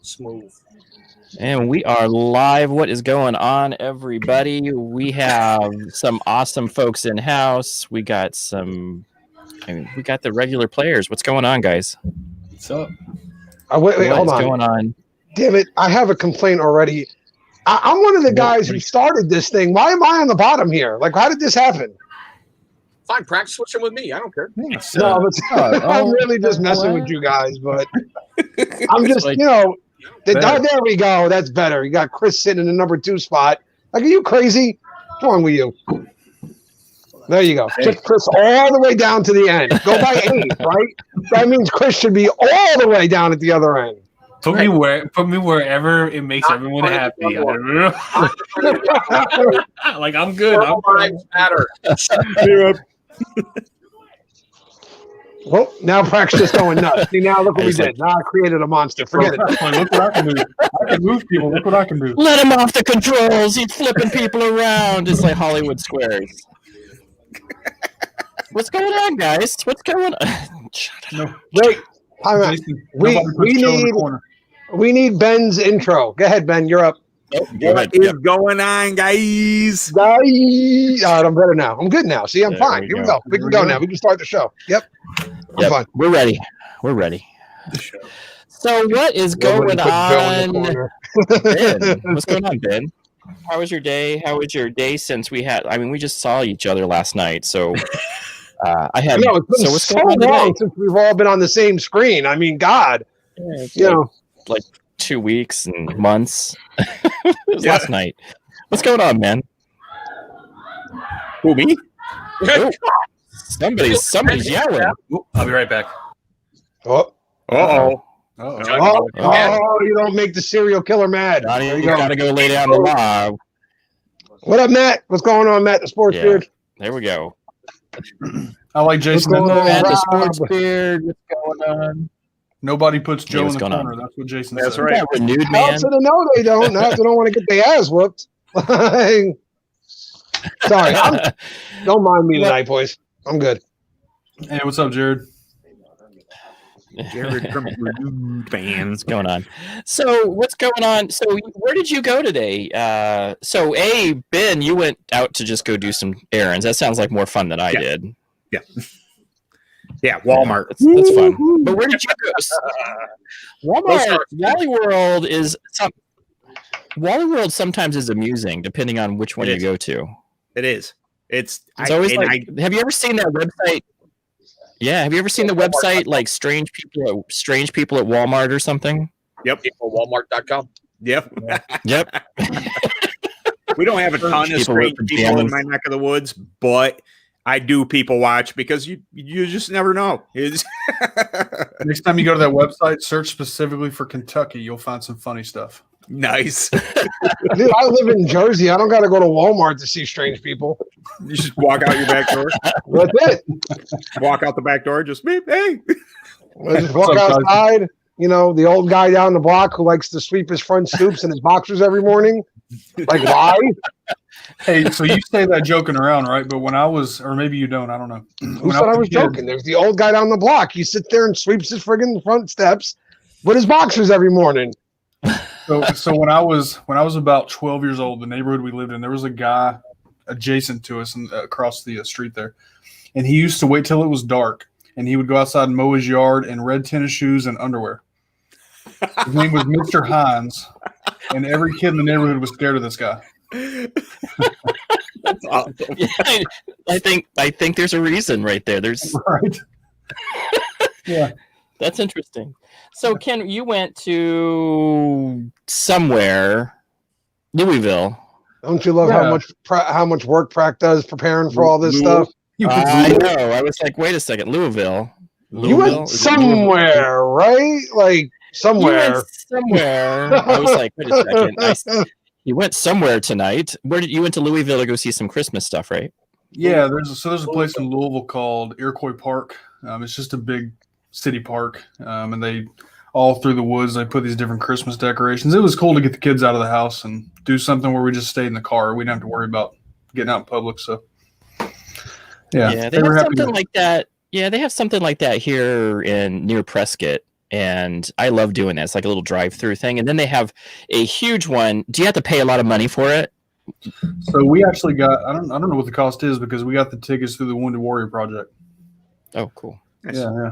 Smooth. And we are live. What is going on, everybody? We have some awesome folks in house. We got we got the regular players. What's going on, guys? What's up? Wait, hold on. What's going on? Damn it. I have a complaint already. I'm one of the guys who started this thing. Why am I on the bottom here? Like, how did this happen? Fine, practice switching with me. I don't care. No, I'm really just messing with you guys, but I'm just, there we go. That's better. You got Chris sitting in the number 2 spot. Like, are you crazy? What's wrong with you? There you go. Put Chris all the way down to the end. Go by 8, right? That means Chris should be all the way down at the other end. Put me wherever it makes everyone happy. Like, I'm good. All lives matter. Well, now Prax's just going nuts. See, now look what we did. Now I created a monster. Forget it. Look what I can do. I can move people. Look what I can do. Let him off the controls. He's flipping people around. It's like Hollywood Squares. What's going on, guys? What's going on? Shut up. Wait. Time out. We need Ben's intro. Go ahead, Ben. You're up. What is going on, guys? I'm better now. I'm good now. See, I'm fine. Here we go. We can go now. We can start the show. Yep. Fine. We're ready. So what is going on? Ben, what's going on, Ben? How was your day? How was your day since we just saw each other last night. So I have. It's been so long since we've all been on the same screen. I mean, God. Like 2 weeks and months. It was last night. What's going on, man? Who, me? Oh, somebody's yelling. I'll be right back. Oh. Uh-oh. You don't make the serial killer mad. You gotta go lay down the law. What up, Matt? What's going on, Matt, the sports beard? There we go. I like Jason. Matt, the sports beard. What's going on? Nobody puts Joe in the corner. That's what Jason said. That's right. Renewed, man. No, they don't. Now they don't want to get their ass whooped. Sorry. Don't mind me tonight, boys. I'm good. Hey, what's up, Jared? Jared from Renewed Band. What's going on? So, what's going on? So, where did you go today? Ben, you went out to just go do some errands. That sounds like more fun than I did. Yeah. Yeah, Walmart. That's fun. But where did you go? Walmart. Wally World sometimes is amusing, depending on which one you go to. It is. It's always have you ever seen that website? Yeah, have you ever seen the website like strange people at Walmart or something? Yep. Walmart.com. Yep. Yep. We don't have a ton of strange people in my neck of the woods, but I do people watch because you just never know. Next time you go to that website, search specifically for Kentucky. You'll find some funny stuff. Nice. Dude, I live in Jersey. I don't got to go to Walmart to see strange people. You just walk out your back door. That's it. Walk out the back door. Just beep, hey. I just walk outside. The old guy down the block who likes to sweep his front stoops and his boxers every morning. Like, why? Hey, so you say that joking around, right? But when I was, or maybe you don't, I don't know. Who said I was joking? There's the old guy down the block. He sits there and sweeps his friggin' front steps with his boxers every morning. So when I was about 12 years old, the neighborhood we lived in, there was a guy adjacent to us and across the street there, and he used to wait till it was dark, and he would go outside and mow his yard in red tennis shoes and underwear. His name was Mr. Hines, and every kid in the neighborhood was scared of this guy. That's awesome. Yeah, I think there's a reason right there. There's right. Yeah, that's interesting. So, Ken, you went to somewhere, Louisville. Don't you love how much work Prac does preparing for all this stuff? I know. I was like, wait a second, Louisville. You went somewhere, right? Like somewhere. You went somewhere. I was like, wait a second. You went somewhere tonight. Where did you went to Louisville to go see some Christmas stuff, right? Yeah, there's a place in Louisville called Iroquois Park. It's just a big city park, and they all through the woods they put these different Christmas decorations. It was cool to get the kids out of the house and do something where we just stayed in the car. We didn't have to worry about getting out in public. So yeah, they have something like that. Yeah, they have something like that here near Prescott. And I love doing that. It's like a little drive-through thing. And then they have a huge one. Do you have to pay a lot of money for it? So we actually got, I don't know what the cost is because we got the tickets through the Wounded Warrior Project. Oh, cool. Yeah.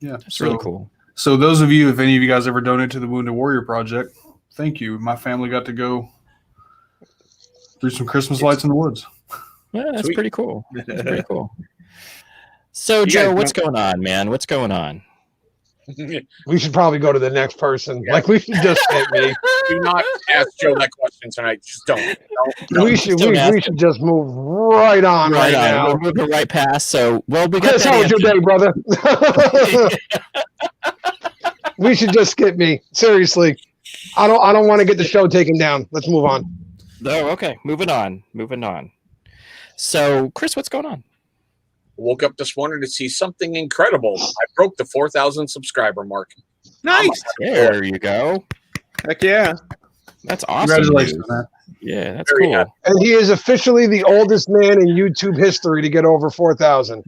That's really cool. So those of you, if any of you guys ever donate to the Wounded Warrior Project, thank you. My family got to go through some Christmas lights in the woods. Yeah, that's pretty cool. That's pretty cool. So, Joe, what's going on, man? What's going on? We should probably go to the next person. Like, we should just hit me. Do not ask Joe that question tonight. Just don't. We should just move right on right now. We'll move it right past. So, well, we got Chris, how was your day, brother? We should just skip me. Seriously. I don't want to get the show taken down. Let's move on. Oh, okay. Moving on. So, Chris, what's going on? Woke up this morning to see something incredible. I broke the 4,000 subscriber mark. Nice. There you go. Heck yeah. That's awesome. Congratulations, man. Yeah, that's Very cool. happy. And he is officially the oldest man in YouTube history to get over 4,000.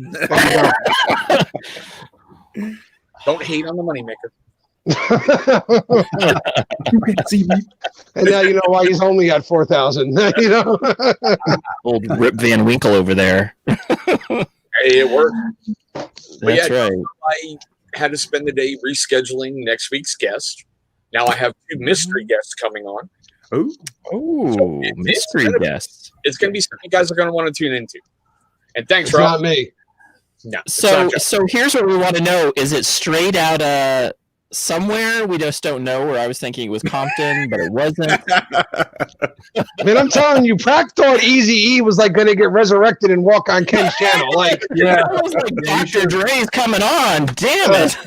Don't hate on the moneymaker. And now you know why he's only at 4,000. You know, Old Rip Van Winkle over there. Hey, it worked. That's right. I had to spend the day rescheduling next week's guest. Now I have 2 mystery guests coming on. Oh, mystery guests. It's going to be something you guys are going to want to tune into. And thanks, it's Rob. not me. No, it's So, not Joe. so here's what we want to know: is it straight out somewhere? We just don't know. Where I was thinking it was Compton, but it wasn't. Man, I'm telling you, Prac thought Eazy-E was like going to get resurrected and walk on Ken's channel. Like, Yeah. I was like, Dr. Dre's coming on. Damn it.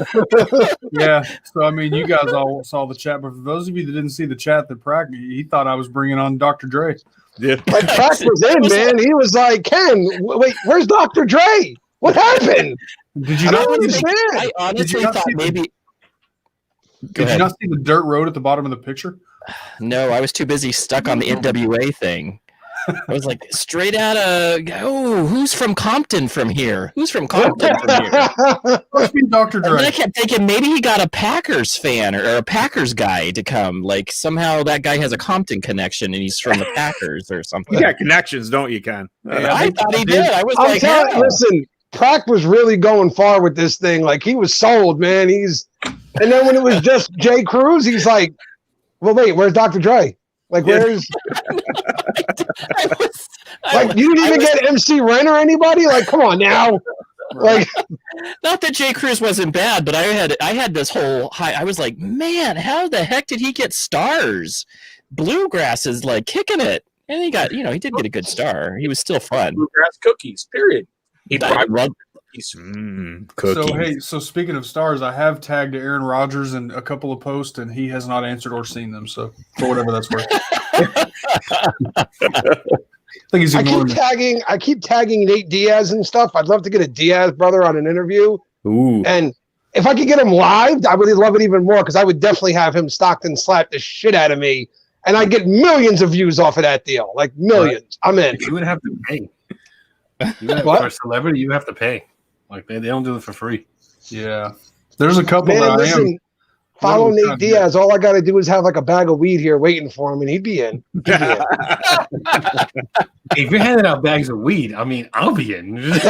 Yeah. So, I mean, you guys all saw the chat, but for those of you that didn't see the chat, that Prac, he thought I was bringing on Dr. Dre. Yeah. like Prac was in, man. He was like, Ken, wait, where's Dr. Dre? What happened? Did you I not don't see the, understand. I honestly not thought see the- maybe. Go did you ahead. not see the dirt road at the bottom of the picture? No, I was too busy stuck on the NWA thing. I was like, straight out of, who's from Compton from here? Who's from Compton from here? Must be Dr. And then I Dre. kept thinking maybe he got a Packers fan or a Packers guy to come. Like somehow that guy has a Compton connection and he's from the Packers or something. You got connections, don't you, Ken? I thought he did. I was I'm like, telling you, listen, Prac was really going far with this thing. Like, he was sold, man. And then when it was just Jay Cruz, he's like, well, wait, where's Dr. Dre? Like, where's, you didn't even get MC Ren or anybody? Like, come on now. Like, not that Jay Cruz wasn't bad, but I had this whole high. I was like, man, how the heck did he get stars? Bluegrass is like kicking it. And he got, he did get a good star. He was still fun. Bluegrass cookies, period. He I brought love cookies. Cookies. So, hey, so speaking of stars, I have tagged Aaron Rodgers in a couple of posts, and he has not answered or seen them. So, for whatever that's worth. I think he's ignoring me. I keep tagging Nate Diaz and stuff. I'd love to get a Diaz brother on an interview. Ooh. And if I could get him live, I would love it even more because I would definitely have him Stockton slap the shit out of me. And I'd get millions of views off of that deal. Like millions. I'm in. You would have to pay. What? For a celebrity, you have to pay. Like they don't do it for free. Yeah. There's a couple Man, that I am. listen, follow Really Nate Diaz. All I got to do is have like a bag of weed here waiting for him, and he'd be in. If you're handing out bags of weed, I mean, I'll be in. What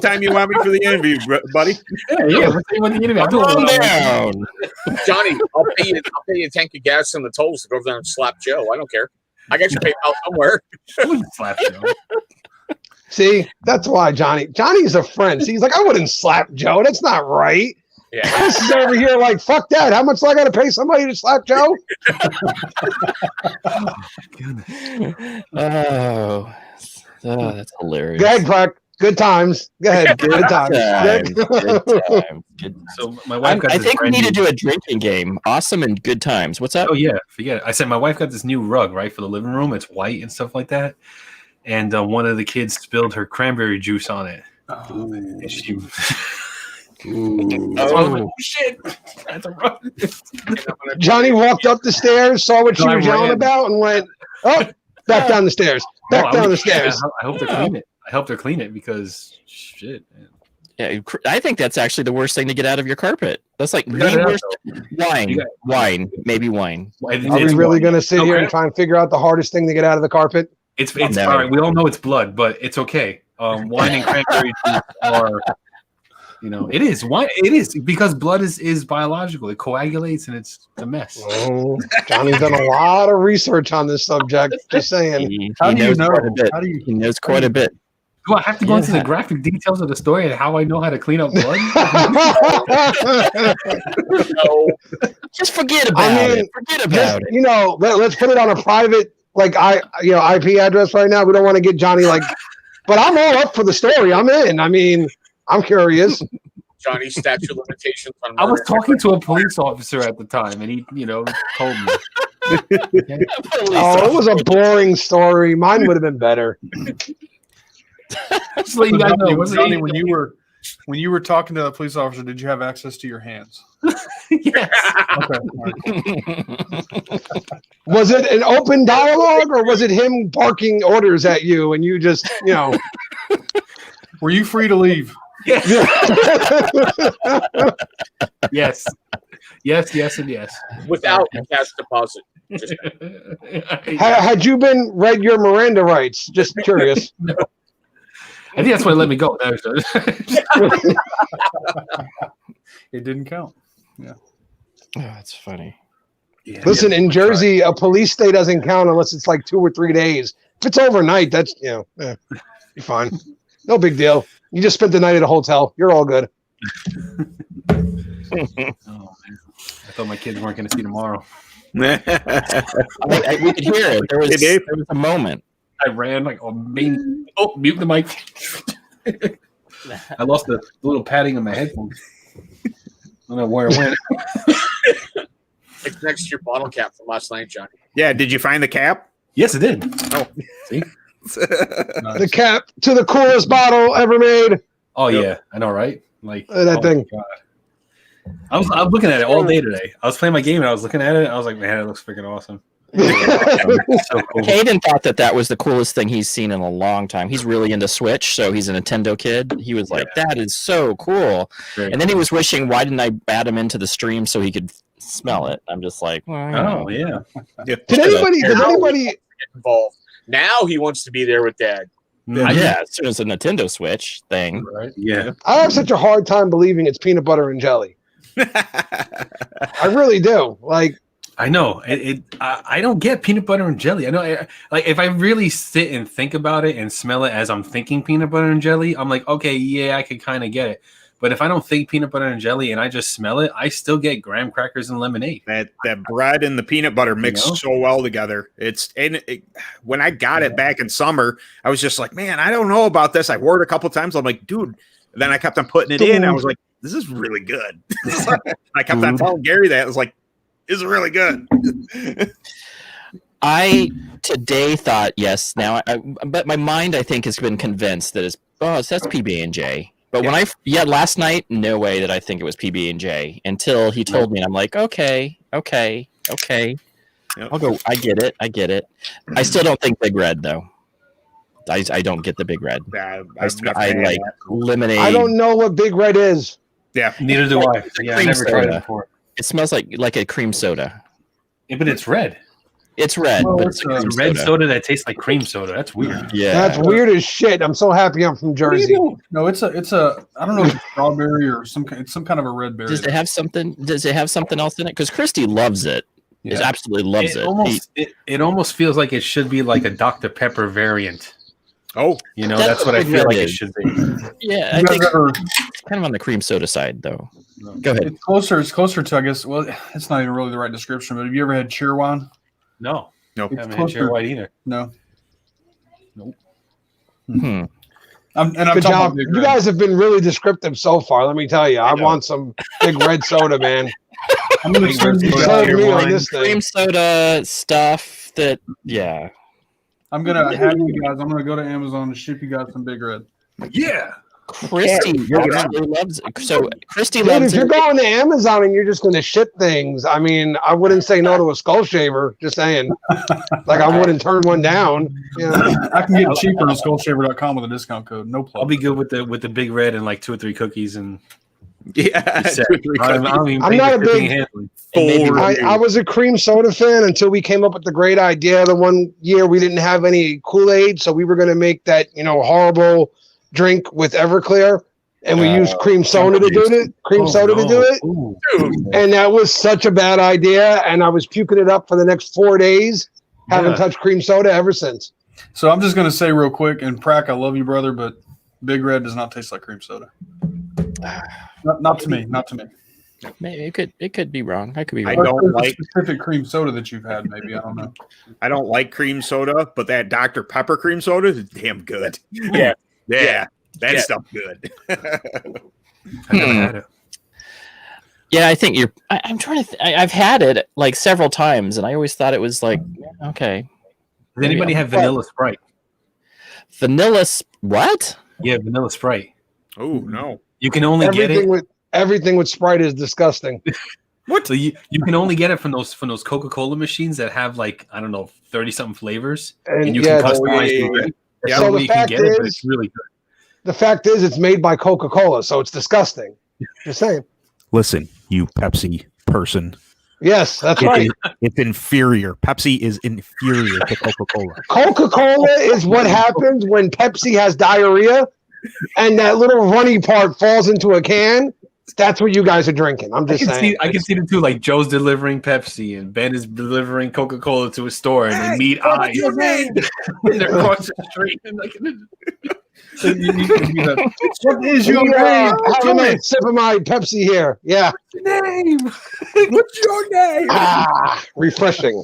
time you want me for the interview, buddy? yeah. Let's see what the interview. I'm doing Calm it all. down. Johnny, I'll pay you a tank of gas and the tolls to go over there and slap Joe. I don't care. I got your PayPal somewhere. I wouldn't slap you. See, that's why Johnny's a friend. See, he's like, I wouldn't slap Joe. That's not right. Yeah. Chris is over here like, fuck that. How much do I got to pay somebody to slap Joe? Oh, that's hilarious. Go ahead, Clark. Good times. Go ahead. Good times. Good. So my wife got I this think we brand need to new- do a drinking game. Awesome and good times. What's up? Oh yeah, forget it. I said my wife got this new rug, right, for the living room. It's white and stuff like that. And one of the kids spilled her cranberry juice on it. And she So I was like, oh shit, that's a rug. Johnny walked up the stairs, saw what she No, I was yelling ran. about, and went, oh, back down the stairs. Back No, down I'm- the stairs. I helped her clean it. I helped her clean it because shit, man. Yeah, I think that's actually the worst thing to get out of your carpet. That's like Cut it the out, worst. Wine, maybe wine. Oh, Are we really going to sit here and try and figure out the hardest thing to get out of the carpet? It's No. all right. We all know it's blood, but it's okay. Wine and cranberry juice are, it is wine. It is because blood is biological. It coagulates and it's a mess. Oh, Johnny's done a lot of research on this subject. Just saying. He How do you knows know? quite a bit. How do you? He knows quite a bit. Do I have to go into the graphic details of the story and how I know how to clean up blood? No, Just forget about it. Forget about it. Let's put it on a private IP address right now. We don't want to get Johnny but I'm all up for the story. I'm in. I mean, I'm curious. Johnny's statute of limitations on I was murder. talking to a police officer at the time, and he, told me. Oh, it was a boring story. Mine would have been better. Just let you guys know. Johnny, when you were talking to the police officer, did you have access to your hands? Yes. Okay. All right. Was it an open dialogue or was it him barking orders at you and you just, Were you free to leave? Yes. Yes. Yes, yes, and yes. Without a cash deposit. Just, had you been read your Miranda rights? Just curious. I think that's why they let me go. It didn't count. Oh, that's funny. Yeah, Listen, in Jersey, a police stay doesn't count unless it's like 2 or 3 days. If it's overnight, that's, you're fine. No big deal. You just spent the night at a hotel. You're all good. Oh, man. I thought my kids weren't going to see tomorrow. We could hear it. There was a moment. I ran like, mute the mic. I lost the little padding on my headphones. I don't know where it went. it's next to your bottle cap from last night, Johnny. Yeah, did you find the cap? Yes, it did. Oh, see? The cap to the coolest bottle ever made. Oh, yeah. I know, right? Like That thing. God. I was looking at it all day today. I was playing my game and I was looking at it. I was like, man, it looks freaking awesome. So cool. Caden thought that was the coolest thing he's seen in a long time. He's really into Switch, so he's a Nintendo kid. He was like, that is so cool. And then he was wishing, why didn't I add him into the stream so he could smell it? I'm just like, Oh, yeah. Did anybody Get involved. Now he wants to be there with Dad. Yeah, as soon as a Nintendo Switch thing. Right. Yeah. I have such a hard time believing it's peanut butter and jelly. I really do. Like, I know. I don't get peanut butter and jelly. I know. Like, if I really sit and think about it and smell it as I'm thinking peanut butter and jelly, I'm like, okay, yeah, I could kind of get it. But if I don't think peanut butter and jelly and I just smell it, I still get graham crackers and lemonade. That bread and the peanut butter mix so well together. When I got it back in summer, I was just like, man, I don't know about this. I wore it a couple times. I'm like, dude. And then I kept on putting it in. I was like, this is really good. I kept on telling Gary that. I was like, this is really good. I today thought yes. Now, but my mind I think has been convinced that that's PB&J. But when last night, no way that I think it was PB&J until he told me, and I'm like, okay. Yep. I'll go. I get it. I still don't think Big Red though. I don't get the Big Red. I like lemonade. I don't know what Big Red is. Yeah, neither do I. Yeah, I never tried it before. It smells like a cream soda. Yeah, but it's red. It's red, Well, but it's it's It's a red soda that tastes like cream soda. That's weird. Yeah, That's weird as shit. I'm so happy I'm from Jersey. No, it's a. I don't know if it's strawberry or it's some kind of a red berry. Does it have something? Does it have something else in it? Because Christy loves it. Yeah. It absolutely loves it. It almost feels like it should be like a Dr. Pepper variant. Oh, That's what I feel like it should be. Yeah, I think it's kind of on the cream soda side, though. Go ahead. It's closer to, I guess. Well, it's not even really the right description. But have you ever had Cheerwine? No. no. I haven't had Cherry White either. No. Hmm. I'm Good talking job. about Big You Red. guys have been really descriptive so far. Let me tell you, I want some Big Red soda, man. I'm gonna send you Serve guys- me on this thing. Cream soda stuff that, yeah. I'm gonna have you guys. I'm gonna go to Amazon and ship you guys some Big Red. Yeah. Christy actually loves it. So Christy Dude, loves if you're it. going to Amazon and you're just going to ship things, I mean, I wouldn't say no to a skull shaver. Just saying. Like, I wouldn't turn one down. Yeah. I can get it cheaper on skullshaver.com with a discount code. No I'll problem. be good with the big red and like 2 or 3 cookies and Yeah, set. 2 or 3 I don't even I'm pay not for a shipping big- and handling. Four. I was a cream soda fan until we came up with the great idea. The one year we didn't have any Kool-Aid, so we were going to make that, horrible drink with Everclear, and we used cream soda to do it. To do it, Dude, and that was such a bad idea. And I was puking it up for the next 4 days. Haven't Yeah. touched cream soda ever since. So I'm just going to say real quick, and Prack, I love you, brother, but Big Red does not taste like cream soda. Not to me. Not to me. Maybe it could be wrong. I could be I wrong. don't There's a like specific cream soda that you've had. Maybe I don't know. I don't like cream soda, but that Dr. Pepper cream soda is damn good. Yeah. Yeah. That Yeah. stuff good. I never had it. Yeah, I think you're. I'm trying to. I've had it like several times, and I always thought it was like okay. Does anybody have vanilla Sprite? What? Yeah, vanilla Sprite. Oh no. You can only get it. Everything with Sprite is disgusting. So you can only get it from those Coca-Cola machines that have like I don't know 30-something flavors, and you yeah, can customize yeah, the drink. That's yeah. the So way the you can fact get it, but is- it's really good. the fact is, it's made by Coca-Cola, so it's disgusting. Just saying. Listen, you Pepsi person. Yes, that's right. It's inferior. Pepsi is inferior to Coca-Cola. Coca-Cola is what happens when Pepsi has diarrhea and that little runny part falls into a can. That's what you guys are drinking. I'm just saying. I can see them too. Like Joe's delivering Pepsi and Ben is delivering Coca-Cola to a store, and they meet eyes. They're across the street. And like, So you can do that. What is You your name? have a nice sip of my Pepsi here. Yeah. name. What's your name? Ah, refreshing.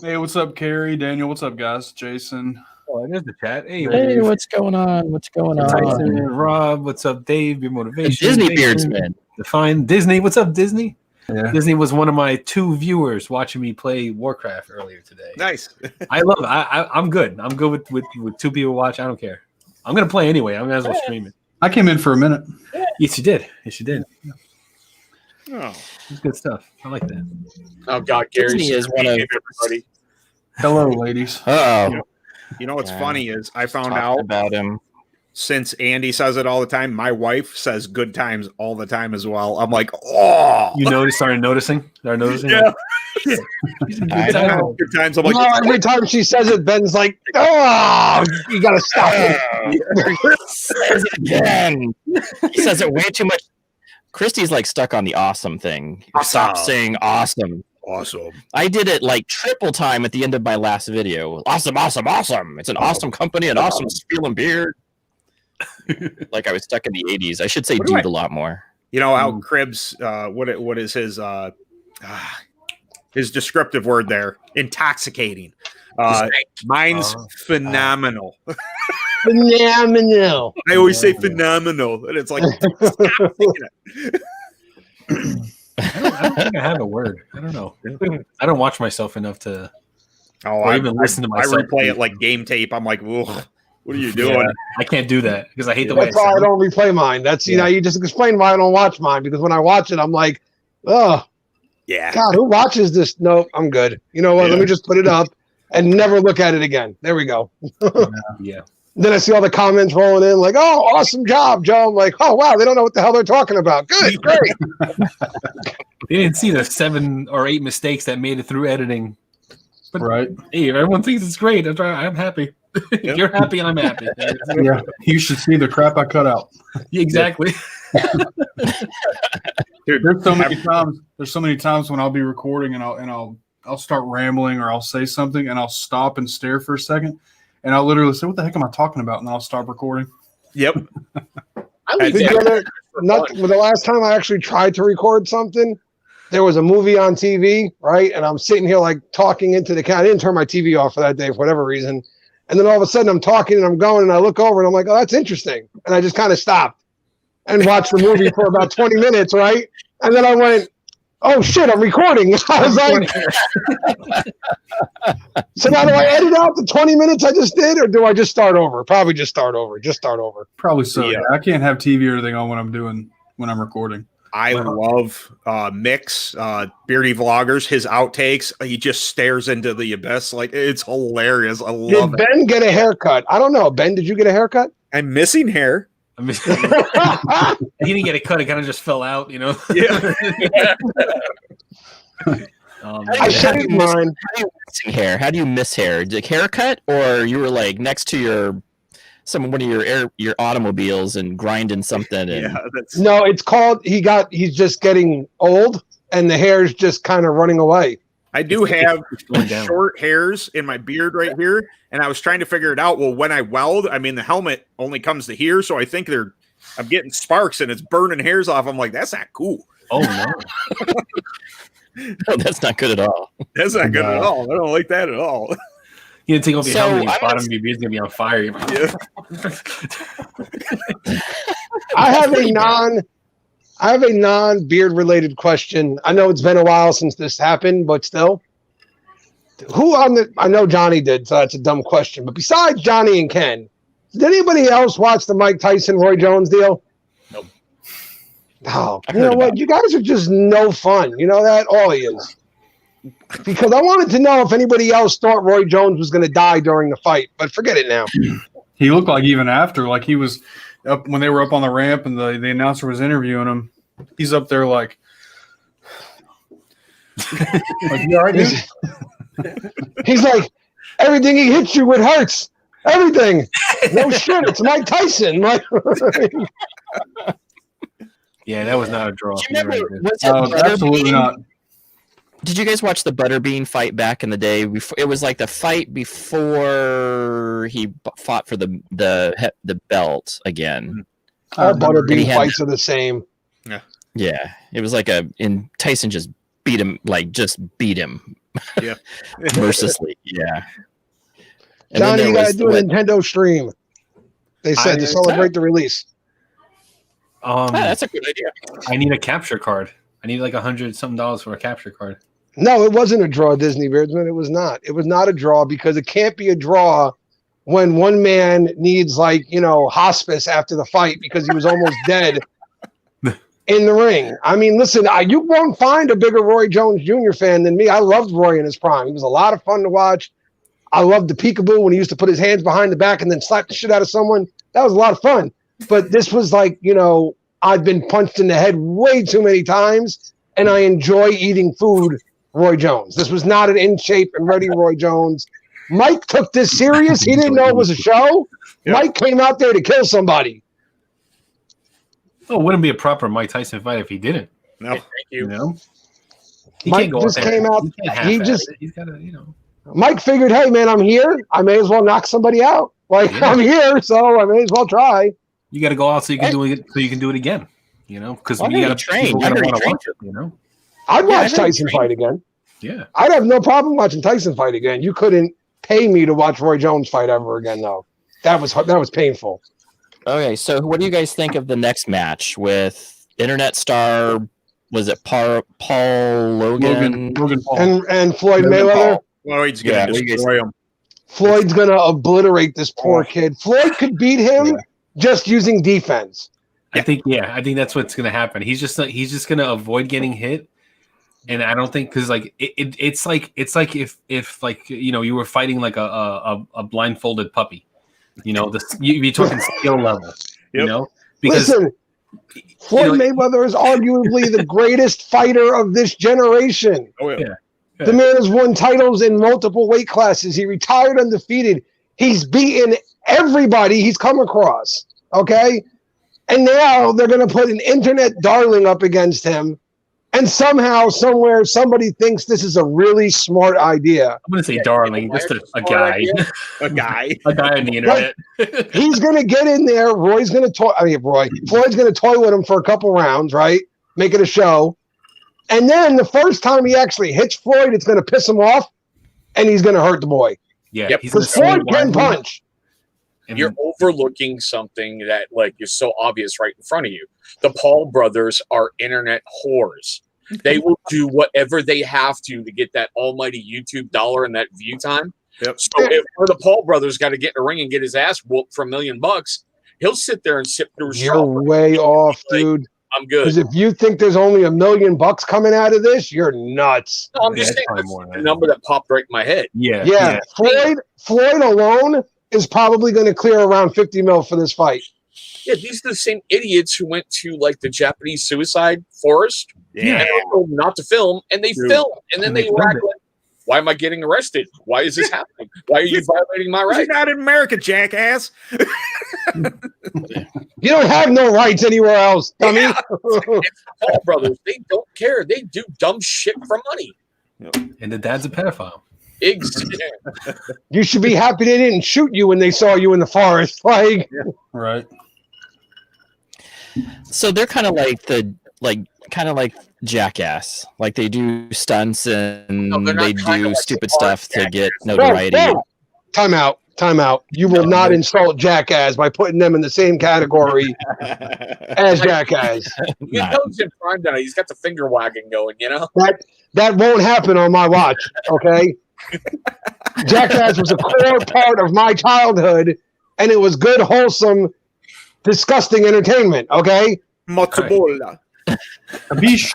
Hey, what's up, Carrie? Daniel, what's up, guys? Jason. Oh, there's the chat. Hey, Hey, what's going on? What's going Tyson, on? Rob, what's up, Dave? Your The motivation. Disney Jason, Beardsman. Define Disney. What's up, Disney? Yeah. Disney was one of my 2 viewers watching me play Warcraft earlier today. Nice. I love it. I'm good. I'm good with 2 people watch. I don't care. I'm gonna play anyway. I might as well stream it. I came in for a minute. Yes, you did. Yes, you did. Oh. It's good stuff. I like that. Oh God, Gary Disney is one of. everybody. Hello, ladies. Oh, You know what's Yeah. funny is I found talked out about him. since Andy says it all the time, my wife says good times all the time as well. I'm like, oh, You started noticing? yeah. I know. Good times. I'm like, No, every time she says it, Ben's like, "Oh, you gotta stop it." Says it again. He says it way too much. Christy's like stuck on the awesome thing. Stop Awesome. saying awesome. awesome. I did it like triple time at the end of my last video. Awesome, awesome, awesome. It's an awesome company, an awesome spiel and beard. Like I was stuck in the 80s. I should say What do dude I- a lot more. You know how Cribs, what is his descriptive word there? Intoxicating. Mine's phenomenal. Phenomenal. I always say phenomenal, and it's like, stop saying it. I don't think I have a word. I don't know. I don't watch myself enough to. Oh, Or even listen to I myself. replay it like game tape. I'm like, ugh, what are you doing? Yeah, I can't do that because I hate the way That's why I sound. don't replay mine. That's Yeah. you just explained why I don't watch mine, because when I watch it, I'm like, oh Yeah. God, who watches this? No, I'm good. You know what? Let me just put it up and never look at it again. There we go. Yeah. Then I see all the comments rolling in, like, "Oh, awesome job, Joe." I'm like, "Oh wow, they don't know what the hell they're talking about." Good, great. They didn't see the 7 or 8 mistakes that made it through editing. But Right. hey, everyone thinks it's great. I'm happy. Yep. You're happy and I'm happy. Yeah. You should see the crap I cut out. Exactly. Dude, There's so many times. There's so many times when I'll be recording and I'll start rambling or I'll say something and I'll stop and stare for a second and I'll literally say, "What the heck am I talking about?" And then I'll stop recording. Yep. I leave The that other- for not fun. the last time I actually tried to record something, there was a movie on TV, right? And I'm sitting here like talking into the camera. I didn't turn my TV off for that day for whatever reason. And then all of a sudden I'm talking and I'm going and I look over and I'm like, "Oh, that's interesting." And I just kind of stopped and watched the movie for about 20 minutes, right? And then I went, oh shit, I'm recording. I was like, so now do I edit out the 20 minutes I just did, or do I just start over? Probably just start over. Just start over. Probably so. Yeah. Yeah. I can't have TV or anything on when I'm recording. I love Mix, Beardy Vloggers, his outtakes. He just stares into the abyss. Like, it's hilarious. I love Did it. Ben get a haircut? I don't know. Ben, did you get a haircut? I'm missing hair. I mean, he didn't get a cut. It kind of just fell out, you know. Yeah. I shaved mine. Hair. How do you miss hair? Like haircut, or you were like next to one of your automobiles and grinding something? And Yeah, that's No, it's called. He's just getting old, and the hair's just kind of running away. I do have going down. short hairs in my beard right here, and I was trying to figure it out. Well, when I weld, I mean, the helmet only comes to here, so I think I'm getting sparks and it's burning hairs off. I'm like, that's not cool. Oh no! no, that's not good at all. That's not good at all. I don't like that at all. You didn't take off your So, helmet. Your I'm bottom gonna- of your beard's gonna be on fire. Yeah. I have a non beard related question. I know it's been a while since this happened, but still. I know Johnny did, so that's a dumb question. But besides Johnny and Ken, did anybody else watch the Mike Tyson Roy Jones deal? Nope. Oh, I you know heard what? about You guys are just no fun. You know that? All he is. Because I wanted to know if anybody else thought Roy Jones was going to die during the fight, but forget it now. He looked like even after, like he was up when they were up on the ramp and the announcer was interviewing him. He's up there like you all right, dude? He's like, everything he hits you with hurts. Everything. No shit. It's Mike Tyson. Like, Yeah, that was not a draw. Do you remember? You're right, Was it Absolutely Butterbean? not. Did you guys watch the Butterbean fight back in the day? It was like the fight before he fought for the belt again. all And Butterbean he had- fights are the same. Yeah, it was like and Tyson just beat him Yeah. mercilessly. Yeah. And then Johnny, there you got to was do a Nintendo stream. They said to celebrate the release. that's a good idea. I need a capture card. I need like $100-something for a capture card. No, it wasn't a draw, Disney Beardsman. It was not. It was not a draw because it can't be a draw when one man needs, like, hospice after the fight because he was almost dead in the ring. I mean, listen, you won't find a bigger Roy Jones Jr. fan than me. I loved Roy in his prime. He was a lot of fun to watch. I loved the peekaboo when he used to put his hands behind the back and then slap the shit out of someone. That was a lot of fun. But this was like, I've been punched in the head way too many times, and I enjoy eating food, Roy Jones. This was not an in shape and ready Roy Jones. Mike took this serious. He didn't know it was a show. Yep. Mike came out there to kill somebody. Oh, it wouldn't be a proper Mike Tyson fight if he didn't. No. Thank You you. know, he Mike can't go just out there. came out- He can't he half-ass just- it. He's got to, Mike figured, hey, man, I'm here. I may as well knock somebody out. Like, Yeah. I'm here, so I may as well try. You got to go out so you can do it. So you can do it again. Because I you heard got he to trained. people I gotta heard he wanna trained. watch it. I'd Yeah, watch I heard he Tyson trained. fight again. Yeah. I'd have no problem watching Tyson fight again. You couldn't pay me to watch Roy Jones fight ever again, though. That was painful. Okay, so what do you guys think of the next match with internet star? Was it Paul Logan? Logan Paul. And Floyd Logan Mayweather. Paul. Well, he's going Yeah, to what do you guys destroy him. Floyd's gonna obliterate this poor kid. Floyd could beat him just using defense. I think that's what's going to happen. He's just going to avoid getting hit. And I don't think because like it's like if like you were fighting like a blindfolded puppy, you'd be talking skill level, Yep. because Listen, Floyd Mayweather is arguably the greatest fighter of this generation. Oh, yeah. The man has won titles in multiple weight classes. He retired undefeated. He's beaten everybody he's come across. Okay? And now they're going to put an internet darling up against him. And somehow, somewhere, somebody thinks this is a really smart idea. I'm going to say darling, just a guy, A guy. a guy on the internet. He's going to get in there. Floyd's going to toy with him for a couple rounds, right? Make it a show. And then the first time he actually hits Floyd, it's going to piss him off, and he's going to hurt the boy. Yeah, Yep. he's gonna Because Floyd swing can wildly, punch. and You're overlooking something that is so obvious right in front of you. The Paul brothers are internet whores. They will do whatever they have to get that almighty YouTube dollar and that view time. Yep. So if one of the Paul brothers got to get in a ring and get his ass whooped for $1 million, he'll sit there and sip through. You're way off, like, dude. I'm good. Because if you think there's only $1 million coming out of this, you're nuts. No, I'm just saying that's the number that popped right in my head. Yeah. Floyd alone is probably going to clear around 50 mil for this fight. Yeah, these are the same idiots who went to like the Japanese suicide forest and they were told not to film, and they filmed, and then they were like, why am I getting arrested? Why is this happening? Why are you violating my rights? You're not in America, jackass. You don't have no rights anywhere else, dummy. It's the Paul brothers. They don't care. They do dumb shit for money. And the dad's a pedophile. Exactly. You should be happy they didn't shoot you when they saw you in the forest. Like, Right. So they're kind of like Jackass. Like they do stunts and they're not they trying to, do like, stupid art stuff to get notoriety. no. Time out. You will not insult Jackass by putting them in the same category as Jackass. You know he's in prime now. He's got the finger wagging going, you know? That won't happen on my watch, okay? Jackass was a core part of my childhood, and it was good, wholesome, disgusting entertainment, okay? Mozzarella. Bish.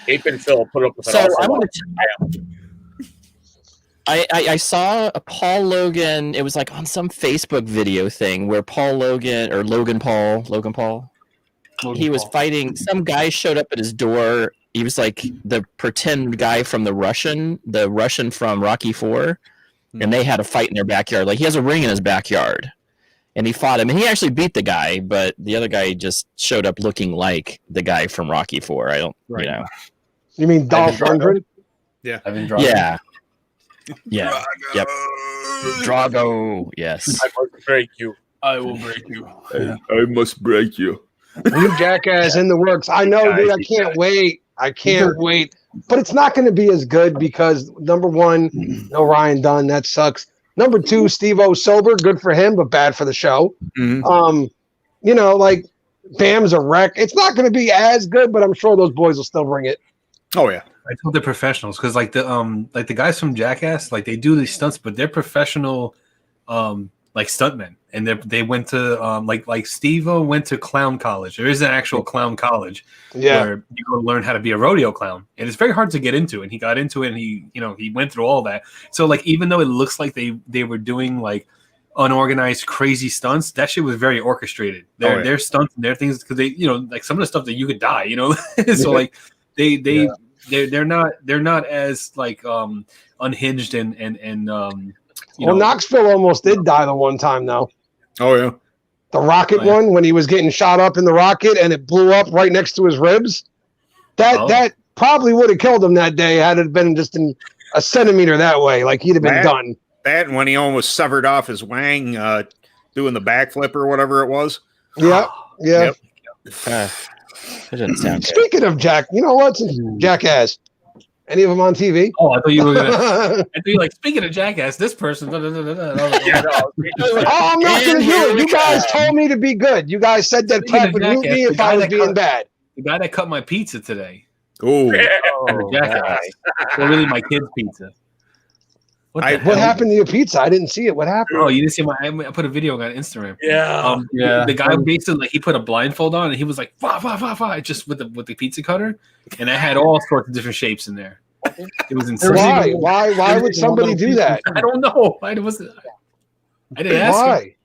Ape and Phil put up with an So awful I lot. want to. I saw a Paul Logan. It was like on some Facebook video thing where Paul Logan or Logan Paul, he was fighting. Some guy showed up at his door. He was like the pretend guy from the Russian from Rocky IV, and they had a fight in their backyard. Like he has a ring in his backyard, and he fought him, and he actually beat the guy. But the other guy just showed up looking like the guy from Rocky IV. I don't, Right. you know. You mean Dolph Lundgren? Ivan Drago. Yeah. Yeah. Yep. Drago. Yes. I must break you. I will break you. I must break you. New Jackass in the works. I know, dude. I can't wait. But it's not going to be as good because, number one, no Ryan Dunn. That sucks. Number two, Steve-O sober. Good for him, but bad for the show. Mhm. You know, like, Bam's a wreck. It's not going to be as good, but I'm sure those boys will still bring it. Oh yeah. I told they're professionals because like the guys from Jackass, like they do these stunts, but they're professional like stuntmen. And they went to like Steve-O went to clown college. There is an actual clown college where you go learn how to be a rodeo clown. And it's very hard to get into. And he got into it and he went through all that. So like even though it looks like they were doing like unorganized crazy stunts, that shit was very orchestrated. Their stunts and their things because they like some of the stuff that you could die, so like they're not as like unhinged and Knoxville almost did die the one time though. Oh yeah. The rocket one when he was getting shot up in the rocket and it blew up right next to his ribs. That probably would have killed him that day had it been just in a centimeter that way. Like he'd have been done. That and when he almost severed off his wang doing the backflip or whatever it was. Yeah. Yep. That doesn't sound good. Speaking of Jackass. Any of them on TV? Oh, I thought you were gonna. I thought you were like speaking of Jackass. This person. I'm not going to do it. You guys told me to be good. You guys said that Pat would mute me if I was being bad. The guy that cut my pizza today. Oh, Jackass. Well, really, my kid's pizza. What happened to your pizza? I didn't see it. What happened? Oh, you didn't see I put a video on Instagram. Yeah. The guy basically like he put a blindfold on and he was like, just with the pizza cutter, and I had all sorts of different shapes in there. It was insane. Why would somebody do that? I don't know. I didn't ask. Why?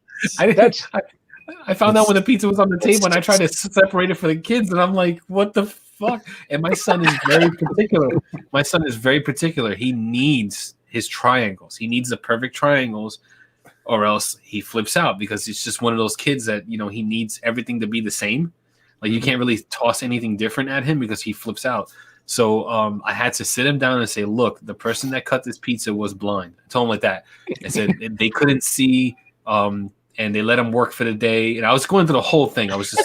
I found out when the pizza was on the table and I tried to separate it for the kids, and I'm like, what the fuck? And my son is very particular. He needs his triangles. He needs the perfect triangles, or else he flips out because it's just one of those kids that he needs everything to be the same. Like you can't really toss anything different at him because he flips out. So I had to sit him down and say, look, the person that cut this pizza was blind. I told him like that. I said they couldn't see, and they let him work for the day. And I was going through the whole thing. I was just,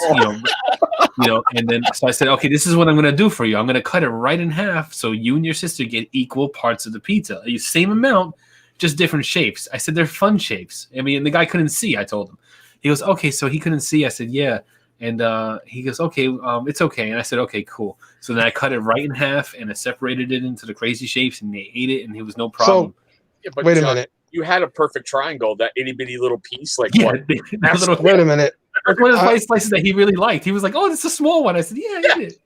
and then so I said, okay, this is what I'm going to do for you. I'm going to cut it right in half so you and your sister get equal parts of the pizza. Same amount, just different shapes. I said they're fun shapes. I mean, the guy couldn't see, I told him. He goes, okay, so he couldn't see. I said, yeah. And he goes, okay, it's okay. And I said, okay, cool. So then I cut it right in half and I separated it into the crazy shapes and they ate it and it was no problem. Yeah, but Wait a John, minute. You had a perfect triangle, that itty bitty little piece. Like Yeah, what? Wait a minute. That's one of the slices that he really liked. He was like, oh, it's a small one. I said, yeah, I did.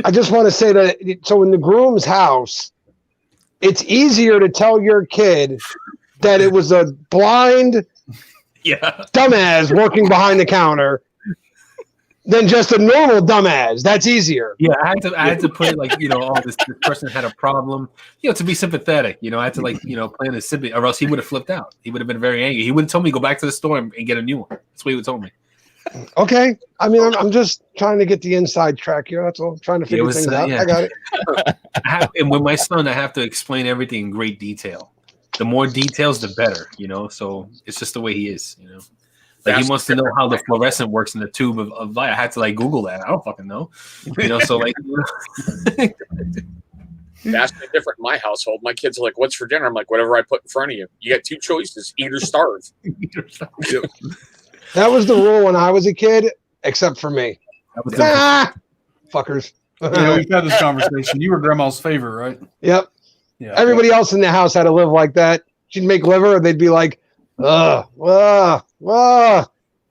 I just want to say that so in the groom's house, it's easier to tell your kid that it was a blind Yeah. dumbass working behind the counter than just a normal dumbass. That's easier. Yeah, I had to put it like, oh, this person had a problem, to be sympathetic. I had to play in his sympathy, or else he would have flipped out. He would have been very angry. He would have told me go back to the store and get a new one. That's what he would have told me. Okay. I mean, I'm just trying to get the inside track here. That's all. I'm trying to figure things out. Yeah. I got it. And with my son, I have to explain everything in great detail. The more details, the better, So it's just the way he is, Like he wants to know how the fluorescent works in the tube of light. I had to Google that. I don't fucking know, So vastly different in my household. My kids are like, "What's for dinner?" I'm like, "Whatever I put in front of you. You got two choices: eat or starve." That was the rule when I was a kid, except for me. Fuckers. We've had this conversation. You were grandma's favorite, right? Yep. Yeah. Everybody else in the house had to live like that. She'd make liver, and they'd be like, and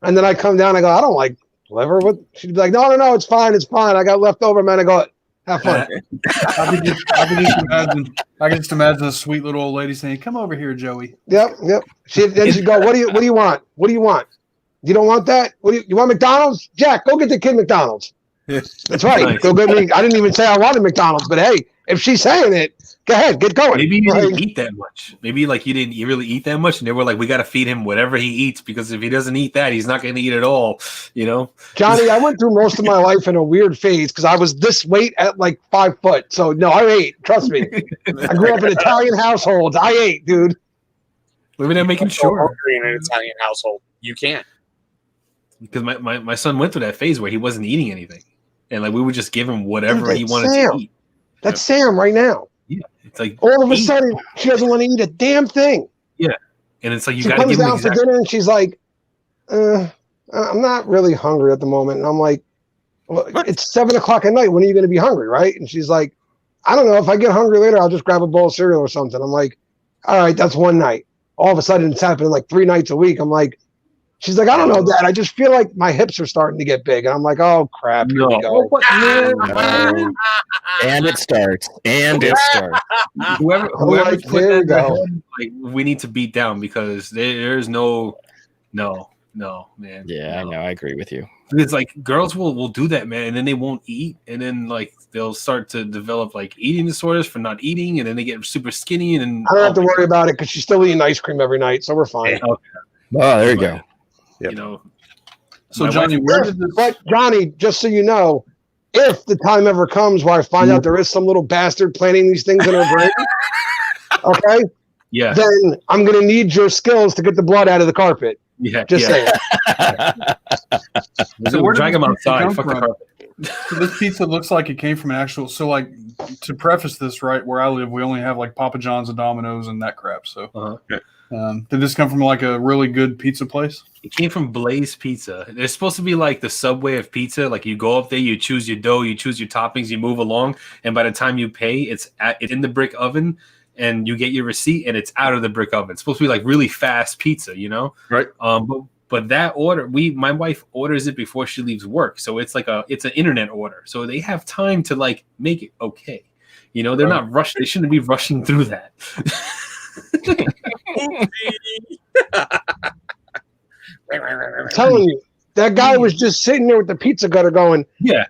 then I come down, I go, I don't like liver. What? She'd be like, no, it's fine. I got leftover, man. I go, have fun. I can just imagine a sweet little old lady saying, "Come over here, Joey." Yep. Then she'd go, what do you want? What do you want? You don't want that? You want McDonald's? Jack, go get the kid McDonald's. That's right. Nice. Go get me. I didn't even say I wanted McDonald's, but hey, if she's saying it, go ahead, get going. Maybe you didn't eat that much. Maybe you didn't really eat that much, and they were like, "We got to feed him whatever he eats because if he doesn't eat that, he's not going to eat at all." Johnny, I went through most of my life in a weird phase because I was this weight at 5 foot. So no, I ate. Trust me. I grew up in Italian households. I ate, dude. Living there making sure. In an Italian household, you can't. Because my son went through that phase where he wasn't eating anything, and we would just give him whatever he wanted to eat. That's Sam right now. Yeah, it's like all of a sudden she doesn't want to eat a damn thing. Yeah, and it's like you she got to comes give him down for dinner and she's like, "I'm not really hungry at the moment." And I'm like, "Well, it's 7:00 at night. When are you going to be hungry, right?" And she's like, "I don't know. If I get hungry later, I'll just grab a bowl of cereal or something." I'm like, "All right, that's one night." All of a sudden, it's happening 3 nights a week. I'm like. She's like, I don't know, Dad. I just feel like my hips are starting to get big. And I'm like, oh, crap. Here we go. No. And it starts. Whoever like, put that in their head, we need to beat down because there's no, man. Yeah, I know. I agree with you. It's girls will do that, man, and then they won't eat, and then they'll start to develop eating disorders for not eating, and then they get super skinny, and then I don't have to worry about it because she's still eating ice cream every night, so we're fine. Yeah, okay. Oh, there you go. Yep. So Johnny, where did this? But Johnny, just so you know, if the time ever comes where I find out there is some little bastard planting these things in her brain, okay, yeah, then I'm gonna need your skills to get the blood out of the carpet. Yeah, just saying. So we're drag them outside. Fuck the carpet. So this pizza looks like it came from an actual. So to preface this, right where I live, we only have Papa John's and Domino's and that crap. So. Did this come from a really good pizza place? It came from Blaze Pizza. They're supposed to be the Subway of pizza. You go up there, you choose your dough, you choose your toppings, you move along, and by the time you pay, it's in the brick oven, and you get your receipt, and it's out of the brick oven. It's supposed to be really fast pizza, Right. But that order, my wife orders it before she leaves work, so it's it's an internet order, so they have time to make it okay. They're not rushed. They shouldn't be rushing through that. I'm telling you, that guy was just sitting there with the pizza cutter going, yeah.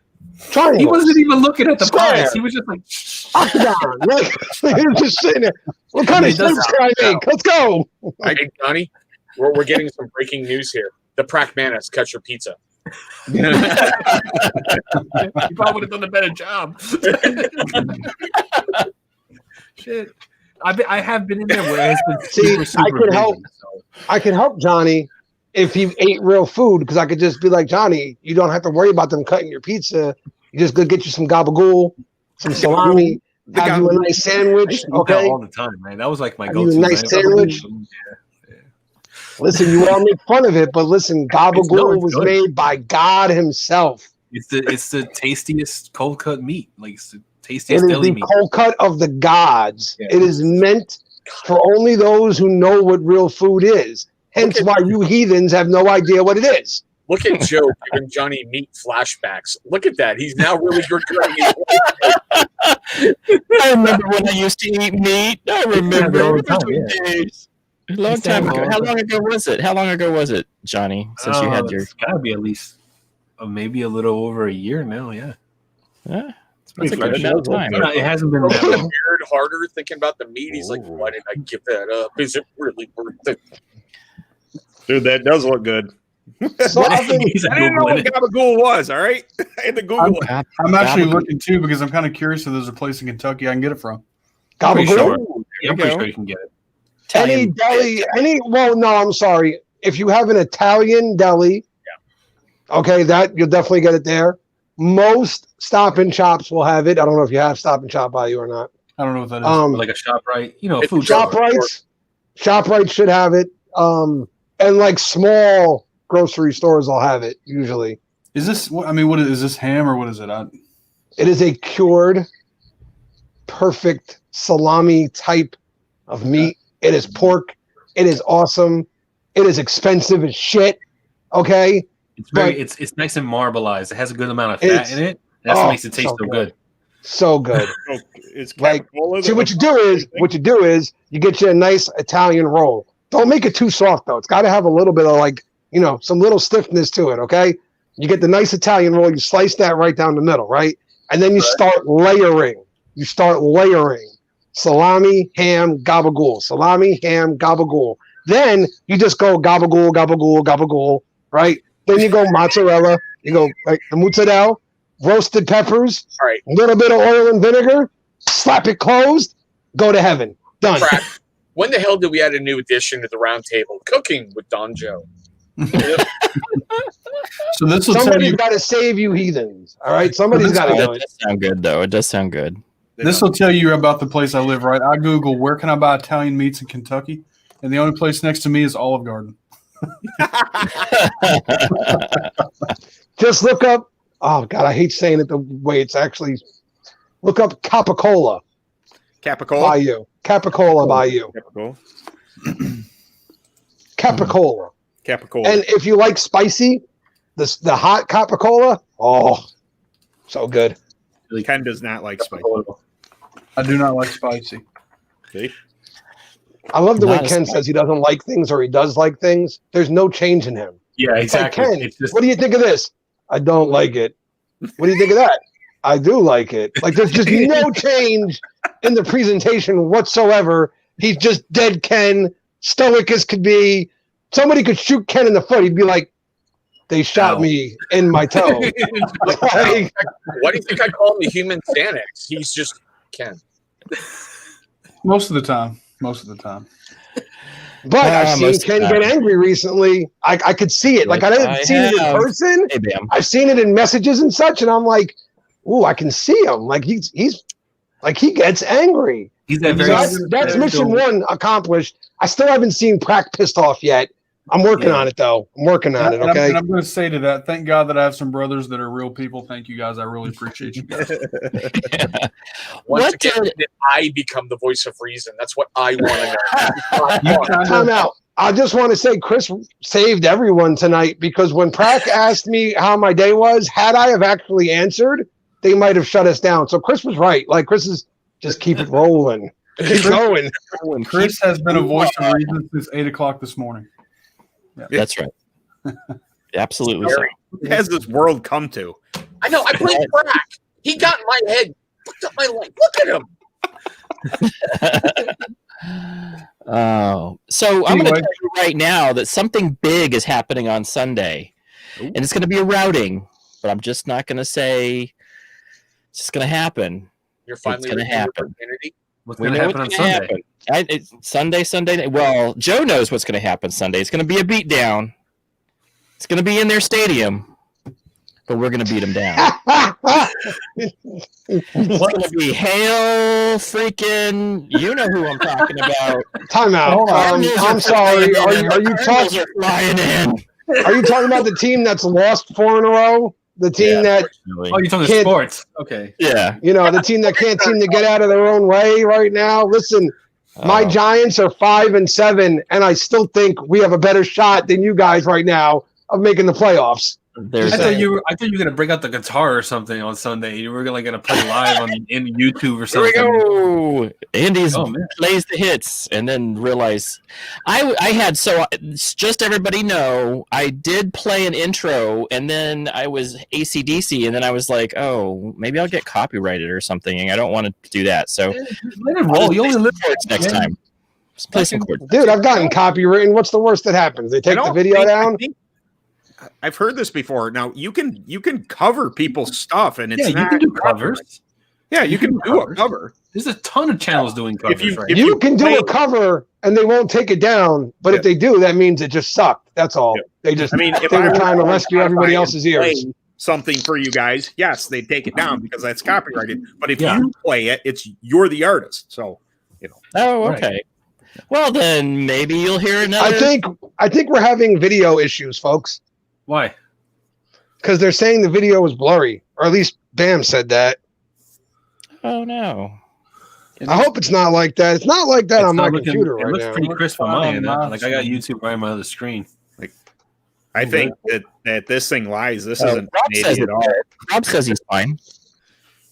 Triangle. He wasn't even looking at the Square. pies. He was just octagon. He was just sitting there. What kind of sense can I make? Let's go. Hey, Johnny, we're getting some breaking news here. The Pragmanis cut your pizza. He probably would have done a better job. Shit. I have been in there where it's been super I could help. busy, so. I could help Johnny if he ate real food because I could just be like, Johnny, you don't have to worry about them cutting your pizza. You just go get you some gabagool, some salami, have you a nice sandwich. I used to eat that all the time, man. That was my have go-to. you a nice sandwich. Yeah. Listen, you all make fun of it, but listen, gabagool it's was good. made by God Himself. It's the tastiest cold cut meat. Like it's the It tastiest is deli the meat. cold cut of the gods. Yeah. It is meant for only those who know what real food is. Hence why you heathens have no idea what it is. Look at Joe giving Johnny meat flashbacks. Look at that. He's now really regretting it. I remember when I used to eat meat. I remember all the time, days. A long time ago. How long ago was it? How long ago was it, Johnny? Since you had your It's gotta be at least maybe a little over a year now. Yeah, it's a good amount of time. it hasn't been that A long. weird harder thinking about the meat. He's like, why did I give that up? Is it really worth it? Dude, that does look good. So I've been, He's I didn't know what gabagool was. All right, I had to Google it. I'm actually looking too because I'm kind of curious if there's a place in Kentucky I can get it from. Pretty gabagool. sure. There Yeah, I'm you pretty go. sure you can get it. Any deli, I'm sorry. If you have an Italian deli, okay, that you'll definitely get it there. Most Stop and Shops will have it. I don't know if you have Stop and Shop by you or not. I don't know what that is. Or like a ShopRite, It's food truck. ShopRite should have it. And like small grocery stores will have it usually. Is this? I mean, what is this ham or what is it? It is a cured, perfect salami type of meat. It is pork. It is awesome. It is expensive as shit. Okay. It's very, But- it's nice and marbleized. It has a good amount of It's- fat in it. That's what makes it taste so so good. So good. It's Like, Capicola. See, what you do is you get you a nice Italian roll. Don't make it too soft though. It's got to have a little bit of like, some little stiffness to it. Okay. You get the nice Italian roll. You slice that right down the middle, right? And then you start layering. Salami, ham, gabagool. Salami, ham, gabagool. Then you just go gabagool, gabagool, gabagool, right? Then you go mozzarella. You go like the mozzarella, roasted peppers, All right. a little bit of oil and vinegar, slap it closed, go to heaven. Done. Crap. When the hell did we add a new addition to the round table? Cooking with Don Joe. So this will tell Somebody's you. got to save you heathens. All right? Somebody's got to do That it. does sound good, though. It does sound good. This will tell you about the place I live. Right? I Google where can I buy Italian meats in Kentucky, and the only place next to me is Olive Garden. Just look up, oh, God, I hate saying it the way it's actually. Look up Capicola by Capicola. you. Capicola by you. Capicola. Capicola. And if you like spicy, the hot Capicola, oh, so good. Ken does not like spicy. I do not like spicy. See? I love the way Not a Ken spicy. says he doesn't like things or he does like things. There's no change in him. Yeah, It's like, exactly. Ken, It's just what do you think of this? I don't like it. What do you think of that? I do like it. Like there's just no change in the presentation whatsoever. He's just dead Ken, stoic as could be. Somebody could shoot Ken in the foot. He'd be like, they shot Ow. me in my toe. Like, Why do you think I call him the human Xanax? He's just Ken. Most of the time. Most of the time. but I've seen most of Ken the get time. angry recently. I could see it. Like I Yes, didn't I see it in have. person. Hey, Bam. I've seen it in messages and such, and I'm like, ooh, I can see him. Like he's like he gets angry. he's that So very. that's mission one accomplished. I still haven't seen Prack pissed off yet. I'm working on it though. I'm working on it. And Okay. I'm going to say to that, thank God that I have some brothers that are real people. Thank you guys. I really appreciate you guys. Once What again, did- did I become the voice of reason? That's what I want to know. Time out. I just want to say Chris saved everyone tonight because when Prack asked me how my day was, had I have actually answered, they might have shut us down. So Chris was right. Like Chris is just keep it rolling. Keep going. Chris has been a voice of reason since 8 o'clock this morning. That's right. Absolutely. So. What has this world come to? I know. I played Prack. He got in my head. Fucked up my life. Look at him. Oh, so I'm going Anyway. to tell you right now that something big is happening on Sunday, and it's going to be a routing. But I'm just not going to say it's just going to happen. You're finally gonna redeeming your happen. virginity. What's We going to know happen on what's gonna Sunday? happen. It's Sunday. Well, Joe knows what's going to happen Sunday. It's going to be a beatdown. It's going to be in their stadium. but we're going to beat them down. It's going to be hail freaking. You know who I'm talking about. Time out. I'm sorry. Are you talking? Flying in. Are you talking about the team that's lost 4 in a row? The team that Oh, you're talking sports. Okay. Yeah. the team that can't seem to get out of their own way right now. Listen, my Giants are 5-7, and I still think we have a better shot than you guys right now of making the playoffs. I thought you were going to bring out the guitar or something on Sunday. You were going to play live in YouTube or something. Here we go. Andy's plays the hits and then realize I had just everybody know I did play an intro and then I was AC/DC and then I was like, oh, maybe I'll get copyrighted or something and I don't want to do that. So let it roll. You only live chords next time. Just play some chords. Dude, I've gotten copywritten. What's the worst that happens? They take the video down. I've heard this before. Now you can cover people's stuff, and it's you can do covers. Yeah, you can do a cover. There's a ton of channels doing covers. If you can do a cover and they won't take it down, but if they do, that means it just sucked. That's all. They just if they were trying to rescue everybody else's ears. Something for you guys, yes, they take it down because that's copyrighted. But if you play it, you're the artist. So Oh, okay. Right. Well, then maybe you'll hear another. I think we're having video issues, folks. Why? Because they're saying the video was blurry, or at least Bam said that. Oh no! I hope it's not like that. It's not like that on my computer right now. It looks pretty crisp on my end. Like I got YouTube right on my other screen. Like I think that this thing lies. This isn't Rob at all. Rob says he's fine.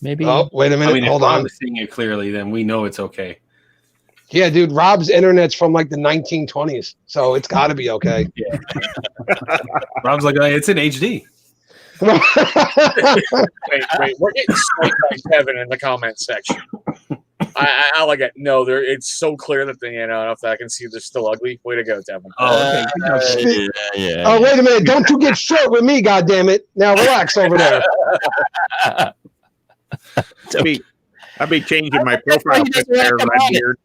Maybe. Oh, wait a minute. I mean, hold if on. Rob is seeing it clearly, then we know it's okay. Yeah, dude, Rob's internet's from like the 1920s, so it's got to be okay. Yeah. Rob's like, it's in HD. Wait, we're getting sniped by Kevin in the comment section. I like it. No, it's so clear that if I can see they're still ugly. Way to go, Devin. Oh, okay. Oh, wait a minute! Don't you get short with me, goddammit. Now relax over there. I'll be changing my profile picture right here.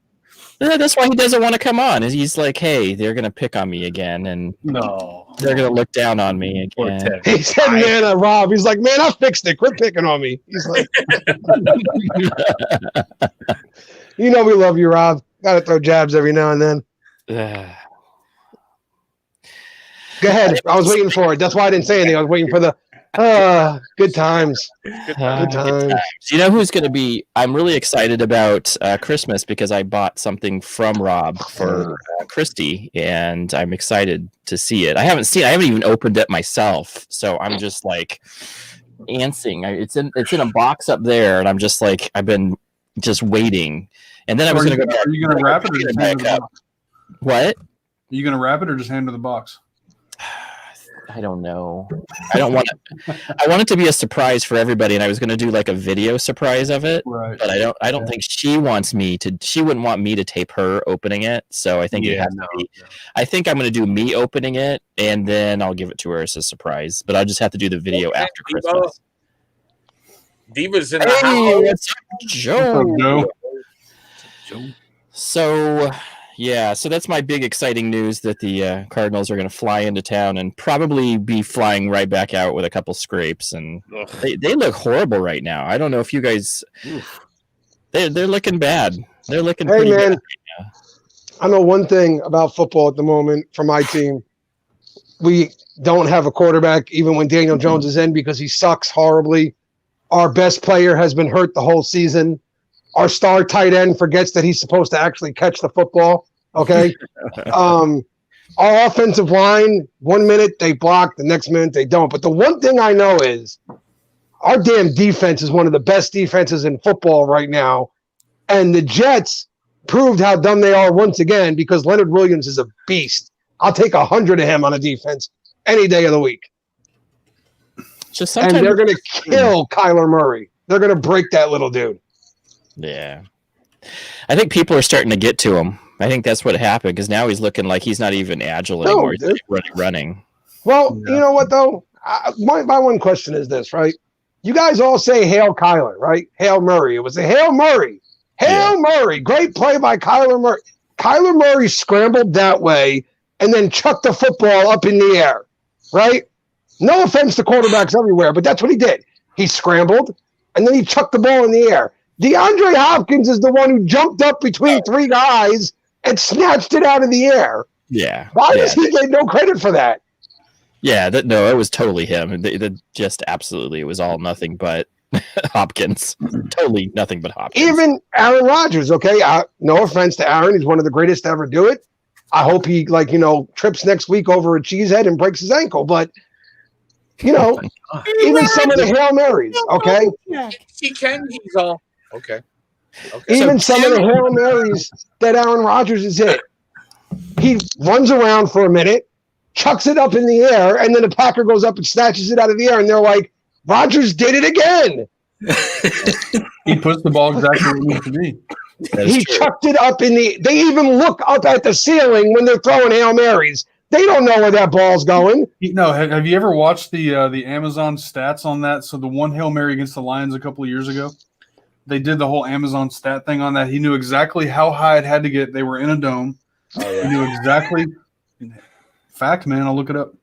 That's why he doesn't want to come on. He's like, hey, they're going to pick on me again, and they're going to look down on me again. He said, man, Rob. He's like, man, I fixed it. Quit picking on me. He's like, we love you, Rob. Got to throw jabs every now and then. Go ahead. I was waiting for it. That's why I didn't say anything. I was waiting for the good times. Good times. You know who's going to be? I'm really excited about Christmas because I bought something from Rob for Christy, and I'm excited to see it. I haven't even opened it myself, so I'm just like antsing. It's in a box up there, and I'm just like I've been just waiting. And then I was going to go. Are you going to wrap it or just hand it? What? Are you going to wrap it or just hand her the box? I don't know. I want it to be a surprise for everybody, and I was going to do like a video surprise of it. Right. But I don't think she wants me to. She wouldn't want me to tape her opening it. So I think it has to be. I think I'm going to do me opening it, and then I'll give it to her as a surprise. But I'll just have to do the video after Christmas. Diva's in the house. What's up, Joe? So. Yeah, so that's my big exciting news that the Cardinals are going to fly into town and probably be flying right back out with a couple scrapes. And they look horrible right now. I don't know if you guys they're looking bad. They're looking pretty bad right now. I know one thing about football at the moment for my team. We don't have a quarterback even when Daniel Jones is in because he sucks horribly. Our best player has been hurt the whole season. Our star tight end forgets that he's supposed to actually catch the football. Okay. Our offensive line, 1 minute they block, the next minute they don't. But the one thing I know is our damn defense is one of the best defenses in football right now. And the Jets proved how dumb they are once again because Leonard Williams is a beast. I'll take 100 of him on a defense any day of the week. And they're going to kill Kyler Murray. They're going to break that little dude. Yeah. I think people are starting to get to him. I think that's what happened because now he's looking like he's not even agile anymore. He's running. Well, you know what, though? My one question is this, right? You guys all say Hail Kyler, right? Hail Murray. It was a Hail Murray. Hail Murray. Great play by Kyler Murray. Kyler Murray scrambled that way and then chucked the football up in the air, right? No offense to quarterbacks everywhere, but that's what he did. He scrambled, and then he chucked the ball in the air. DeAndre Hopkins is the one who jumped up between three guys and snatched it out of the air. Yeah. Why does he get no credit for that? Yeah, no, it was totally him. Just absolutely, it was all nothing but Hopkins. Totally nothing but Hopkins. Even Aaron Rodgers, okay? No offense to Aaron. He's one of the greatest to ever do it. I hope he, trips next week over a cheesehead and breaks his ankle. But, even some of the Hail Marys, okay? He can. He's all okay. Even some of the Hail Marys that Aaron Rodgers has hit, he runs around for a minute, chucks it up in the air, and then the Packer goes up and snatches it out of the air, and they're like, Rodgers did it again. He puts the ball exactly where it needs to be. He chucked it up in the – they even look up at the ceiling when they're throwing Hail Marys. They don't know where that ball's going. No, have you ever watched the Amazon stats on that? So the one Hail Mary against the Lions a couple of years ago, they did the whole Amazon stat thing on that. He knew exactly how high it had to get. They were in a dome. Oh, yeah. He knew exactly. Fact, man, I'll look it up.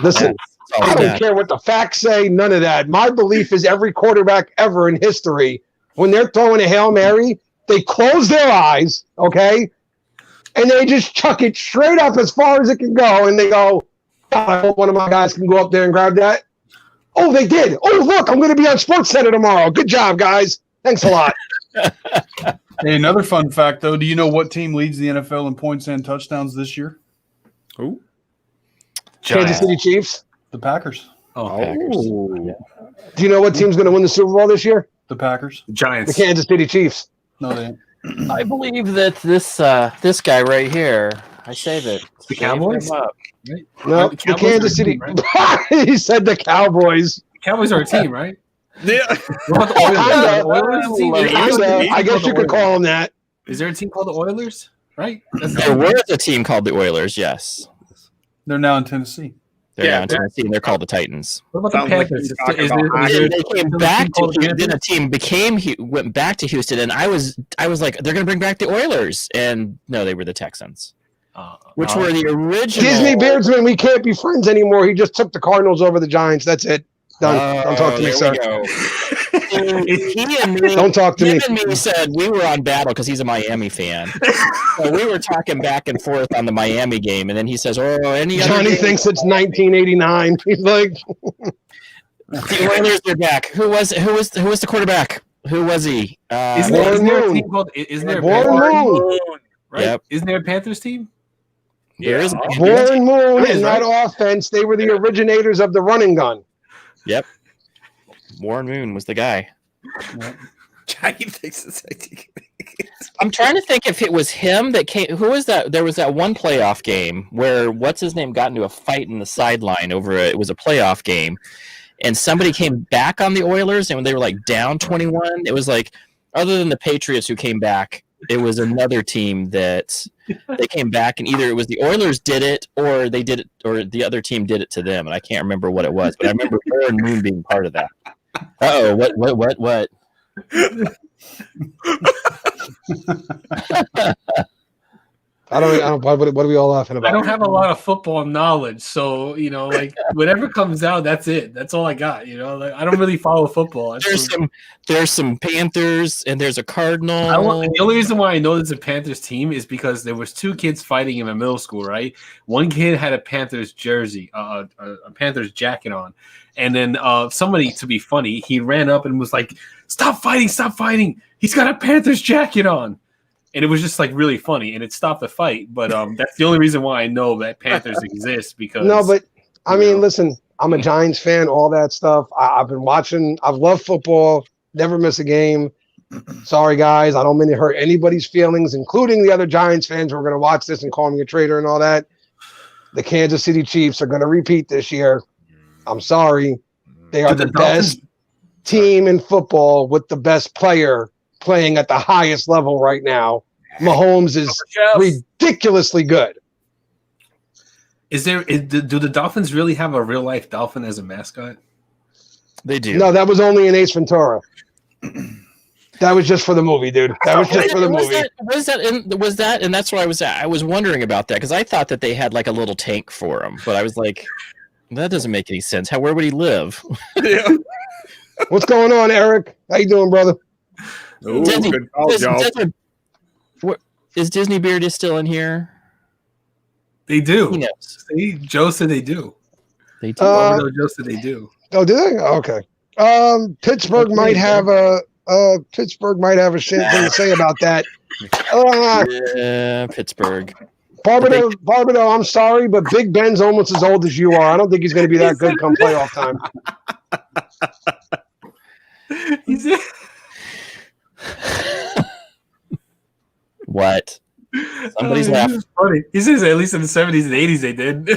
Listen, I don't care what the facts say, none of that. My belief is every quarterback ever in history, when they're throwing a Hail Mary, they close their eyes, okay? And they just chuck it straight up as far as it can go, and they go, God, I hope one of my guys can go up there and grab that. Oh, they did. Oh, look, I'm going to be on SportsCenter tomorrow. Good job, guys. Thanks a lot. Hey, another fun fact, though. Do you know what team leads the NFL in points and touchdowns this year? Who? Kansas City Chiefs. The Packers. Packers. Do you know what team's going to win the Super Bowl this year? The Packers. Giants. The Kansas City Chiefs. No, they ain't. I believe that this guy right here, I save it. The Cowboys? Save him up. No, The the Cowboys Kansas are a City. team, right? He said the Cowboys. The Cowboys are a team, right? Yeah. What about the Oilers? Kinda. Are the Oilers a team? I guess you could call them that. Is there a team called the Oilers? Right? There was a team called the Oilers, yes. They're now in Tennessee. They're Yeah, now in Tennessee, and they're called the Titans. What about Sounds the like Panthers? he's talking Is about there- hockey. is there- They came is there a back team to called the Houston. Then Panthers? a team went back to Houston, and I was like, they're going to bring back the Oilers, and no, they were the Texans, which were the original Disney Beardsman, we can't be friends anymore. He just took the Cardinals over the Giants. That's it. Done. Don't talk to me, there sir. we go. He and me, Don't talk to me. him and me said we were on battle because he's a Miami fan. So we were talking back and forth on the Miami game, and then he says, "Oh, any other Johnny game?" thinks it's 1989. He's like, The Oilers are back. Who was the quarterback? Who was he? Isn't Warren there a Moon. team called? Isn't there a Warren Panthers? Moon. Right? Yep. Isn't there a Panthers team? There is. Warren Moon Right, and that offense, they were the originators of the running gun. Yep. Warren Moon was the guy. Johnny thinks it's I'm trying to think if it was him that came. Who was that? There was that one playoff game where what's his name got into a fight in the sideline over it was a playoff game, and somebody came back on the Oilers, and when they were like down 21, it was like other than the Patriots who came back, it was another team that they came back, and either it was the Oilers did it, or they did it, or the other team did it to them, and I can't remember what it was, but I remember Warren Moon being part of that. Oh, what? I don't. What are we all laughing about? I don't have a lot of football knowledge, so like whatever comes out, that's it. That's all I got. Like I don't really follow football. There's some Panthers and there's a Cardinal. The only reason why I know there's a Panthers team is because there was two kids fighting in my middle school. Right, one kid had a Panthers jersey, a Panthers jacket on, and then somebody, to be funny, he ran up and was like, "Stop fighting! Stop fighting! He's got a Panthers jacket on." And it was just like really funny, and it stopped the fight. But that's the only reason why I know that Panthers exist because No, but I mean, listen, I'm a Giants fan, all that stuff. I've been watching. I've loved football. Never miss a game. Sorry, guys. I don't mean to hurt anybody's feelings, including the other Giants fans who are going to watch this and call me a traitor and all that. The Kansas City Chiefs are going to repeat this year. I'm sorry. They are the best team in football with the best player playing at the highest level right now. Mahomes is ridiculously good. do the Dolphins really have a real life dolphin as a mascot? They do. No, that was only in Ace Ventura. That was just for the movie, dude. That was just for the movie. Was that? And that's where I was at. I was wondering about that because I thought that they had like a little tank for them, but I was like, That doesn't make any sense. Where would he live? Yeah. What's going on, Eric? How you doing, brother? Ooh, Disney- good call, Joe. Is Disney Beard is still in here? They do. He knows. See, Joe said they do. They do. No, Joe said they do. Oh, do they? Oh, okay. Pittsburgh might have a Pittsburgh might have a shit thing to say about that. Yeah, Pittsburgh. Barbados, I'm sorry, but Big Ben's almost as old as you are. I don't think he's going to be that good come playoff time. He said, What? Somebody's laughing. It's funny. He says at least in the 70s and 80s they did.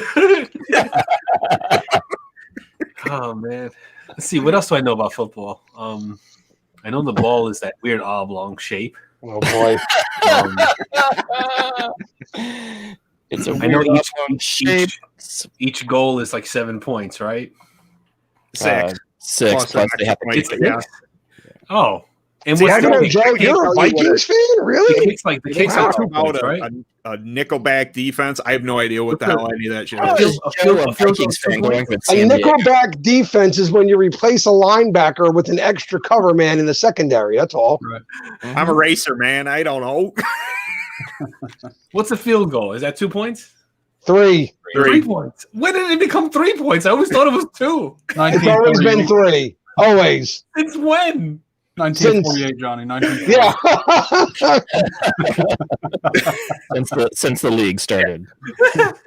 Oh man. Let's see. What else do I know about football? I know the ball is that weird oblong shape. Oh boy. It's a I know weird shape. each goal is like 7 points, right? 6. 6 plus they have to points, kick yeah. it. Oh. And See, what's I know, the Joe, you're a Vikings fan, the really? kicks like the kicks Talk are 2 about points, right? a nickelback defense. I have no idea what the hell any of that shit How is. is Joe a Vikings fan going with A San Diego? nickelback defense is when you replace a linebacker with an extra cover man in the secondary. That's all. I'm a racer, man. I don't know. What's a field goal? Is that 2 points? 3. 3 points. When did it become 3 points? I always thought it was 2. It's always been 3. Always. Since when? 1948, Johnny. 1948. Yeah. since the league started.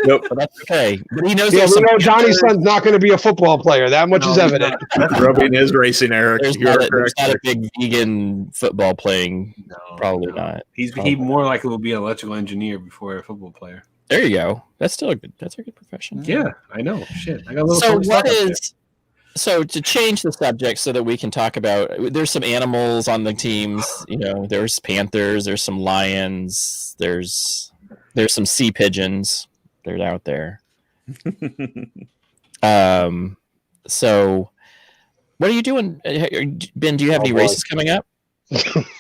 Nope. But that's okay. But he knows Yeah, there's we some know Johnny's son's not going to be a football player. That much is evident. Rubbing is racing, Eric. there's You're not, there's correct. not a big vegan football playing. No, Probably no. not. He more likely will be an electrical engineer before a football player. There you go. That's still a good. That's a good profession. Yeah, I know. Shit, I got a little. So Tony Stark what up there. is? So to change the subject so that we can talk about, there's some animals on the teams. You know, there's panthers, there's some lions, there's some sea pigeons. They're out there. So what are you doing, Ben? Do you have any boy. races coming up?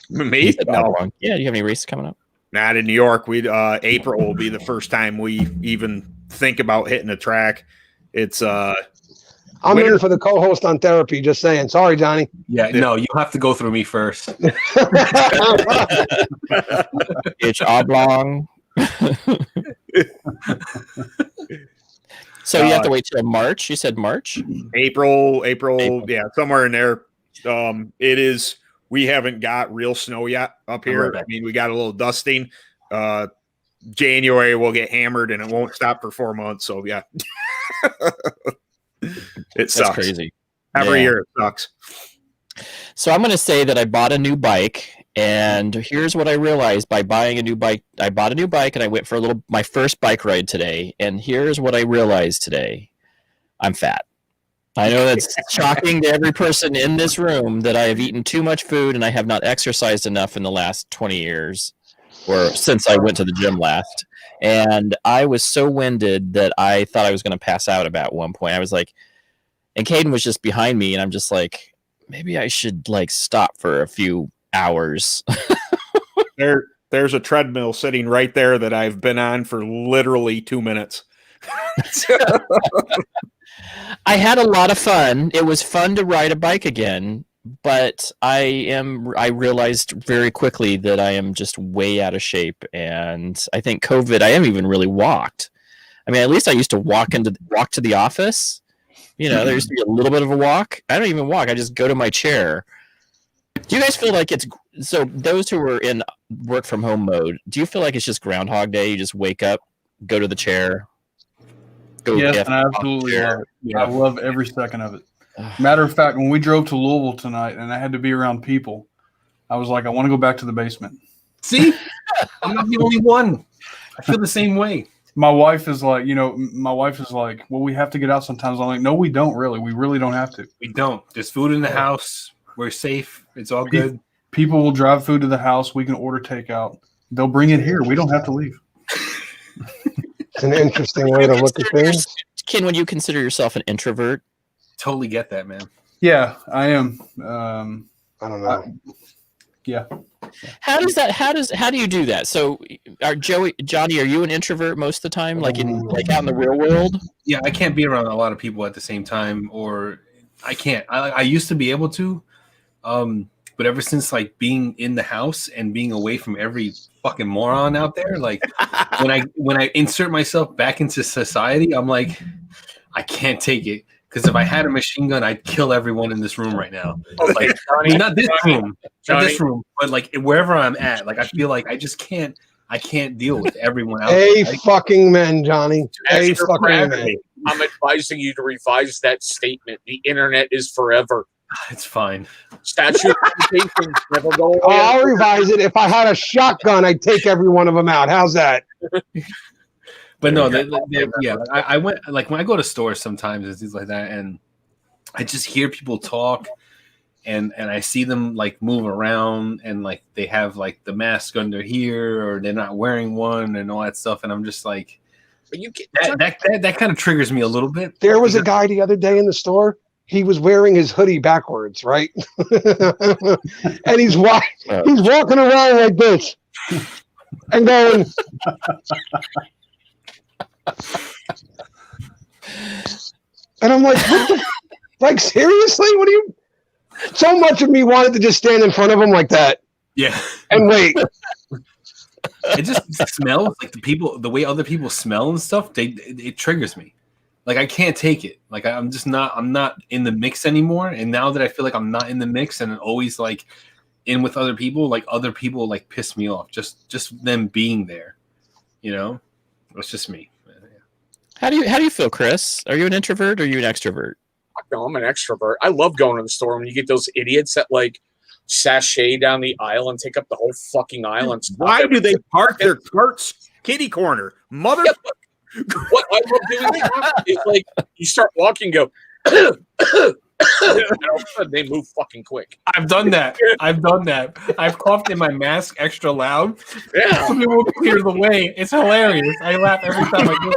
Me? You said No, oblong. Yeah, do you have any races coming up? not in New York. April will be the first time we even think about hitting a track. It's I'm Winter- in for the co-host on therapy. Just saying. Sorry, Johnny. Yeah, no, you have to go through me first. It's oblong. So you have to wait till March. You said March. April, yeah, somewhere in there. It is. We haven't got real snow yet up here. I mean, we got a little dusting. January we'll get hammered, and it won't stop for 4 months. So yeah, it sucks. That's crazy. Every Yeah. year it sucks. So I'm going to say that I bought a new bike, and here's what I realized by buying a new bike. I bought a new bike, and I went for my first bike ride today. And here's what I realized today: I'm fat. I know that's shocking to every person in this room that I have eaten too much food and I have not exercised enough in the last 20 years, or since I went to the gym last. And I was so winded that I thought I was going to pass out about one point. I was like, and Caden was just behind me, and I'm just like, maybe I should like stop for a few hours. There's a treadmill sitting right there that I've been on for literally 2 minutes. I had a lot of fun. It was fun to ride a bike again, but I realized very quickly that I am just way out of shape, and I think COVID, I haven't even really walked. I mean, at least I used to walk to the office. You know, there used to be a little bit of a walk. I don't even walk. I just go to my chair. Do you guys feel like it's so? Those who are in work from home mode, do you feel like it's just Groundhog Day? You just wake up, go to the chair. Yes, and I absolutely love it. Yeah. I love every second of it. Matter of fact, when we drove to Louisville tonight and I had to be around people, I was like, I want to go back to the basement. See, I'm not the only one. I feel the same way. My wife is like, well, we have to get out sometimes. I'm like, no, we don't really. We really don't have to. We don't. There's food in the house. We're safe. It's all good. People will drive food to the house. We can order takeout. They'll bring it here. We don't have to leave. It's an interesting way to look at things. Ken, would you consider yourself an introvert? Totally get that, man. Yeah, I am. I don't know. Yeah. How do you do that? So, Johnny, are you an introvert most of the time, like out in the real world? Yeah, I can't be around a lot of people at the same time, or I can't. I used to be able to, but ever since like being in the house and being away from every fucking moron out there, like when I insert myself back into society, I'm like, I can't take it. Because if I had a machine gun, I'd kill everyone in this room right now. Like, not this room, but like wherever I'm at. Like, I feel like I just can't. I can't deal with everyone out there. Fucking men, Johnny. Fucking men. I'm advising you to revise that statement. The internet is forever. It's fine. Statute of limitations never go away. I'll revise it. If I had a shotgun, I'd take every one of them out. How's that? But no, yeah. I went like when I go to stores sometimes and things like that, and I just hear people talk, and I see them like move around, and like they have like the mask under here, or they're not wearing one, and all that stuff, and I'm just like, that kind of triggers me a little bit. There was a guy the other day in the store. He was wearing his hoodie backwards, right? And he's walking around like this and going. And I'm like, like seriously? What do you? So much of me wanted to just stand in front of him like that. Yeah. And wait. It just smells like the way other people smell and stuff. It triggers me. Like I can't take it. Like I'm not in the mix anymore. And now that I feel like I'm not in the mix and always like in with other people like piss me off. Just them being there. You know? It's just me. How do you feel, Chris? Are you an introvert or are you an extrovert? No, I'm an extrovert. I love going to the store when you get those idiots that like sashay down the aisle and take up the whole fucking aisle. And why do they park their carts kitty corner? Mother. What I love doing is like you start walking, go, and all of a sudden they move fucking quick. I've done that. I've coughed in my mask extra loud. Yeah. So people clear the way. It's hilarious. I laugh every time I do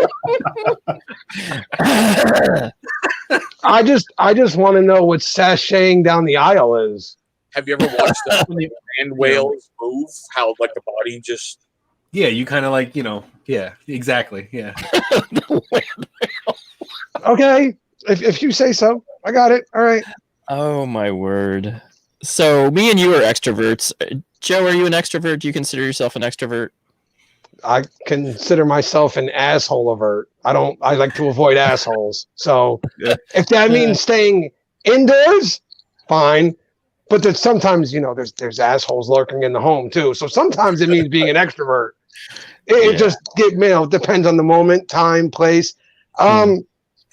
it. I just want to know what sashaying down the aisle is. Have you ever watched the land whales move? How like the body just. Yeah, you kind of like, yeah, exactly. Yeah. Okay. If you say so, I got it. All right. Oh my word! So me and you are extroverts. Joe, are you an extrovert? Do you consider yourself an extrovert? I consider myself an asshole avert. I like to avoid assholes. So if that means staying indoors, fine. But there's sometimes, there's assholes lurking in the home too. So sometimes it means being an extrovert. It just depends on the moment, time, place. Even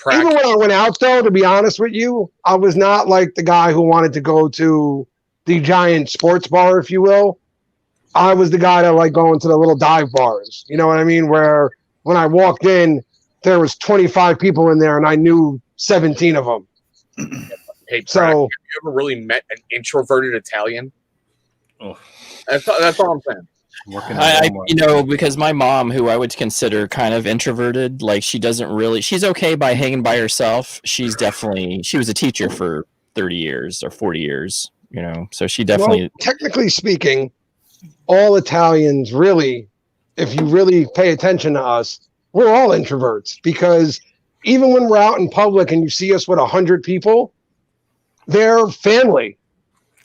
when I went out, though, to be honest with you, I was not like the guy who wanted to go to the giant sports bar, if you will. I was the guy that liked going to the little dive bars. You know what I mean? Where when I walked in, there was 25 people in there, and I knew 17 of them. Hey, Prack, have you ever really met an introverted Italian? Oh. That's all I'm saying. Because my mom, who I would consider kind of introverted, like she's okay by hanging by herself. She was a teacher for 30 years or 40 years, so she definitely. Well, technically speaking, all Italians really, if you really pay attention to us, we're all introverts because even when we're out in public and you see us with 100 people, they're family.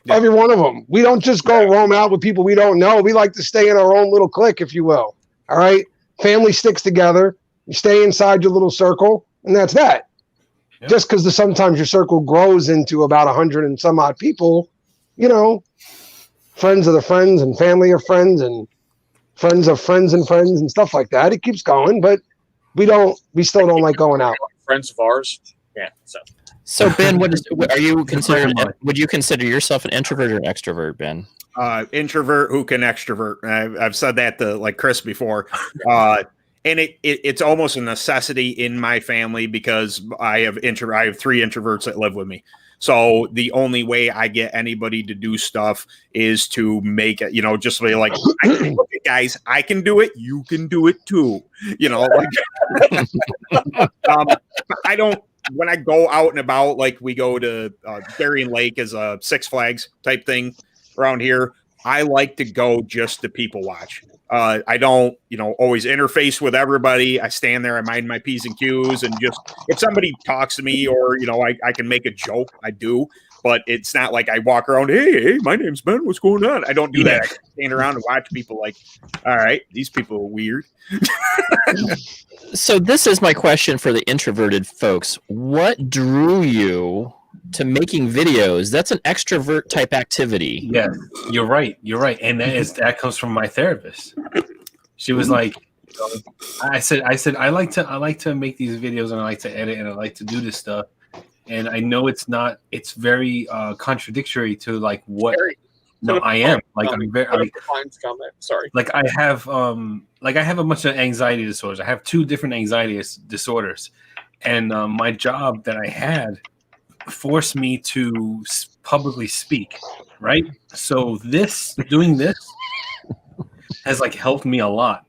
Yeah. Every one of them. We don't just go roam out with people we don't know. We like to stay in our own little clique, if you will. All right? Family sticks together. You stay inside your little circle, and that's that. Yep. Just because sometimes your circle grows into about 100 and some odd people, friends of the friends and family of friends and friends of friends and stuff like that. It keeps going, but we still don't like going out. Friends of ours. Yeah, So Ben, would you consider yourself an introvert or an extrovert, Ben? Introvert who can extrovert. I've said that to like Chris before. And it's almost a necessity in my family because I have 3 introverts that live with me. So the only way I get anybody to do stuff is to make it, just be like, look, guys, I can do it. You can do it too. I don't. When I go out and about, like we go to Darien Lake as a Six Flags type thing around here, I like to go just to people watch. I don't, always interface with everybody. I stand there, I mind my P's and Q's, and just if somebody talks to me or I can make a joke, I do. But it's not like I walk around, hey, my name's Ben, what's going on? I don't do that. I stand around and watch people like, all right, these people are weird. So this is my question for the introverted folks. What drew you to making videos? That's an extrovert type activity. Yeah, you're right. And that comes from my therapist. She was like, I said, I like to make these videos and I like to edit and I like to do this stuff. And I know it's very contradictory to like what I am. Like I'm very sorry. Like I have a bunch of anxiety disorders. I have 2 different anxiety disorders. And my job that I had forced me to publicly speak, right? So doing this has like helped me a lot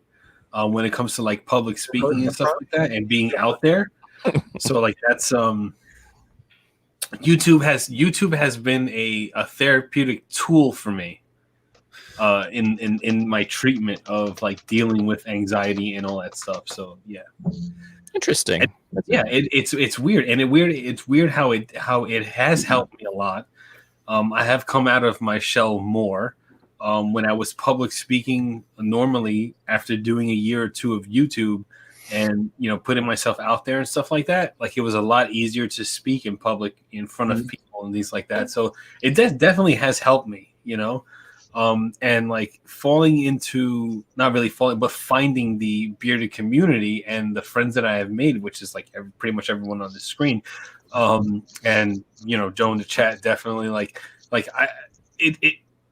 when it comes to like public speaking and stuff like that and being out there. So like that's YouTube has been a therapeutic tool for me in my treatment of like dealing with anxiety and all that stuff. So yeah. Interesting. It's weird, and it's weird how it has helped me a lot. I have come out of my shell more. When I was public speaking normally after doing a year or 2 of YouTube and putting myself out there and stuff like that, like it was a lot easier to speak in public in front of people and things like that. So it definitely has helped me, and like finding the bearded community and the friends that I have made, which is like pretty much everyone on the screen. And Joe in the chat, definitely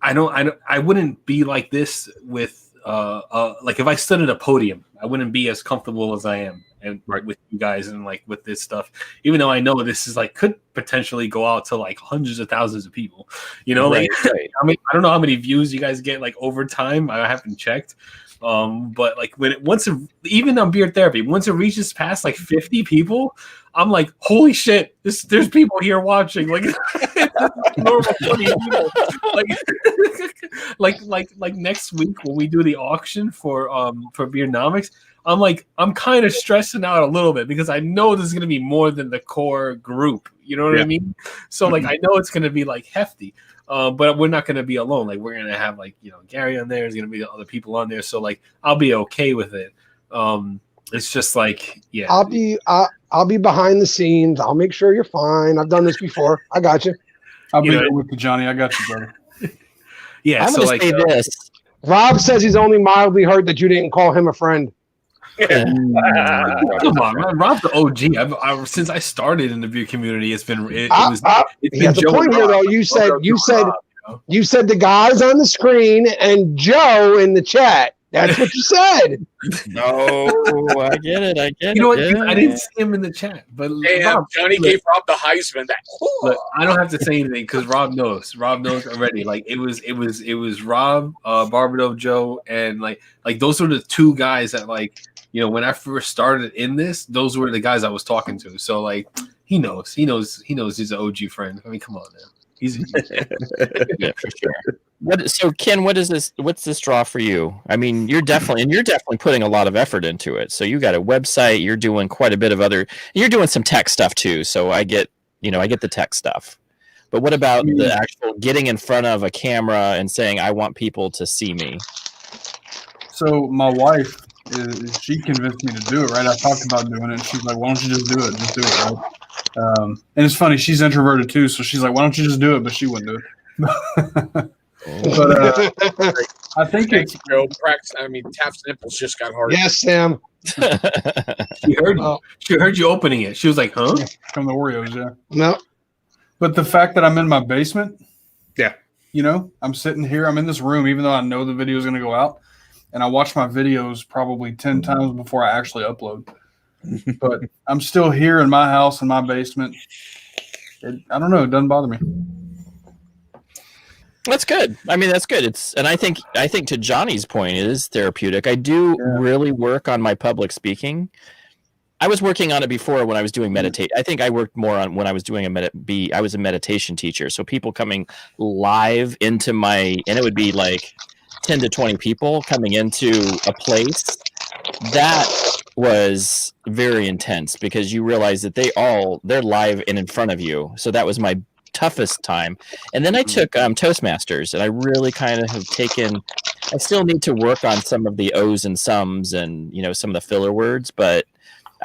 I wouldn't be like this with like if I stood at a podium, I wouldn't be as comfortable as I am and with you guys and like with this stuff, even though I know this is like could potentially go out to like hundreds of thousands of people, right. I mean, I don't know how many views you guys get like over time. I haven't checked. But like even on Beard Therapy, once it reaches past like 50 people, I'm like, holy shit, there's people here watching. Like normal 20 people. Like next week when we do the auction for Beardnomics, I'm kind of stressing out a little bit because I know there's gonna be more than the core group. You know what I mean? So like I know it's gonna be like hefty. But we're not going to be alone. Like we're going to have like, Gary on there. There's going to be other people on there. So like, I'll be okay with it. It's just like, yeah, I'll be behind the scenes. I'll make sure you're fine. I've done this before. I got you. I'll be there with you, Johnny. I got you, brother. Yeah. I'm going to say this. Rob says he's only mildly hurt that you didn't call him a friend. Come on, man. Rob's the OG. Since I started in the beer community, it's been he has a point here though. You said the guys on the screen and Joe in the chat. That's what you said. No, I get it. You know what? I didn't see him in the chat, but Johnny gave Rob the Heisman. Look, I don't have to say anything because Rob knows. Rob knows already. Like it was Rob, Barbado Joe, and like those were the 2 guys that like. When I first started in this, those were the guys I was talking to. So like, he knows he's an OG friend. I mean, come on, man. He's yeah, for sure. So Ken, what's this draw for you? I mean, you're definitely putting a lot of effort into it. So you got a website, you're doing quite a bit of you're doing some tech stuff too. So I get the tech stuff. But what about the actual getting in front of a camera and saying, I want people to see me? So my wife, she convinced me to do it, right? I talked about doing it. She's like, why don't you just do it? Just do it, right? And it's funny, she's introverted too, so she's like, why don't you just do it? But she wouldn't do it. But I think it's practice. I mean, Taft's nipples just got hard. Yes, Sam. She heard you. She heard you opening it. She was like, huh? From the Oreos, yeah. No. But the fact that I'm in my basement, yeah. I'm sitting here, I'm in this room, even though I know the video is going to go out. And I watch my videos probably 10 times before I actually upload. But I'm still here in my house, in my basement. I don't know. It doesn't bother me. That's good. I mean, that's good. And I think to Johnny's point, it is therapeutic. I do really work on my public speaking. I was working on it before when I was doing meditate. I think I worked more on when I was doing I was a meditation teacher. So people coming live into and it would be like 10 to 20 people coming into a place. That was very intense because you realize that they're live and in front of you. So that was my toughest time. And then I took Toastmasters, and I really kind of have taken. I still need to work on some of the O's and sums and some of the filler words, but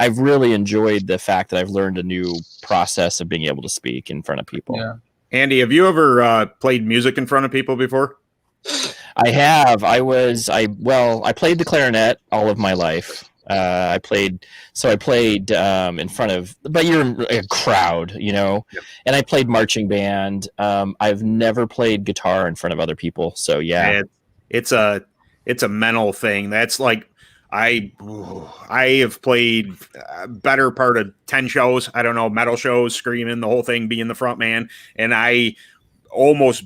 I've really enjoyed the fact that I've learned a new process of being able to speak in front of people. Yeah. Andy, have you ever played music in front of people before? I have. I played the clarinet all of my life. I played in front of, but you're in a crowd, and I played marching band. I've never played guitar in front of other people. So yeah, it's a mental thing. That's like, I have played better part of 10 shows. I don't know, metal shows, screaming, the whole thing, being the front man. And I almost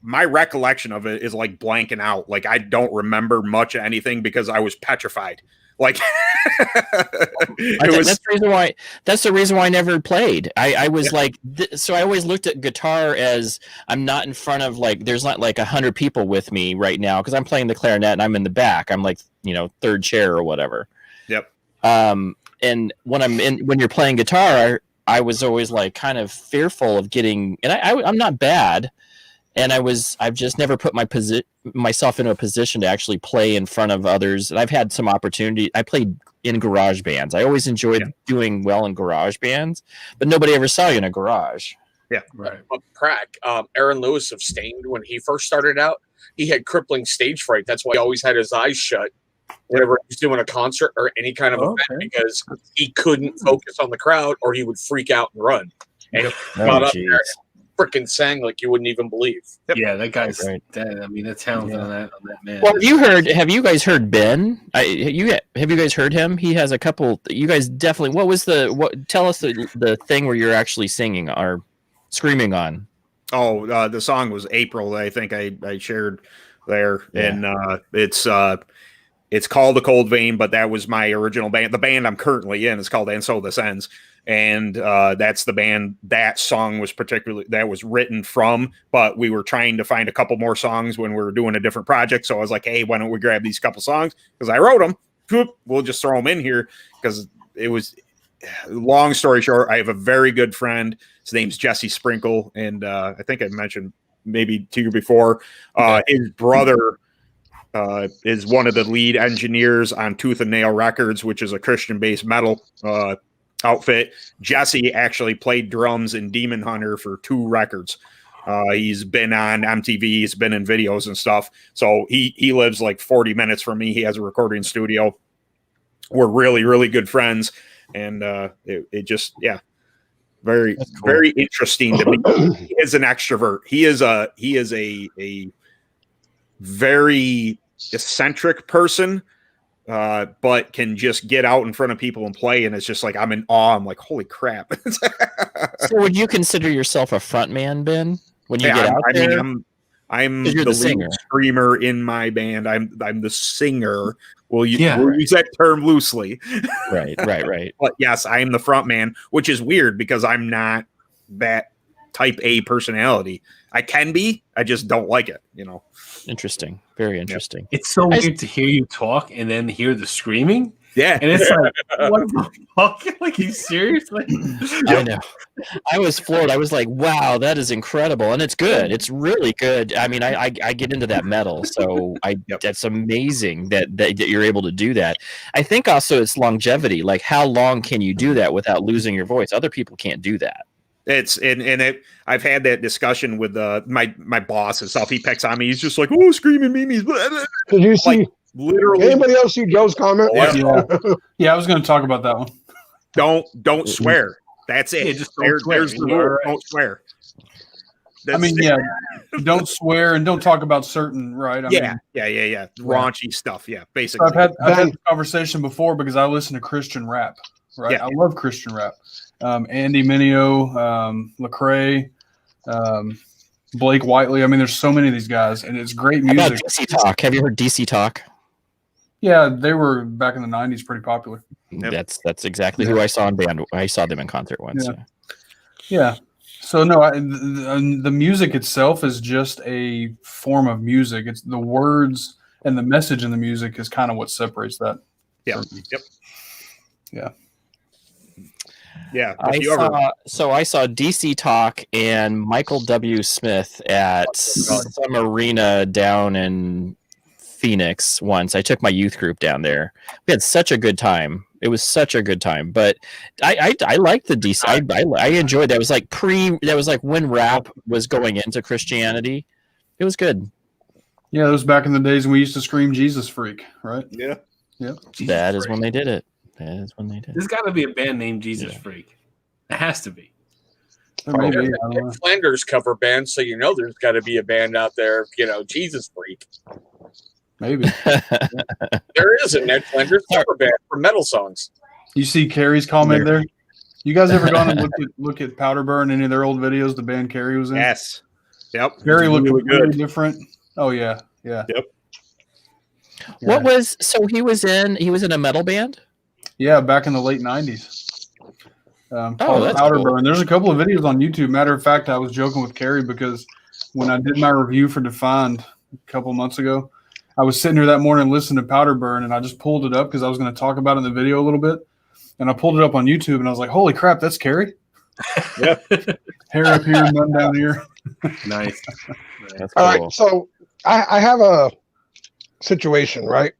my recollection of it is like blanking out. Like I don't remember much of anything because I was petrified. Like that's the reason why I never played. I was so I always looked at guitar as I'm not in front of there's not 100 people with me right now because I'm playing the clarinet and I'm in the back. I'm third chair or whatever. Yep. And when you're playing guitar, I was always kind of fearful of getting, and I'm not bad. And I've just never put myself in a position to actually play in front of others. And I've had some opportunity. I played in garage bands. I always enjoyed doing well in garage bands, but nobody ever saw you in a garage. Yeah. Right. Crack. Aaron Lewis of Stained, when he first started out, he had crippling stage fright. That's why he always had his eyes shut whenever he was doing a concert or any kind of event because he couldn't focus on the crowd or he would freak out and run. And he got up there freaking sang like you wouldn't even believe. Yep. Yeah, that guy's the talent on that man. Well, have you guys heard Ben? Have you guys heard him? He has a couple. You guys definitely. Tell us the thing where you're actually singing or screaming on. Oh, the song was April. I think I shared there, and it's called The Cold Vein, but that was my original band. The band I'm currently in is called And So This Ends. And that's the band that song was written from, but we were trying to find a couple more songs when we were doing a different project. So I was like, hey, why don't we grab these couple songs? Because I wrote them. We'll just throw them in here because it was, long story short, I have a very good friend. His name's Jesse Sprinkle. And I think I mentioned maybe to you before, his brother is one of the lead engineers on Tooth and Nail Records, which is a Christian-based metal outfit. Jesse actually played drums in Demon Hunter for 2 records. He's been on MTV, he's been in videos and stuff. So he lives 40 minutes from me. He has a recording studio. We're really, really good friends. And it just, very, cool. Very interesting to me. He is an extrovert. He is a very eccentric person. But can just get out in front of people and play, and it's just I'm in awe. I'm like, holy crap! So, would you consider yourself a front man, Ben? When you get out there, I'm the lead screamer in my band. I'm the singer. We'll use that term loosely. Right. But yes, I am the front man, which is weird because I'm not that type A personality. I can be. I just don't like it. Interesting. Very interesting. It's so weird to hear you talk and then hear the screaming. Yeah. And it's what the fuck? You seriously? I know. I was floored. I was like, wow, that is incredible. And it's good. It's really good. I mean, I get into that metal. So that's amazing that you're able to do that. I think also it's longevity. How long can you do that without losing your voice? Other people can't do that. I've had that discussion with my boss and stuff. He picks on me. He's just like, oh, screaming memes. Did you see? Literally. Anybody else see Joe's comment? Yeah, I was going to talk about that one. Don't swear. That's it. Just don't swear. There's the rule. Don't swear. Don't swear and don't talk about certain. Right? I mean, raunchy stuff. Yeah, basically. I've had the conversation before because I listen to Christian rap. Right? Yeah. I love Christian rap. Andy Mineo, Lecrae, Blake Whiteley. I mean, there's so many of these guys, and it's great music. How about DC Talk? Have you heard DC Talk? Yeah, they were back in the '90s, pretty popular. Yep. That's exactly who I saw in band. I saw them in concert once. Yeah. Yeah. So no, the music itself is just a form of music. It's the words and the message in the music is kind of what separates that. Yeah. Yep. Yeah. Yeah. I saw DC Talk and Michael W. Smith at some arena down in Phoenix once. I took my youth group down there. We had such a good time. It was such a good time. But I liked the DC. I enjoyed that. It was like that was like when rap was going into Christianity. It was good. Yeah, it was back in the days when we used to scream Jesus freak, right? Yeah. Yeah. That is when they did it. That is when they did it. There's got to be a band named Jesus Freak. It has to be. Maybe, They're I don't know. Flanders cover band, so there's got to be a band out there, Jesus Freak. Maybe. There is a Ned Flanders cover band for metal songs. You see Carrie's comment there? You guys ever gone and look at Powder Burn, any of their old videos the band Carrie was in? Yes. Yep. Carrie looked Really really good. different. Oh yeah. Yeah. Yep. What was he was in a metal band? Yeah, back in the late '90s. Called that's Powder cool. Burn. There's a couple of videos on YouTube. Matter of fact, I was joking with Carrie because when I did my review for Defined a couple months ago, I was sitting here that morning listening to Powder Burn, and I just pulled it up because I was going to talk about it in the video a little bit. And I pulled it up on YouTube, and I was like, "Holy crap, that's Carrie!" Yep. Hair up here, none down here. Nice. That's All cool. right, so I have a situation, right?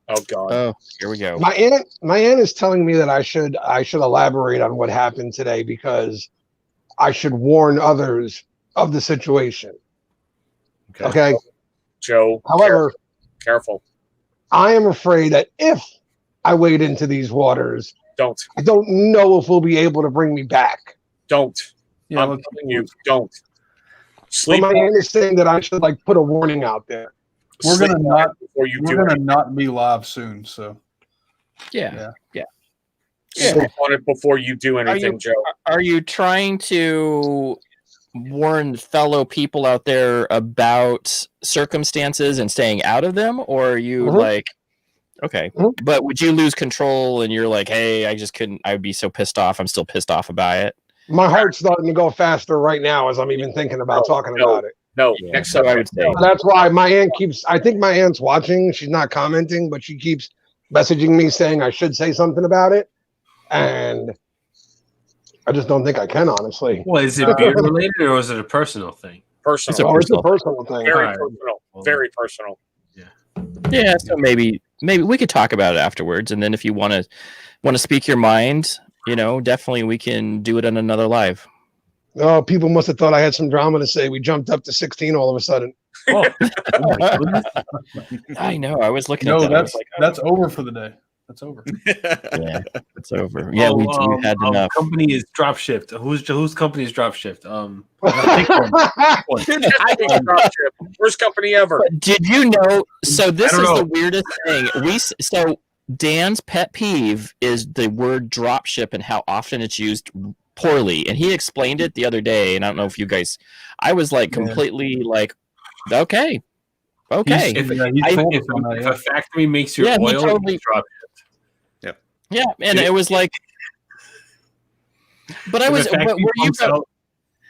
Oh God. Oh, here we go. My aunt is telling me that I should elaborate on what happened today because I should warn others of the situation. Okay. Joe. However, careful. I am afraid that if I wade into these waters, Don't. I don't know if we'll be able to bring me back. Don't. Yeah, I'm let's- telling you, don't. So Sleep my aunt is saying that I should put a warning out there. We're sleep gonna on it not- before you we're do gonna it. not be live soon, so Yeah. Sleep on it before you do anything, Joe. Are you trying to warn fellow people out there about circumstances and staying out of them, or are you Mhm. okay, Mhm. but would you lose control and you're like, hey, I just couldn't, I would be so pissed off, I'm still pissed off about it? My heart's starting to go faster right now as I'm even thinking about talking no. about it. No, Yeah, next so I subject. would say That's why my aunt I think my aunt's watching. She's not commenting, but she keeps messaging me saying I should say something about it. And I just don't think I can, honestly. Well, is it beer related or is it a personal thing? Personal. Oh, it's a personal thing. Very Alright. personal. Very personal. yeah, so maybe we could talk about it afterwards, and then if you want to speak your mind, definitely we can do it on another live. Oh, people must have thought I had some drama to say. We jumped up to 16 all of a sudden. Oh, my goodness. I know, I was looking no, at that, I was that's over for the day. That's over. yeah, it's over. Yeah, we had enough. Company is drop shipped. Whose company is drop shipped? Dude, that's a big drop ship. Worst company ever. Did you know? So this I is don't know. the weirdest thing. So Dan's pet peeve is the word dropship and how often it's used poorly. And he explained it the other day. And I don't know if you guys, I was completely okay. If I- if a factory makes your Yeah, he oil, totally- it's drop Yeah, and it was like, but I If was. a factory Were you? pumps out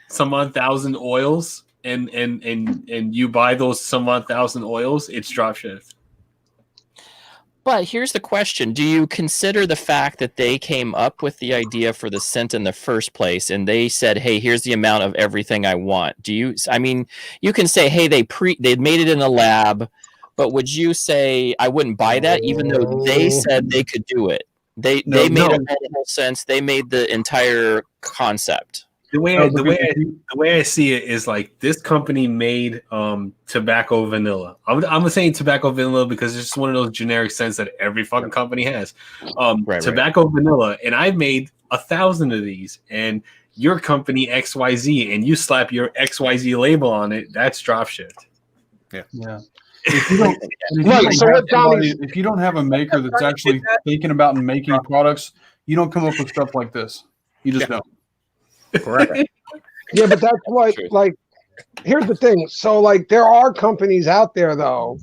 some odd thousand oils, and you buy those some odd thousand oils, it's drop shipped. But here's the question: do you consider the fact that they came up with the idea for the scent in the first place, and they said, "Hey, here's the amount of everything I want"? Do you? I mean, you can say, "Hey, they made it in a lab," but would you say I wouldn't buy that, even though they said they could do it? They made a whole sense. They made the entire concept. The way I see it is this company made tobacco vanilla. I'm saying tobacco vanilla because it's just one of those generic scents that every fucking company has. Tobacco vanilla, and I made 1,000 of these, and your company XYZ, and you slap your XYZ label on it. That's drop shipped. Yeah. If you don't, if you don't have a maker that's actually thinking about and making products, you don't come up with stuff like this. You just don't. Correct. Yeah, but that's what, here's the thing. So, there are companies out there, though,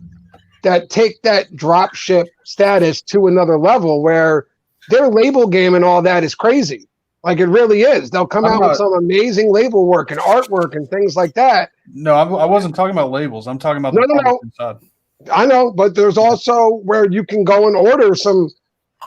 that take that drop ship status to another level where their label game and all that is crazy. Like it really is. They'll come out with some amazing label work and artwork and things like that. No, I wasn't talking about labels. I'm talking about the product inside. I know, but there's also where you can go and order some,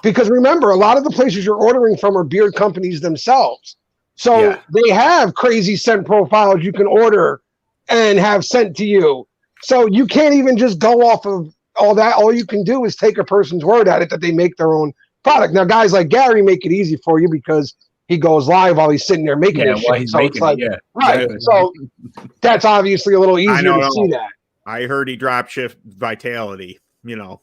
because remember, a lot of the places you're ordering from are beard companies themselves. So they have crazy scent profiles you can order and have sent to you. So you can't even just go off of all that. All you can do is take a person's word at it that they make their own product. Now, guys like Gary make it easy for you because he goes live while he's sitting there making it. So it's like, right. So that's obviously a little easier to see that. I heard he drop shift Vitality, you know.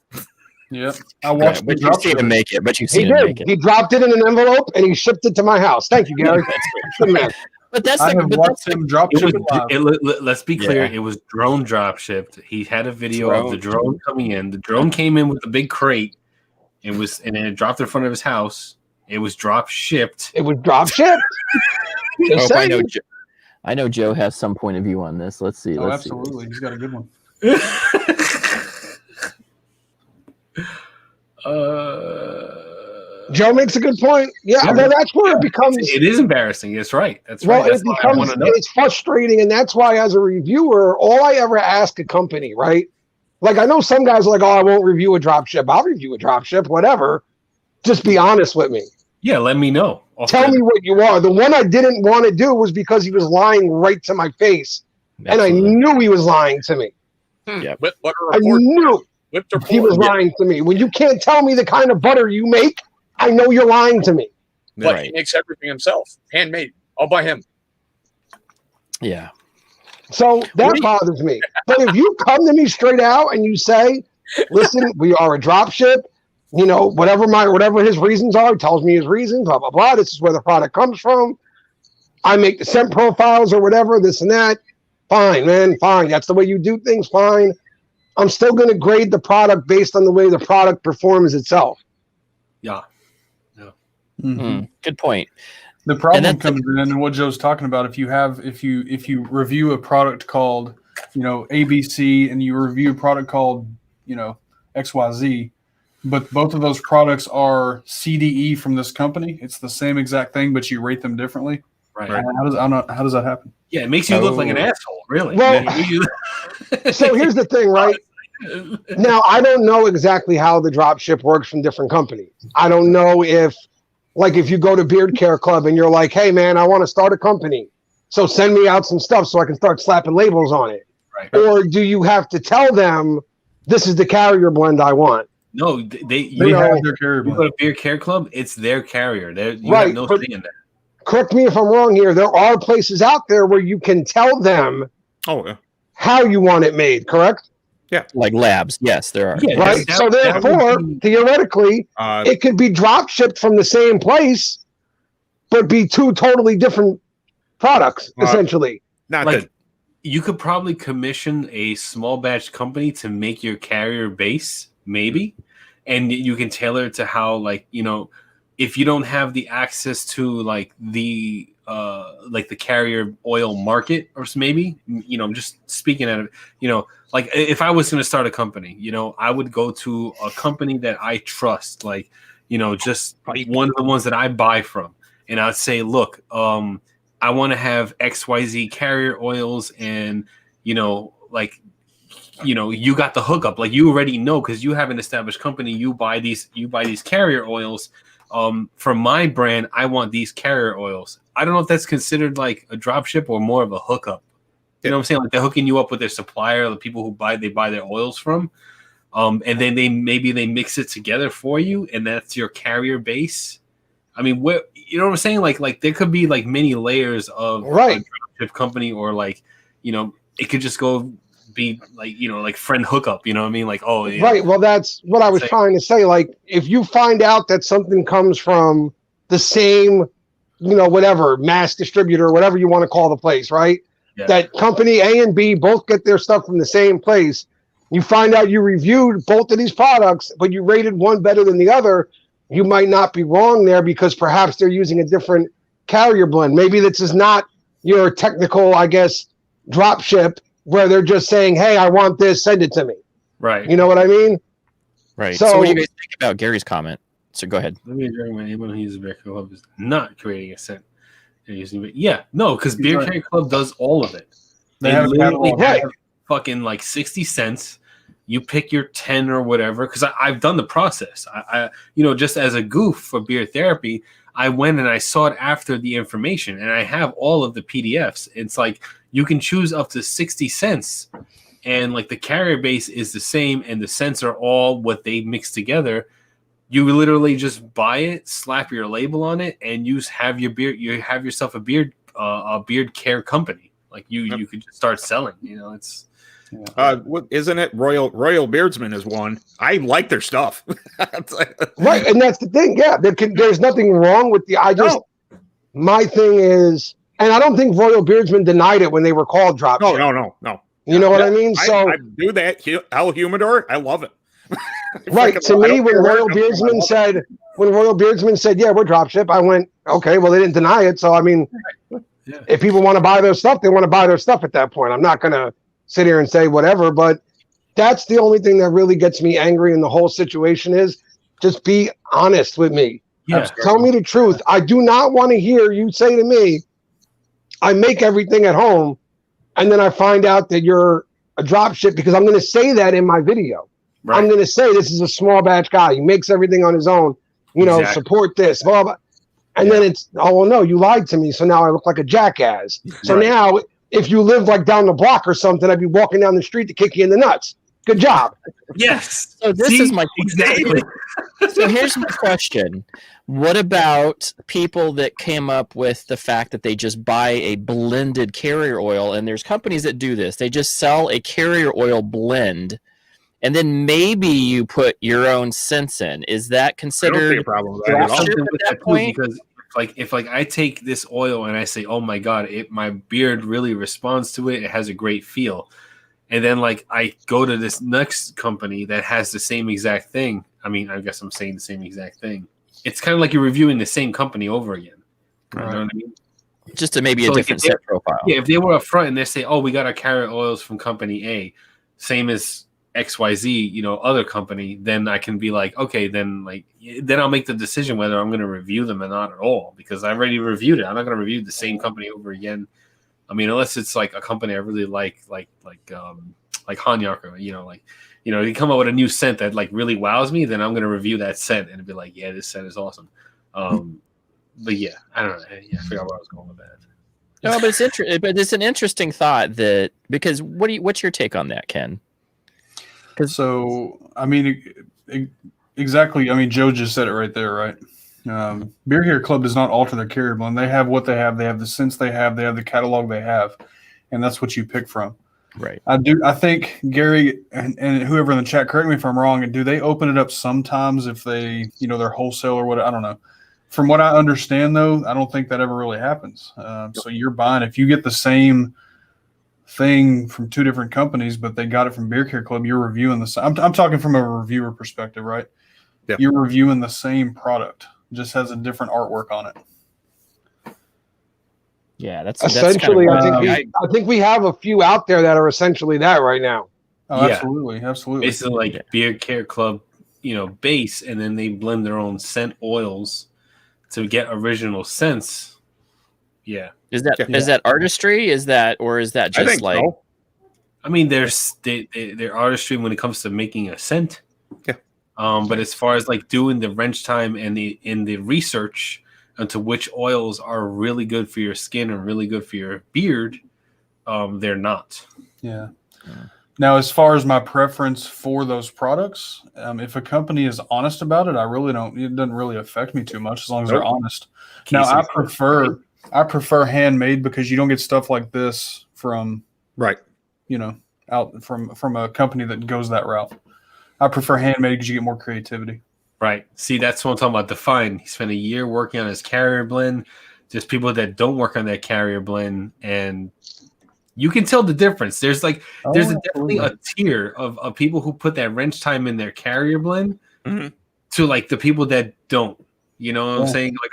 Yeah, I watched. But you see him make it. But you see him make it. He dropped it in an envelope and he shipped it to my house. Thank you, Gary. But that's I have watched him drop ship. Let's be clear. It was drone drop shipped. He had a video of the drone coming in. The drone came in with a big crate. And then it dropped in front of his house. It was drop shipped. It was drop shipped. I know Joe has some point of view on this. Let's see. Absolutely. He's got a good one. Joe makes a good point. Yeah, well, that's where it becomes. It is embarrassing. That's right. That's well, right. That's it becomes. It's frustrating, and that's why, as a reviewer, all I ever ask a company, right? Like I know some guys are like, "Oh, I won't review a drop ship. I'll review a drop ship, whatever." Just be honest with me. Yeah, let me know. Tell me what you are. The one I didn't want to do was because he was lying right to my face, and I knew he was lying to me. Yeah, I knew he was lying to me. When you can't tell me the kind of butter you make, I know you're lying to me. But he makes everything himself, handmade, all by him. Yeah. So that bothers me. But if you come to me straight out and you say, "Listen, we are a drop ship," you know, whatever his reasons are, he tells me his reasons, blah blah blah. This is where the product comes from. I make the scent profiles or whatever, this and that. Fine, man, fine. That's the way you do things. Fine. I'm still going to grade the product based on the way the product performs itself. Yeah. Mm-hmm. Good point. The problem comes in what Joe's talking about. If you review a product called, you know, ABC and you review a product called, you know, XYZ, but both of those products are CDE from this company, it's the same exact thing, but you rate them differently. Right. How does that happen? Yeah, it makes you look like an asshole, really. Well, so here's the thing, right? Now, I don't know exactly how the drop ship works from different companies. I don't know if you go to Beard Care Club and you're like, "Hey, man, I want to start a company. So send me out some stuff so I can start slapping labels on it." Right. Or do you have to tell them, "This is the carrier blend I want"? No, you have their carrier blend. You go to Beard Care Club, it's their carrier. You have no say in that. Correct me if I'm wrong here. There are places out there where you can tell them how you want it made, correct? Yeah. Like labs. Yes, there are. Yeah, right. So therefore, theoretically, it could be drop shipped from the same place, but be two totally different products, essentially. You could probably commission a small batch company to make your carrier base, maybe, and you can tailor it to how, like, you know, if you don't have the access to like the carrier oil market, or maybe, you know, I'm just speaking out of, you know, like if I was going to start a company, you know, I would go to a company that I trust, like, you know, just one of the ones that I buy from, and I'd say, "Look, I want to have XYZ carrier oils, and, you know, like, you know, you got the hookup, like you already know, because you have an established company, you buy these carrier oils. For my brand, I want these carrier oils." I don't know if that's considered like a drop ship or more of a hookup. You know what I'm saying? Like they're hooking you up with their supplier, the people who buy their oils from. And then they mix it together for you, and that's your carrier base. I mean, you know what I'm saying? Like there could be like many layers of a drop ship company, or like, you know, it could just go be like, you know, like friend hookup, you know what I mean? Like, oh, yeah. Right. Well, that's what I was trying to say. Like, if you find out that something comes from the same, you know, whatever, mass distributor, whatever you want to call the place, right? Yeah. That company A and B both get their stuff from the same place. You find out you reviewed both of these products, but you rated one better than the other. You might not be wrong there, because perhaps they're using a different carrier blend. Maybe this is not your technical, I guess, drop ship, where they're just saying, "Hey, I want this, send it to me." Right. You know what I mean? Right. So- So what do you guys think about Gary's comment? So go ahead. Let me drink anyone who uses Beer Care Club is not creating a scent. They're using it. Yeah, no, because Beer Care Club does all of it. They They have a literally catalog. have fucking like 60 cents. You pick your 10 or whatever. Because I've done the process. I just as a goof for beer therapy, I went and I sought after the information, and I have all of the PDFs. It's like you can choose up to 60 cents, and like the carrier base is the same, and the scents are all what they mix together. You literally just buy it, slap your label on it, and have your beard. You have yourself a beard care company. Like you could just start selling. It's What isn't it? Royal Beardsman is one. I like their stuff. Right, and that's the thing. Yeah, there's nothing wrong with my thing is, and I don't think Royal Beardsman denied it when they were called drop. No. You know what I mean? So I do that. El Humidor, I love it. right to me, when Royal Beardsman said, "Yeah, we're drop ship," I went, "Okay, well, they didn't deny it." So I mean, if people want to buy their stuff, they want to buy their stuff at that point. I'm not gonna sit here and say whatever, but that's the only thing that really gets me angry in the whole situation is just be honest with me. yeah. Tell me the truth. I do not want to hear you say to me, I make everything at home, and then I find out that you're a drop ship, because I'm going to say that in my video. Right. I'm going to say this is a small batch guy. He makes everything on his own. Exactly. Support this, blah, blah. And then it's, oh, well, no, you lied to me, so now I look like a jackass. So Right. now, if you live like down the block or something, I'd be walking down the street to kick you in the nuts. Good job. Yes. So this See? is my Exactly. So here's my question. What about people that came up with the fact that they just buy a blended carrier oil? And there's companies that do this. They just sell a carrier oil blend, and then maybe you put your own scents in. Is that I don't see considered a problem with drop that at all. ship Something at with that that too, point? because if I take this oil and I say, oh my god, my beard really responds to it. It has a great feel. And then like I go to this next company that has the same exact thing. I mean, I guess I'm saying the same exact thing. It's kind of like you're reviewing the same company over again. You know what I mean? Just to maybe a So, like, different if scent profile? Yeah, if they were up front and they say, "Oh, we got our carrot oils from company A," same as XYZ, other company, then I can be like, okay, then I'll make the decision whether I'm going to review them or not at all, because I already reviewed it. I'm not going to review the same company over again. I mean, unless it's like a company I really like Hanyaker, you come up with a new scent that like really wows me, then I'm going to review that scent and be like, yeah, this scent is awesome. But yeah, I don't know. Yeah, I forgot where I was going with that. No, but it's an interesting thought because what's your take on that, Ken? So, I mean, exactly. I mean, Joe just said it right there, right? Beer Care Club does not alter their carrier blend. They have what they have. They have the scents they have the catalog they have, and that's what you pick from. Right. I think Gary and whoever in the chat, correct me if I'm wrong. Do they open it up sometimes if they, they're wholesale or what? I don't know. From what I understand, though, I don't think that ever really happens. So you're buying, if you get the same thing from two different companies, but they got it from Beer Care Club, you're reviewing the same. I'm talking from a reviewer perspective, right? Yeah. You're reviewing the same product, just has a different artwork on it. Yeah, that's Essentially, that's kind of I think we have a few out there that are essentially that right now. Oh, Yeah. absolutely. Basically, like Beer Care Club, base, and then they blend their own scent oils to get original scents. Yeah, is that artistry? Is that I just think like? so. I mean, there's their artistry when it comes to making a scent. Yeah. But as far as like doing the wrench time and the research into which oils are really good for your skin and really good for your beard, they're not. Yeah. Now, as far as my preference for those products, if a company is honest about it, it doesn't really affect me too much as long as they're honest. Now, I prefer handmade because you don't get stuff like this from, Right. out from a company that goes that route. I prefer handmade because you get more creativity. Right. See, that's what I'm talking about. Define. He spent a year working on his carrier blend. There's people that don't work on that carrier blend, and you can tell the difference. There's definitely a tier of people who put that wrench time in their carrier blend to like the people that don't. You know what I'm saying? Like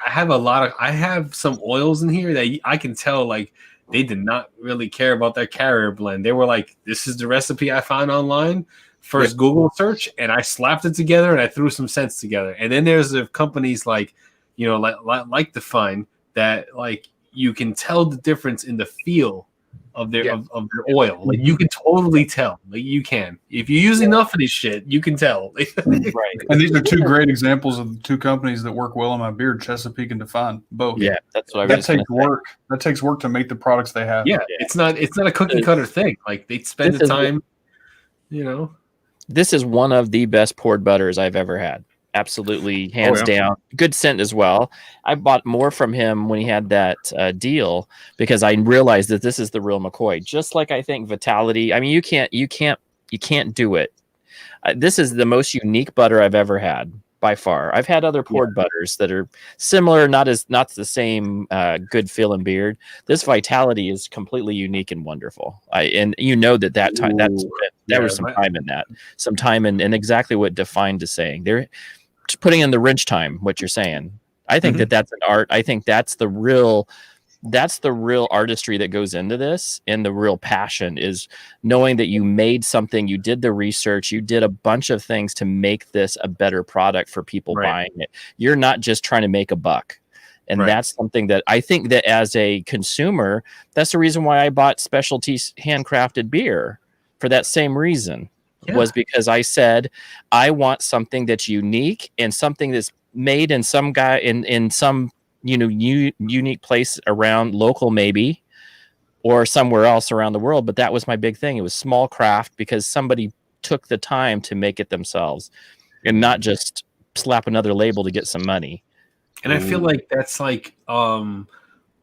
I have some oils in here that I can tell like they did not really care about their carrier blend. They were like, this is the recipe I found online first Google search, and I slapped it together and I threw some cents together. And then there's the companies like, you know, like Define that like you can tell the difference in the feel of their of their oil. Like you can totally tell. Like you can. If you use enough of this shit, you can tell. Right. And these are two great examples of the two companies that work well on my beard, Chesapeake and Define. Both. Yeah, that's what I That was takes work. That takes work to make the products they have. Yeah, it's not a cookie cutter thing. Like they spend the time, you know. This is one of the best poured butters I've ever had. Absolutely, hands down. Good scent as well. I bought more from him when he had that deal because I realized that this is the real McCoy. Just like I think Vitality. I mean, you can't do it. This is the most unique butter I've ever had by far. I've had other poured butters that are similar, not the same good feel and beard. This Vitality is completely unique and wonderful. And you know that time there was some time in that, some time in exactly what Defined is saying. They're just putting in the wrench time. What you're saying, I think that's an art. I think that's the real artistry that goes into this, and the real passion is knowing that you made something, you did the research, you did a bunch of things to make this a better product for people buying it. You're not just trying to make a buck. And that's something that I think that as a consumer, that's the reason why I bought specialty handcrafted beer, for that same reason. Was because I said, I want something that's unique and something that's made in some guy in some, you know, unique place around local, maybe, or somewhere else around the world. But that was my big thing. It was small craft because somebody took the time to make it themselves and not just slap another label to get some money. And I feel like that's like one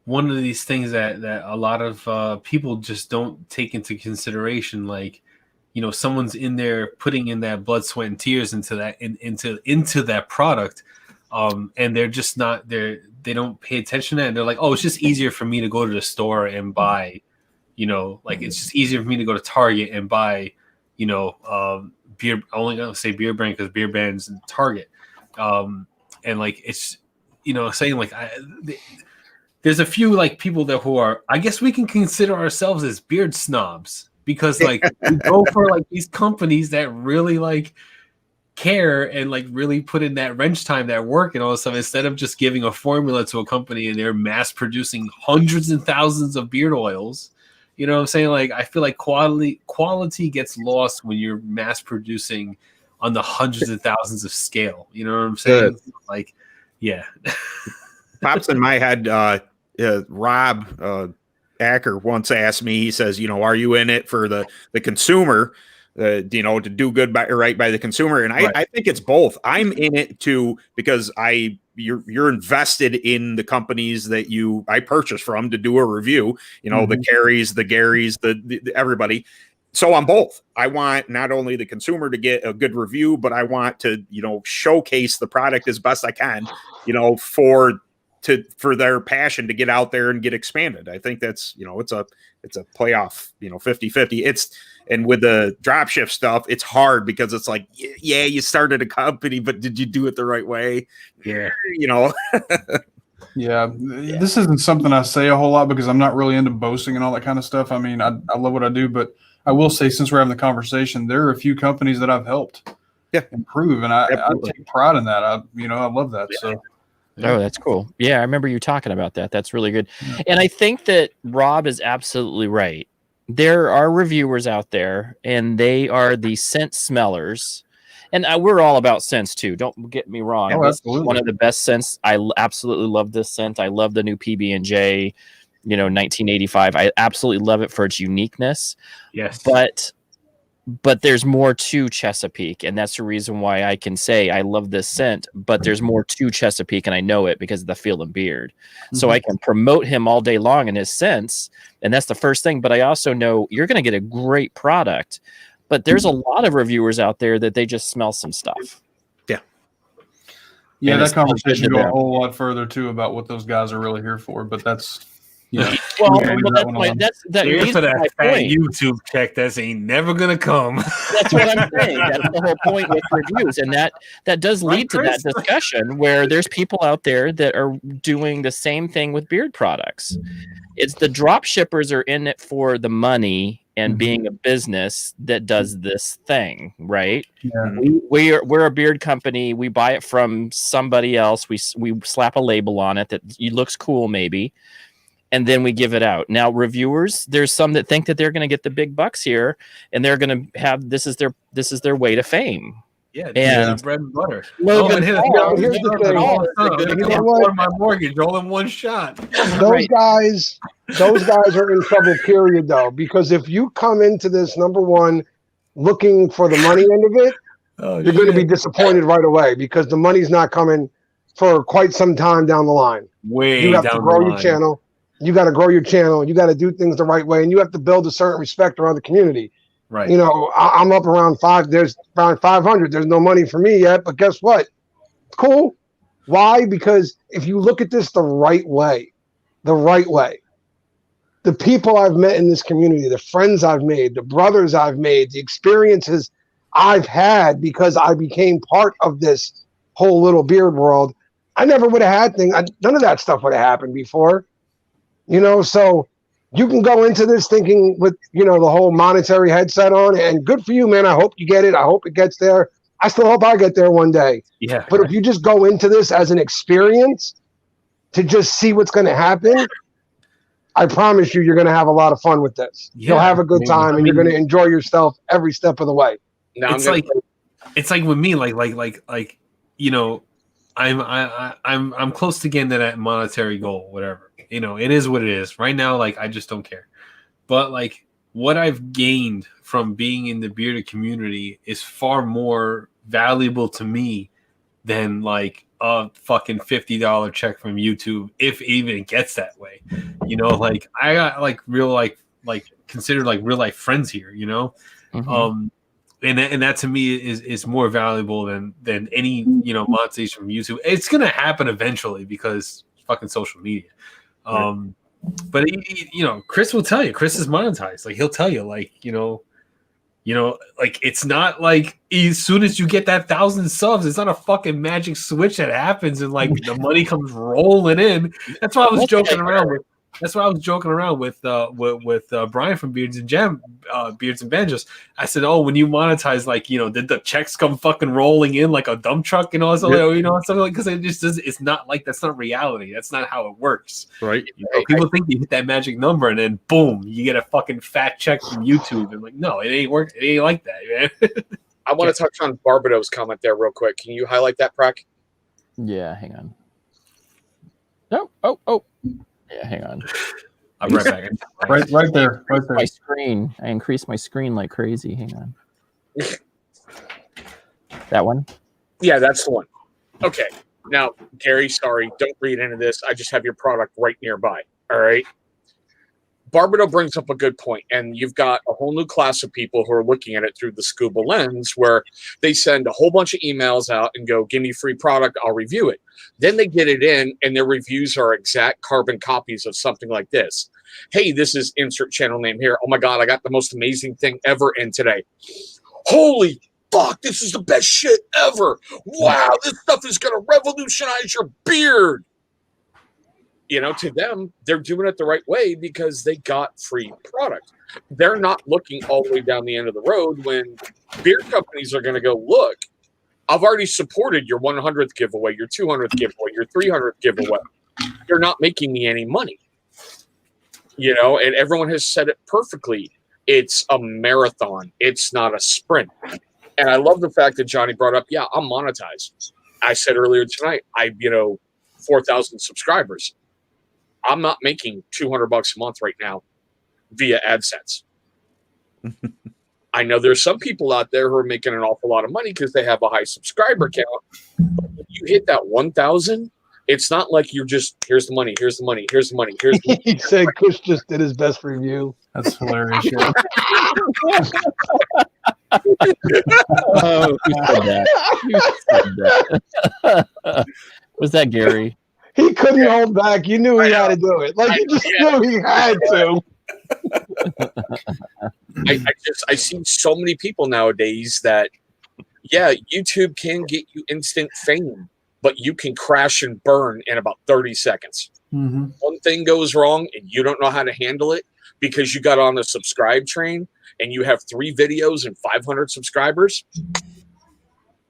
of these things that a lot of people just don't take into consideration. Like, you know, someone's in there putting in that blood, sweat, and tears into that into that product. And they're just not there. They don't pay attention to it. And they're like, oh, it's just easier for me to go to the store and buy, you know, like it's just easier for me to go to Target and buy, you know, beer. I'm only going to say beer brand because beer brand's in Target. And like, it's, you know, saying like, there's a few like people that who are, I guess we can consider ourselves as beard snobs because like we go for like these companies that really like care and like really put in that wrench time, that work and all this stuff, instead of just giving a formula to a company and they're mass producing hundreds and thousands of beard oils. You know what I'm saying? Like, I feel like quality gets lost when you're mass producing on the hundreds of thousands of scale. You know what I'm saying? Like, yeah. Pops in my head, Rob Acker once asked me, he says, you know, are you in it for the consumer? You know, to do good by the consumer, and I think it's both. I'm in it too because you're invested in the companies that I purchase from to do a review. You know, the Carries, the Garys, the everybody. So I'm both. I want not only the consumer to get a good review, but I want to, you know, showcase the product as best I can. You know, for their passion to get out there and get expanded. I think that's, you know, it's a playoff, you know, 50-50. And with the drop shift stuff, it's hard because it's like, yeah, you started a company, but did you do it the right way? Yeah. You know? Yeah. This isn't something I say a whole lot because I'm not really into boasting and all that kind of stuff. I mean, I love what I do, but I will say, since we're having the conversation, there are a few companies that I've helped improve, and I take pride in that. I love that. Yeah. So. Oh, that's cool. Yeah, I remember you talking about that. That's really good. Yeah. And I think that Rob is absolutely right. There are reviewers out there, and they are the scent smellers. And we're all about scents, too. Don't get me wrong. Oh, absolutely. One of the best scents. I absolutely love this scent. I love the new PB&J, 1985. I absolutely love it for its uniqueness. Yes. But there's more to Chesapeake, and that's the reason why I can say I love this scent, but there's more to Chesapeake, and I know it because of the feel and beard. Mm-hmm. So I can promote him all day long in his scents, and that's the first thing. But I also know you're going to get a great product, but there's a lot of reviewers out there that they just smell some stuff. Yeah. Yeah, that conversation go a whole lot further, too, about what those guys are really here for, but that's... Yeah. Well, that's that for that point. YouTube check that ain't never gonna come. That's what I'm saying. That's the whole point with reviews, and that does lead to that discussion where there's people out there that are doing the same thing with beard products. It's the drop shippers are in it for the money and being a business that does this thing, right? Yeah. We're a beard company. We buy it from somebody else. We slap a label on it that it looks cool, maybe, and then we give it out. Now, reviewers, there's some that think that they're going to get the big bucks here, and they're going to have this is their way to fame. Yeah, and bread and butter. Logan Here's Paul, the thing. You know I what? afford my mortgage all in one shot. Those guys are in trouble, period, though, because if you come into this, number one, looking for the money end of it, you're going to be disappointed right away because the money's not coming for quite some time down the line. You have to grow your channel. You got to grow your channel. You got to do things the right way, and you have to build a certain respect around the community. Right. You know, I'm up around there's around 500. There's no money for me yet, but guess what? It's cool. Why? Because if you look at this the right way, the people I've met in this community, the friends I've made, the brothers I've made, the experiences I've had because I became part of this whole little beard world, I never would have had none of that stuff would have happened before. You know, so you can go into this thinking with, you know, the whole monetary headset on, and good for you, man. I hope you get it. I hope it gets there. I still hope I get there one day. Yeah. But if you just go into this as an experience to just see what's going to happen, I promise you're going to have a lot of fun with this. You'll have a good time, and you're going to enjoy yourself every step of the way. Now it's like with me, like you know, I'm close to getting to that monetary goal, whatever. You know, it is what it is. Right now, like, I just don't care. But, like, what I've gained from being in the bearded community is far more valuable to me than, like, a fucking $50 check from YouTube, if it even gets that way. You know, like, I got, like, real, like considered, like, real-life friends here, you know? Mhm. And that to me is more valuable than any, you know, monetization from YouTube. It's going to happen eventually because fucking social media. But you know, Chris will tell you. Chris is monetized. Like, he'll tell you, like, you know, like, it's not like as soon as you get that 1,000 subs, it's not a fucking magic switch that happens and like the money comes rolling in. That's why I was joking around with. That's why I was joking around with Brian from Beards and Banjos. I said, "Oh, when you monetize, like, you know, did the checks come fucking rolling in like a dump truck and all that, you know, something like?" Because it just does. It's not like that's not reality. That's not how it works. Right. You know, people think you hit that magic number and then boom, you get a fucking fat check from YouTube. And like, no, it ain't work. It ain't like that, man. I want to touch on Barbado's comment there real quick. Can you highlight that, Prac? Yeah, hang on. Oh. Yeah, hang on. I'm right back. Right there. My screen. I increased my screen like crazy. Hang on. That one? Yeah, that's the one. Okay. Now, Gary, sorry, don't read into this. I just have your product right nearby. All right. Barbado brings up a good point, and you've got a whole new class of people who are looking at it through the scuba lens, where they send a whole bunch of emails out and go, "Give me free product, I'll review it." Then they get it in, and their reviews are exact carbon copies of something like this. "Hey, this is insert channel name here. Oh my God, I got the most amazing thing ever in today. Holy fuck, this is the best shit ever. Wow, this stuff is going to revolutionize your beard." You know, to them, they're doing it the right way because they got free product. They're not looking all the way down the end of the road when beer companies are going to go, "Look, I've already supported your 100th giveaway, your 200th giveaway, your 300th giveaway. You're not making me any money." You know, and everyone has said it perfectly. It's a marathon. It's not a sprint. And I love the fact that Johnny brought up, yeah, I'm monetized. I said earlier tonight, 4,000 subscribers. I'm not making $200 a month right now via AdSense. I know there's some people out there who are making an awful lot of money because they have a high subscriber count. But when you hit that 1,000, it's not like you're just, here's the money, here's the money, here's the money, here's the money. He said Chris just did his best review. That's hilarious. Oh, who said that? Was that Gary? He couldn't hold back. You knew he had to do it. Like, you just knew he had to. I see so many people nowadays that, yeah, YouTube can get you instant fame, but you can crash and burn in about 30 seconds. one thing goes wrong and you don't know how to handle it because you got on the subscribe train and you have 3 videos and 500 subscribers,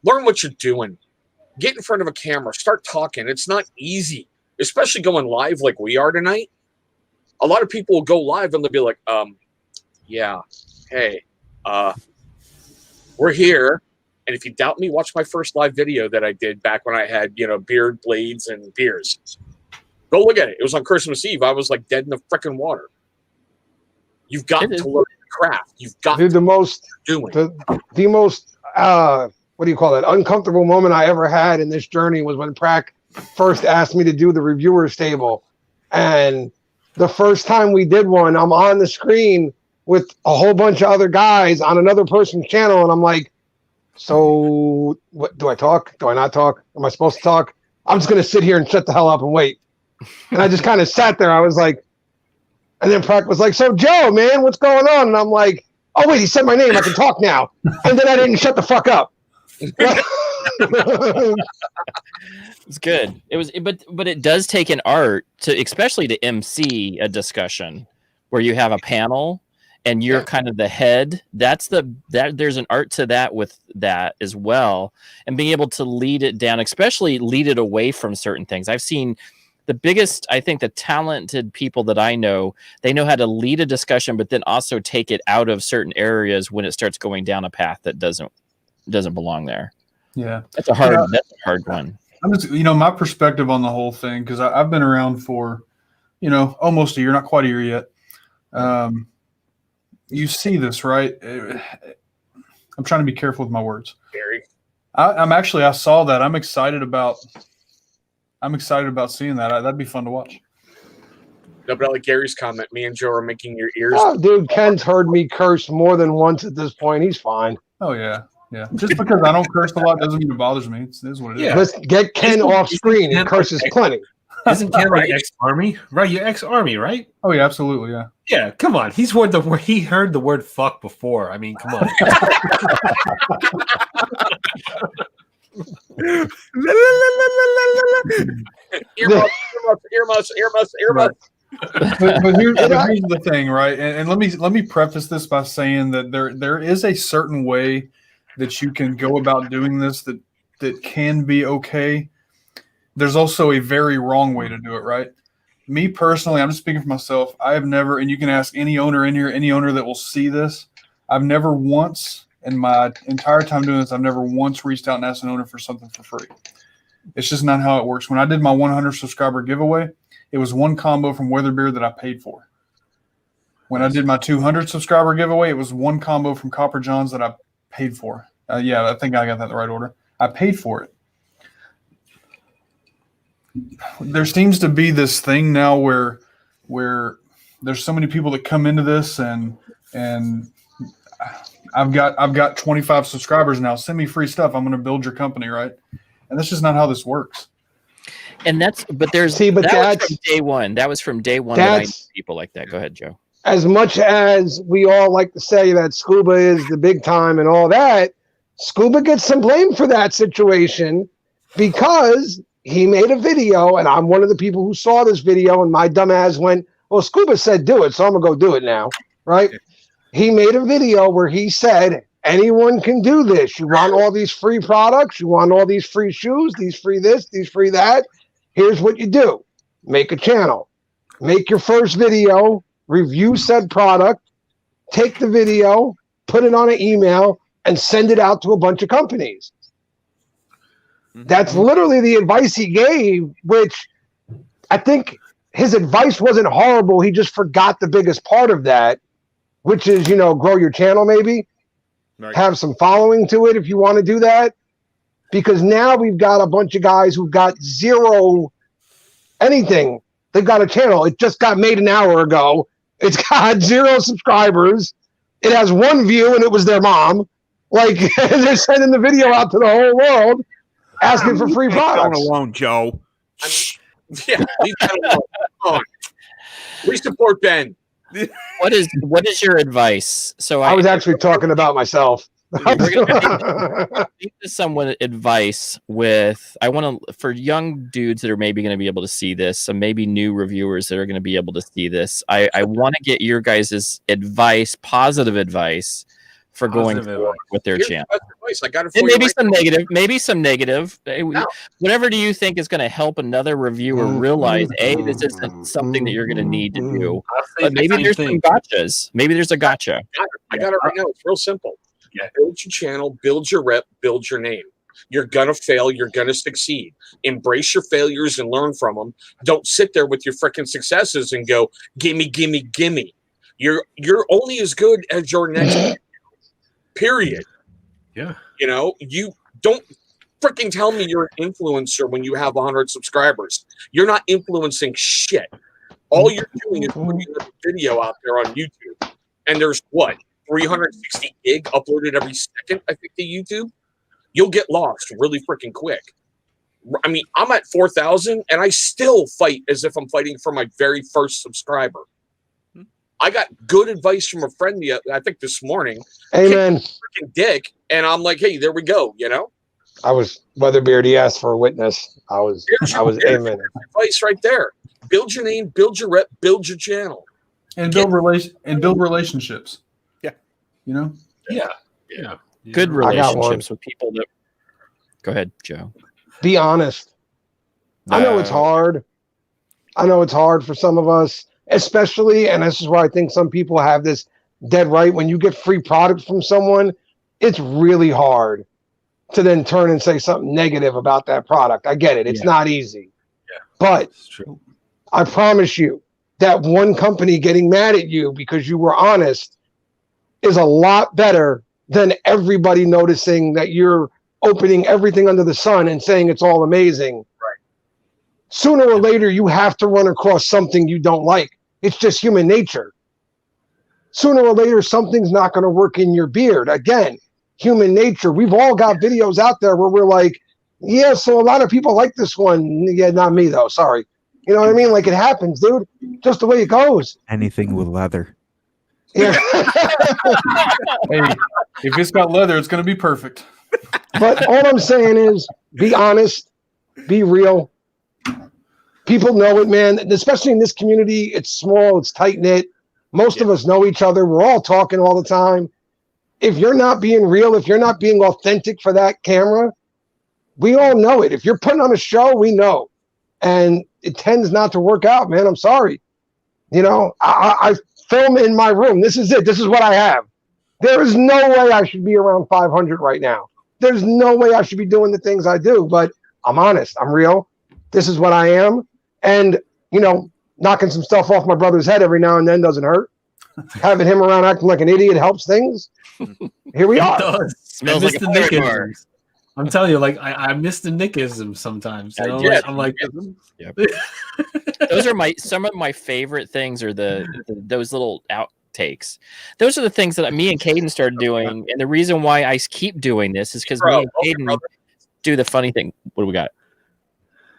learn what you're doing. Get in front of a camera. Start talking. It's not easy, especially going live like we are tonight. A lot of people will go live and they'll be like, yeah, hey, we're here. And if you doubt me, watch my first live video that I did back when I had, beard blades and beers. Go look at it. It was on Christmas Eve. I was like dead in the freaking water. You've got to learn the craft. You've got Dude, to the most what do you call it? Uncomfortable moment I ever had in this journey was when Prack first asked me to do the reviewers table. And the first time we did one, I'm on the screen with a whole bunch of other guys on another person's channel. And I'm like, so what do I talk? Do I not talk? Am I supposed to talk? I'm just going to sit here and shut the hell up and wait. And I just kind of sat there. I was like, and then Prack was like, so Joe, man, what's going on? And I'm like, oh, wait, he said my name. I can talk now. And then I didn't shut the fuck up. It's good. It was, but it does take an art to, especially to MC a discussion where you have a panel and you're kind of the head. There's an art to that with that as well, and being able to lead it down, especially lead it away from certain things. I've seen the biggest, I think, the talented people that I know, they know how to lead a discussion, but then also take it out of certain areas when it starts going down a path that doesn't belong there. Yeah, that's a hard one. I'm just, my perspective on the whole thing, because I've been around for, almost a year, not quite a year yet. You see this, right? I'm trying to be careful with my words. Gary, I saw that. I'm excited about seeing that. That'd be fun to watch. No, but I like Gary's comment. Me and Joe are making your ears. Oh, dude, Ken's heard me curse more than once at this point. He's fine. Oh, yeah. Yeah. Just because I don't curse a lot doesn't mean it bothers me. It is what it is. Yeah. Let's get Ken off screen. He curses plenty. Isn't Ken like ex-army? Right, you're ex-army, right? Oh, yeah, absolutely, yeah. Yeah, come on. He heard the word fuck before. I mean, come on. Earmuffs. But here's the thing, right? And let me preface this by saying that there is a certain way that you can go about doing this that can be okay. There's also a very wrong way to do it, right? Me personally, I'm just speaking for myself. I have never, and you can ask any owner in here, any owner that will see this, I've never once in my entire time doing this, I've never once reached out and asked an owner for something for free. It's just not how it works. When I did my 100 subscriber giveaway, it was one combo from Weatherbeard that I paid for. When I did my 200 subscriber giveaway, it was one combo from Copper Johns that I paid for. Yeah, I think I got that in the right order. I paid for it. There seems to be this thing now where there's so many people that come into this and I've got 25 subscribers now. Send me free stuff. I'm going to build your company, right? And that's just not how this works. And that's was from day one. That was from day one that I knew people like that. Go ahead, Joe. As much as we all like to say that Scuba is the big time and all that, Scuba gets some blame for that situation because he made a video, and I'm one of the people who saw this video, and my dumb ass went, well, Scuba said do it, so I'm going to go do it now, right? He made a video where he said, anyone can do this. You want all these free products? You want all these free shoes, these free this, these free that? Here's what you do. Make a channel. Make your first video, review said product, take the video, put it on an email, and send it out to a bunch of companies. That's literally the advice he gave, which I think his advice wasn't horrible. He just forgot the biggest part of that, which is, grow your channel maybe. Right. Have some following to it if you want to do that. Because now we've got a bunch of guys who've got zero anything. They've got a channel. It just got made an hour ago. It's got 0 subscribers. It has 1 view, and it was their mom. Like, they're sending the video out to the whole world asking for free products. Alone, Joe. Yeah, leave that alone. Come on. We support Ben. What is your advice? So I was actually talking about myself. We're gonna need someone advice with. I want to for young dudes that are maybe going to be able to see this, some maybe new reviewers that are going to be able to see this. I want to get your guys' advice, positive advice for going forward with their channel. I got it for And you maybe right some now. negative, maybe some negative. Whatever do you think is going to help another reviewer realize this isn't something that you're going to need to do. But maybe there's some gotchas. Maybe there's a gotcha. I got it right now. It's real simple. Yeah. Build your channel, build your rep, build your name. You're gonna fail. You're gonna succeed. Embrace your failures and learn from them. Don't sit there with your freaking successes and go, gimme, gimme, gimme. You're only as good as your next video, period. Yeah. You know, you don't freaking tell me you're an influencer when you have 100 subscribers. You're not influencing shit. All you're doing is putting a video out there on YouTube. And there's what? 360 gig uploaded every second, I think, to YouTube. You'll get lost really freaking quick. I mean, I'm at 4,000 and I still fight as if I'm fighting for my very first subscriber. I got good advice from a friend, I think this morning. Amen. Freaking dick. And I'm like, hey, there we go, you know? I was Weatherbeard. He asked for a witness. I was amen. Advice right there. Build your name, build your rep, build your channel. And build relationships. Yeah. You know? Yeah. Good I got one. relationships with people that. Go ahead, Joe. Be honest. I know it's hard. I know it's hard for some of us, especially, and this is why I think some people have this dead right. When you get free product from someone, it's really hard to then turn and say something negative about that product. I get it. It's not easy. Yeah. But It's true. I promise you that one company getting mad at you because you were honest is a lot better than everybody noticing that you're opening everything under the sun and saying it's all amazing. Right. Sooner or later, you have to run across something you don't like. It's just human nature. Sooner or later, something's not going to work in your beard. Again, human nature. We've all got videos out there where we're like, yeah, so a lot of people like this one. Yeah, not me, though. Sorry. You know what I mean? Like, it happens, dude. Just the way it goes. Anything with leather. Yeah. Hey, if it's got leather, it's going to be perfect. But all I'm saying is be honest, be real. People know it, man. Especially in this community, it's small, it's tight-knit. Most of us know each other. We're all talking all the time. If you're not being real, if you're not being authentic for that camera, we all know it. If you're putting on a show, we know. And it tends not to work out, man. I'm sorry. You know, I film in my room. This is it. This is what I have. There is no way I should be around 500 right now. There's no way I should be doing the things I do, but I'm honest. I'm real. This is what I am. And, you know, knocking some stuff off my brother's head every now and then doesn't hurt. Having him around acting like an idiot helps things. Here we are. It does. Smells I like miss a the pirate bar. Nickisms. I'm telling you, like I miss the Nickisms sometimes. You know? Yeah, I'm like, Those are some of my favorite things are those little outtakes. Those are the things that me and Caden started doing, and the reason why I keep doing this is because me and Caden do the funny thing. What do we got?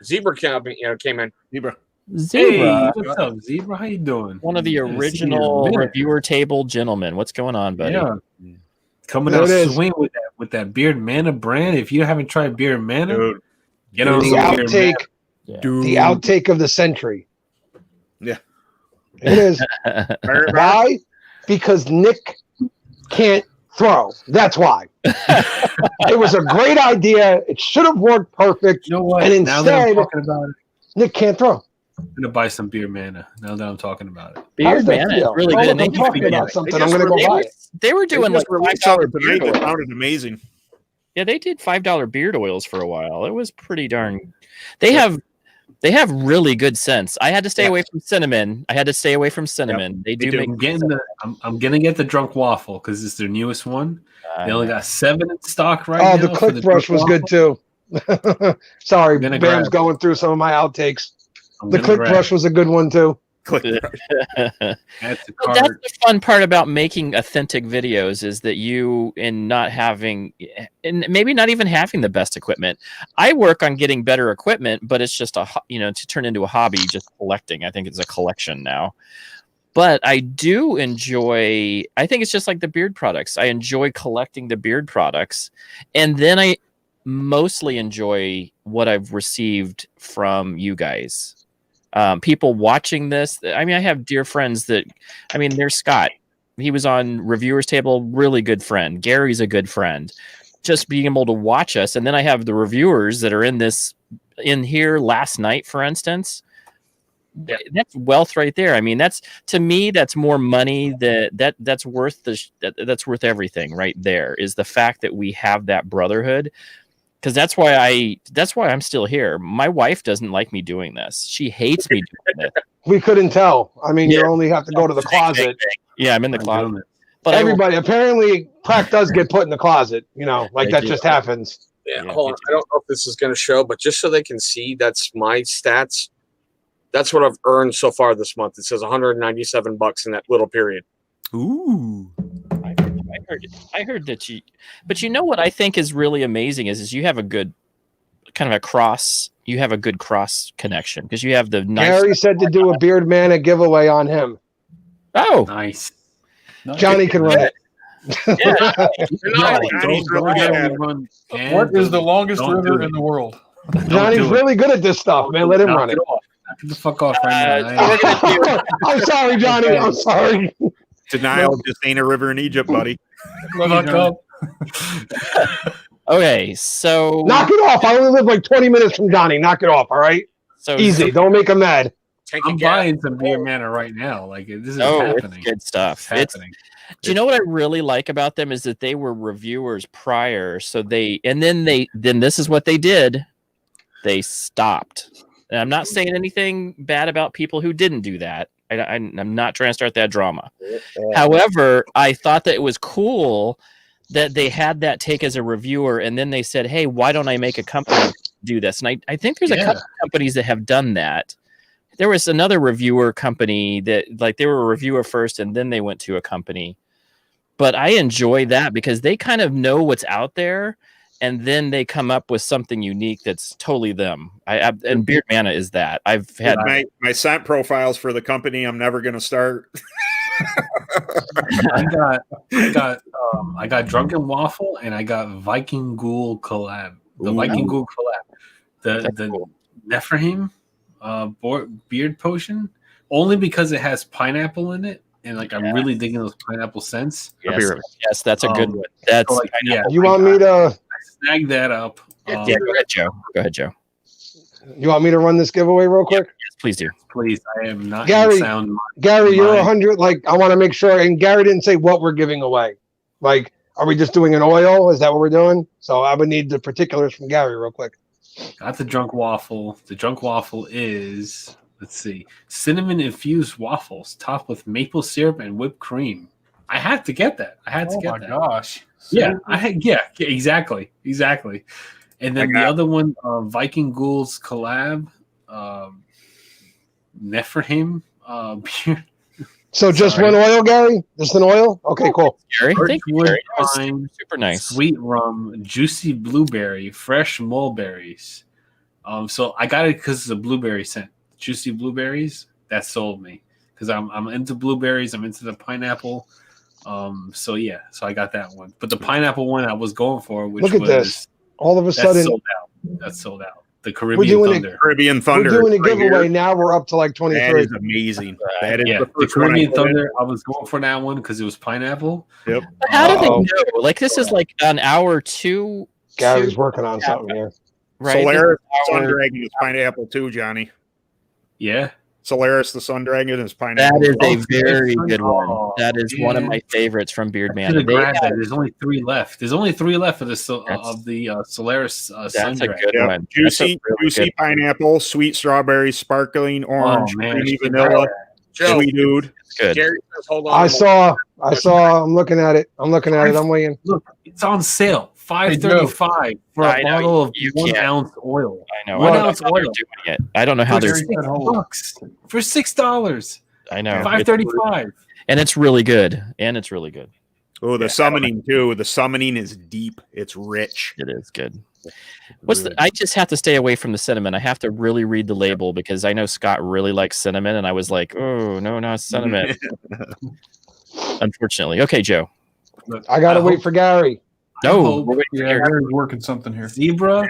Zebra came in. Zebra. Zebra, hey, what's up, Zebra? How you doing? one of the Good to see you in a original minute. reviewer table gentlemen. What's going on, buddy? Yeah. Coming There out it is. swing with that Beard Mana brand. If you haven't tried Beard Mana, Dude. get on The some Beard outtake, Yeah. the outtake of the century. Yeah. It is. Why? Because Nick can't throw. That's why. It was a great idea. It should have worked perfect. You know what? And Now that I'm instead- talking about it, Nick can't throw. I'm gonna buy some Beard Mana. Now that I'm talking about it. How Beard does that Man is feel? really Oh, good. look, And I'm talking about something. I'm gonna go buy it. they were doing like $5 beard It oils. sounded amazing. Yeah, they did $5 beard oils for a while. It was pretty darn. They have really good scents. I had to stay away from cinnamon. They do do. make. I'm gonna get the Drunk Waffle because it's their newest one. They only got 7 in stock right Oh, now. the for click brush Drunk was good Waffle. too. Sorry, gonna Bam's grab it. going through some of my outtakes. I'm The gonna click grab brush was a good one too. Click. Add to But cart. that's the fun part about making authentic videos is that you and not having and maybe not even having the best equipment. I work on getting better equipment, but it's just to turn into a hobby, just collecting. I think it's a collection now. But I do enjoy, I think it's just like the beard products. I enjoy collecting the beard products. And then I mostly enjoy what I've received from you guys. People watching this. I mean, I have dear friends that, I mean, there's Scott. He was on Reviewers Table, really good friend. Gary's a good friend. Just being able to watch us. And then I have the reviewers that are in here last night, for instance. That's wealth right there. I mean, that's, to me, that's more money that's worth that's worth everything right there, is the fact that we have that brotherhood. Because that's why I'm still here. My wife doesn't like me doing this. She hates me doing it. We couldn't tell. I mean, you only have to go to the closet. Yeah, I'm in the closet. But everybody, apparently, Prac does get put in the closet. You know, like that just happens. Yeah, hold on. I don't know if this is going to show, but just so they can see, that's my stats. That's what I've earned so far this month. It says $197 in that little period. Ooh. I heard that you, but you know what I think is really amazing is you have a good kind of a cross. You have a good cross connection because you have the nice. Gary said to do a Beard Mana giveaway on him. Oh, nice. Johnny can run it. What is the longest river in the world? Johnny's really good at this stuff, man. Let him run it. Get the fuck off right now. I'm sorry, Johnny. I'm sorry. Denial just ain't a river in Egypt, buddy. Okay, so knock it off. I only live like 20 minutes from Johnny. Knock it off, all right? So easy. Don't make him mad. I'm buying some Beard Mana right now. Like this is happening. It's good stuff. It's happening. Do you know what I really like about them is that they were reviewers prior, so then this is what they did. They stopped. And I'm not saying anything bad about people who didn't do that. I'm not trying to start that drama. However, I thought that it was cool that they had that take as a reviewer, and then they said, hey, why don't I make a company do this? And I think there's a couple of companies that have done that. There was another reviewer company that, like, they were a reviewer first, and then they went to a company. But I enjoy that because they kind of know what's out there, and then they come up with something unique that's totally them. And Beard Mana is that. I've had my scent profiles for the company I'm never going to start. I got Drunken Waffle and I got Viking Ghoul collab. The Viking Ghoul collab. The cool. Nephrahim beard potion, only because it has pineapple in it. And like I'm really digging those pineapple scents. Yes, that's a good one. That's so like, you want me to snag that up? Go ahead, Joe. You want me to run this giveaway real quick? Yes, please do. Please, I am not Gary. Gary, you're 100. Like, I want to make sure. And Gary didn't say what we're giving away. Like, are we just doing an oil? Is that what we're doing? So I would need the particulars from Gary real quick. Got the Drunk Waffle. The Drunk Waffle is, let's see, cinnamon infused waffles topped with maple syrup and whipped cream. I had to get that. Oh my gosh. Yeah, exactly. And then the other one, Viking Ghouls collab, Nephrahim. So just one oil, Gary? Just an oil? Okay, cool. Gary, thank you, Gary. Super nice. Sweet rum, juicy blueberry, fresh mulberries. So I got it because it's a blueberry scent. Juicy blueberries, that sold me because I'm into blueberries. I'm into the pineapple. So I got that one. But the pineapple one I was going for, which look at this. All of a sudden, that's sold out. The Caribbean Thunder. Caribbean Thunder. We're doing a giveaway now. We're up to like 23. That is amazing. That is the Caribbean Thunder. I was going for that one because it was pineapple. Yep. But how do they know? Like this is like an hour two. Gary's working on something here. Right. Solaris Sun Dragon is pineapple too, Johnny. Yeah. Solaris the Sun Dragon is pineapple. That is a very good one. That is one of my favorites from Beard Mana. There's only 3 left. There's only 3 left of the Solaris Sun Dragon. Good one. Juicy pineapple, sweet strawberry, sparkling orange, creamy vanilla. Sweet dude. Good. Gary says, hold on. I saw. I'm looking at it. I'm waiting. Look, it's on sale. $5.35 for a bottle of 1 ounce oil. I know. 1 ounce oil. I don't know how they're $6 for $6. I know. $5.35. And it's really good. Oh, the summoning too. The summoning is deep. It's rich. It is good. I just have to stay away from the cinnamon. I have to really read the label because I know Scott really likes cinnamon, and I was like, oh no, not cinnamon. Unfortunately, okay, Joe. Look, I gotta wait for Gary. No, hope- we're waiting for Yeah, Gary. Gary's working something here. Zebra.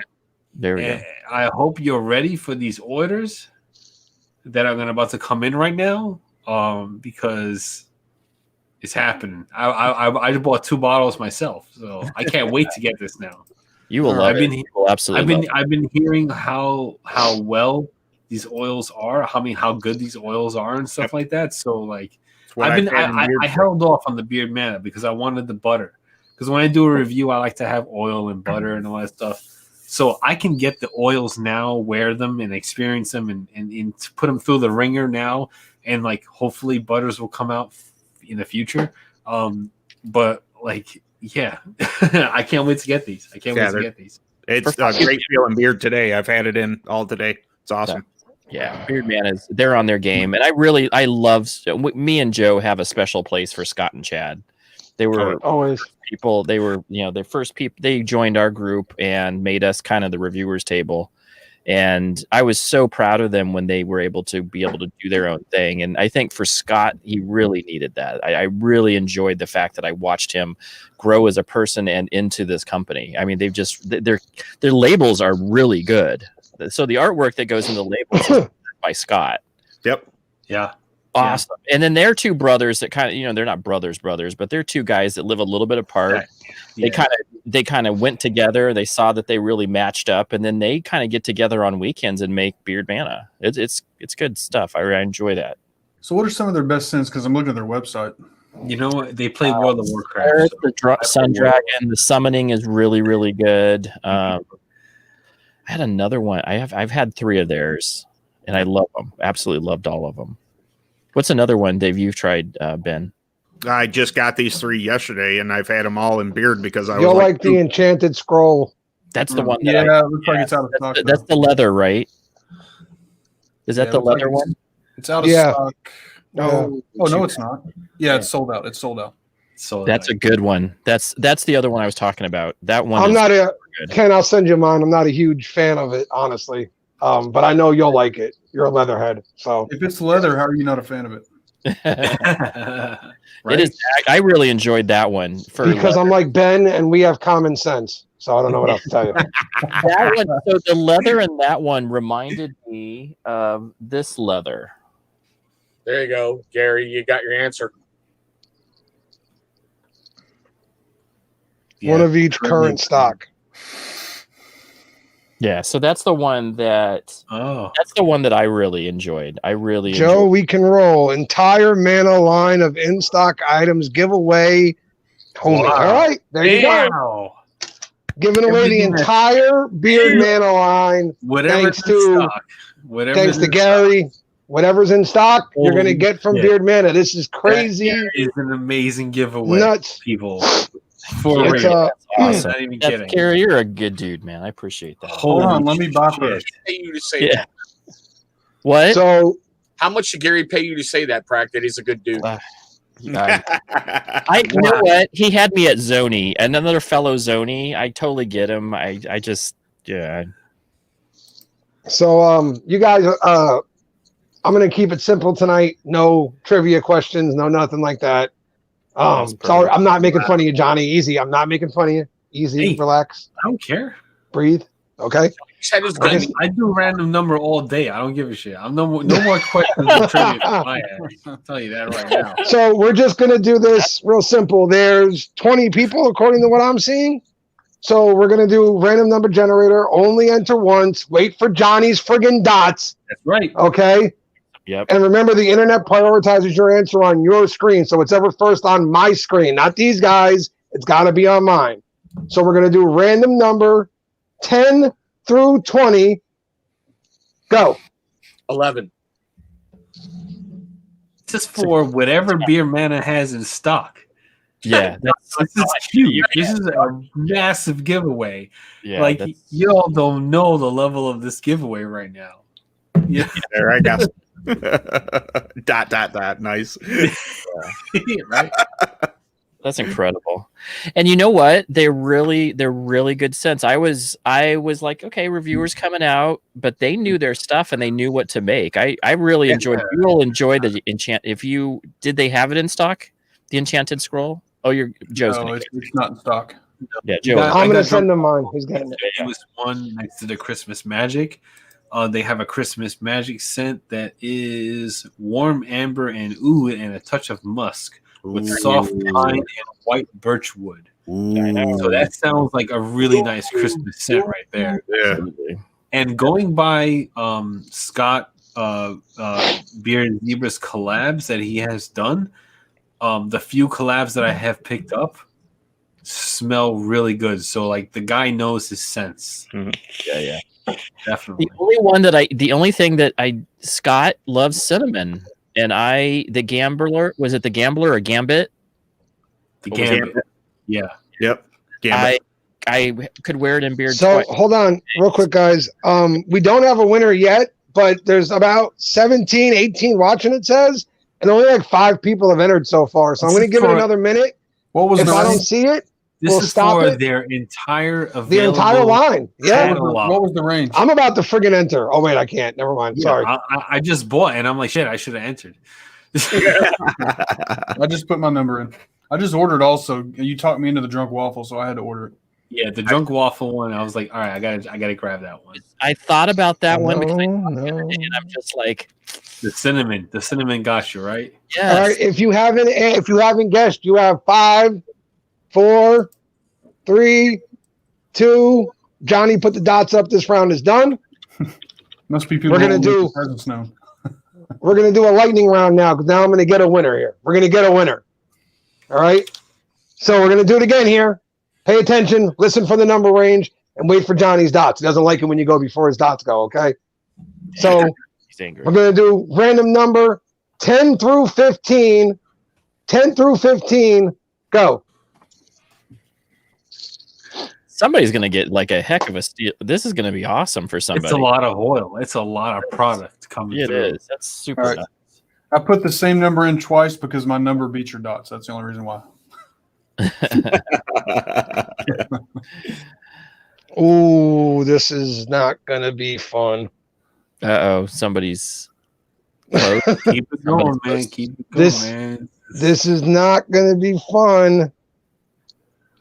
There we go. I hope you're ready for these orders that are about to come in right now, because it's happening. I just bought 2 bottles myself, so I can't wait to get this now. You will love it. You will absolutely love it. I've been hearing how well these oils are, how good these oils are and stuff like that. So like I held off on the Beard Mana because I wanted the butter. Because when I do a review, I like to have oil and butter and all that stuff. So I can get the oils now, wear them and experience them and to put them through the ringer now. And like, hopefully butters will come out in the future. But like, yeah, I can't wait to get these. I can't wait to get these. It's a great feeling beard today. I've had it in all today. It's awesome. Yeah, Beard Man they're on their game. And I love, me and Joe have a special place for Scott and Chad. They were always people. They were, their first people. They joined our group and made us kind of the reviewers table. And I was so proud of them when they were able to do their own thing. And I think for Scott, he really needed that. I really enjoyed the fact that I watched him grow as a person and into this company. I mean, they've just, their labels are really good. So the artwork that goes in the labels is by Scott. Yep. Yeah. Awesome. And then they're 2 brothers that kind of, they're not brothers, but they're 2 guys that live a little bit apart. Yeah. They kind of went together. They saw that they really matched up, and then they kind of get together on weekends and make Beard Mana. It's good stuff. I enjoy that. So, what are some of their best sins? Because I'm looking at their website. You know what? They play World of Warcraft. The Sun Dragon, the summoning is really, really good. I had another one. I've had 3 of theirs, and I love them. Absolutely loved all of them. What's another one, Dave, you've tried, Ben? I just got these 3 yesterday, and I've had them all in beard because I was You'll like the Enchanted Scroll. That's the one. That looks like it's out of stock. That's the leather, right? Is that the leather one? It's out of stock. No. Oh no, it's not. Yeah, it's sold out. It's sold out. So that's a good one. That's the other one I was talking about. That one. Ken, I'll send you mine. I'm not a huge fan of it, honestly. But I know you'll like it. You're a leatherhead, so if it's leather, how are you not a fan of it? Right? It is. I really enjoyed that one because I'm like Ben, and we have common sense. So I don't know what else to tell you. That one. So the leather in that one reminded me of this leather. There you go, Gary. You got your answer. One of each current stock. Yeah, so that's the one that I really enjoyed. Joe, we can roll entire Mana line of in stock items giveaway. Wow. All right, there you go. Giving away the entire Beard Mana line. Thanks to Gary. Whatever's in stock, you're going to get from Beard Mana. This is crazy. It's an amazing giveaway. Nuts, people. For real. That's awesome. Not even kidding. Gary, you're a good dude, man. I appreciate that. Hold on, let me buy first. Pay you to say that. What? So, how much did Gary pay you to say that, Prack? That he's a good dude. You know what? He had me at Zoni, another fellow Zoni. I totally get him. I just. So, you guys, I'm going to keep it simple tonight. No trivia questions, no nothing like that. Sorry, I'm not making fun of you, Johnny. Easy. I'm not making fun of you. Easy, relax. I don't care. Breathe. Okay. I do random number all day. I don't give a shit. I'm no more questions than trivia from my end. I'll tell you that right now. So we're just gonna do this real simple. There's 20 people according to what I'm seeing. So we're gonna do random number generator. Only enter once. Wait for Johnny's friggin' dots. That's right. Okay. Yep. And remember, the internet prioritizes your answer on your screen. So it's ever first on my screen, not these guys. It's got to be on mine. So we're going to do random number 10 through 20. Go. 11. This is for whatever Beard Mana has in stock. Yeah. This is huge. This is a massive giveaway. Yeah, like, y'all don't know the level of this giveaway right now. Yeah. There, I got dot. Nice. Right. That's incredible. And you know what? They're really good sense. I was like, okay, reviewers coming out, but they knew their stuff and they knew what to make. I really enjoyed. You will enjoy the enchant. Did they have it in stock? The Enchanted Scroll? Oh, Joe's. No, it's not in stock. Yeah, Joe. I'm gonna send him mine. He's getting it. It was one next to the Christmas Magic. They have a Christmas Magic scent that is warm amber and oud and a touch of musk with soft pine and white birch wood. So that sounds like a really nice Christmas scent right there. Yeah. And going by Scott Beard Zebra's collabs that he has done, the few collabs that I have picked up smell really good. So like the guy knows his sense. Yeah. Definitely. The only thing that Scott loves cinnamon, and the Gambler, was it the Gambler or Gambit? The Gambit. Yeah. Yep. Gambit. I could wear it in beard. So hold on real quick, guys. We don't have a winner yet, but there's about 17, 18 watching, it says, and only like 5 people have entered so far. So I'm going to give it another minute. What was If the I don't range? see it, This we'll is stop for it. their entire available The entire line. Yeah. catalog. What was the range? I'm about to friggin' enter. Oh, wait, I can't. Never mind. Yeah, Sorry. I just bought and I'm like, shit, I should have entered. I just put my number in. I just ordered also. You talked me into the drunk waffle, so I had to order it. Yeah, the drunk waffle one. I was like, all right, I gotta grab that one. I thought about that one because No. and I'm just like, The cinnamon got you right. yes. All right. If you haven't guessed, you have 5, 4, 3, 2. Johnny, put the dots up. This round is done. Must be people. We're gonna who do- make presents now. We're going to do a lightning round now because now I'm going to get a winner here. We're going to get a winner. All right. So we're going to do it again here. Pay attention, listen for the number range, and wait for Johnny's dots. He doesn't like it when you go before his dots go. Okay. So He's angry. we're going to do random number 10 through 15. 10 through 15. Go. Somebody's gonna get like a heck of a steal. This is gonna be awesome for somebody. It's a lot of oil. It's a lot of product coming It through. is. That's super. All right. nice. I put the same number in twice because my number beats your dots. That's the only reason why. Ooh, this is not going to be fun. Oh, somebody's close. Keep it going, man. Keep it going, This- man. This is not going to be fun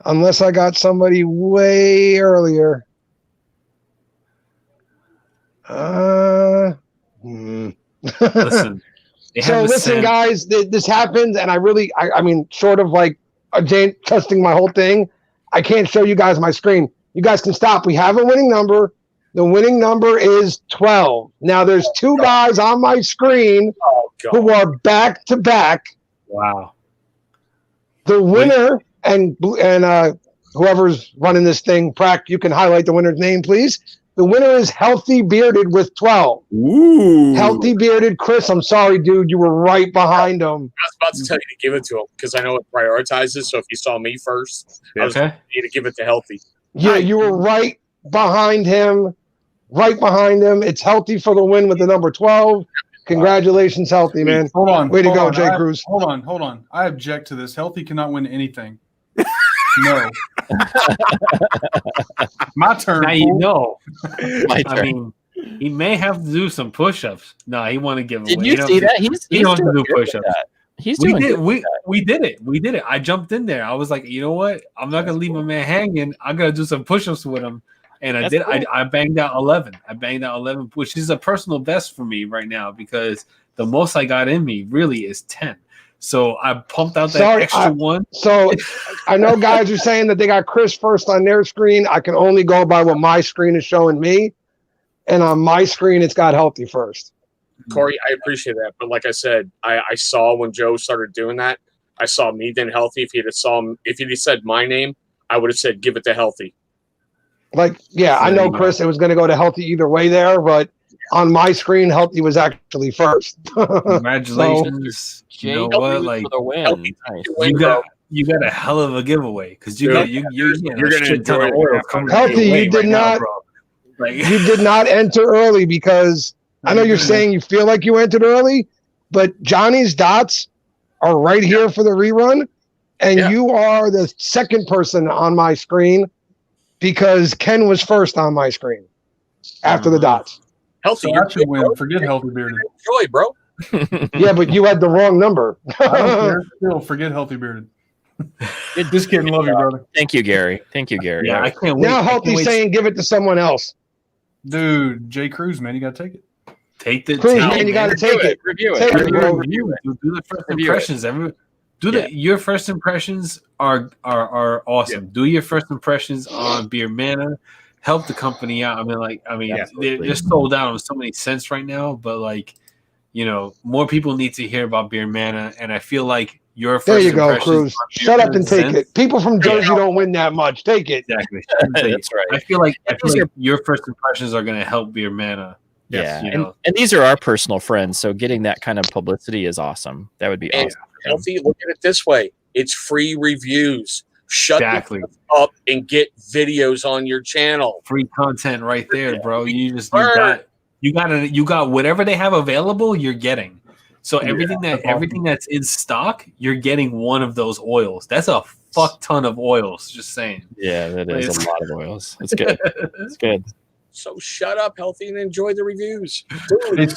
unless I got somebody way earlier. Listen. They So have a listen, scent. guys, this happened, and I mean, short of like adjusting my whole thing, I can't show you guys my screen. You guys can stop. We have a winning number. The winning number is 12. Now there's 2 guys on my screen Oh, God. who are back to back. Wow. The winner and whoever's running this thing, Prac, you can highlight the winner's name, please. The winner is Healthy Bearded with 12. Ooh. Healthy Bearded, Chris, I'm sorry, dude. You were right behind him. I was about to tell you to give it to him because I know it prioritizes. So if you saw me first, I was Okay. going to give it to Healthy. Yeah, you were right behind him. Right behind him. It's Healthy for the win with the number 12. Congratulations, Healthy, man. Hold on. Way to hold go, on. Jay Cruz. Hold on. I object to this. Healthy cannot win anything. No. My turn. Now you fool. know. My I turn. mean, he may have to do some push-ups. No, he want to give away. Did you see that? He's He don't doing do good with push-ups. that. He's We doing did. good with We did it. We did it. I jumped in there. I was like, you know what? I'm not gonna leave my man hanging. I'm gonna do some push-ups with him. And I That's did. cool. I banged out 11. I banged out 11, which is a personal best for me right now because the most I got in me really is 10. So I pumped out that Sorry, extra one. So I know guys are saying that they got Chris first on their screen. I can only go by what my screen is showing me. And on my screen, it's got Healthy first. Corey, I appreciate that. But like I said, I saw when Joe started doing that, I saw me then Healthy. If he'd have said my name, I would have said give it to Healthy. Like, yeah, I know, Chris, it was going to go to Healthy either way there, but on my screen, Healthy was actually first. Congratulations. Jay You know Healthy what? was Like for the win. Healthy. Nice. you got a hell of a giveaway because you're Yeah. gonna enjoy it. oil coming Healthy, your way you did right now, not- bro. Like, You did not enter early because I know you're saying you feel like you entered early, but Johnny's dots are right here for the rerun. and Yeah. you are the second person on my screen because Ken was first on my screen after the dots. Healthy, So you're I should good, win. bro. Forget healthy bearded. Enjoy, bro. Yeah, but you had the wrong number. I don't care. Still, forget healthy bearded. Just kidding. Love you, brother. Thank you, Gary. Thank you, Gary. Yeah, I can't wait. Now I can't Healthy's wait saying give it to someone else. Dude, Jay Cruz, man, you gotta take it. take the Cruz, take man, it, you got to man. take it. Review Take it. it, bro. Review it. Do the first Review it. impressions. Your first impressions are awesome. Do your first impressions on Beer Mana. Help the company out. Yeah, they're sold out on so many cents right now, but like, more people need to hear about Beer Mana, and I feel like your first There you go, impressions Cruz. on Beer Shut up Mana and take cents- it. People from Jersey don't win that much. Take it. Exactly. That's right. I feel like your first impressions are going to help Beer Mana. Yeah, you and, know. and these are our personal friends, so getting that kind of publicity is awesome. That would be And awesome. Healthy, look at it this way. It's free reviews. Shut Exactly. the fuck up and get videos on your channel. Free content right there, bro. You Word. got whatever they have available, you're getting. So everything that's awesome. everything that's in stock, you're getting one of those oils. That's a fuck ton of oils. Just saying. Yeah, that is It's- a lot of oils. It's good. It's good. So shut up, Healthy, and enjoy the reviews. Dude, Hey,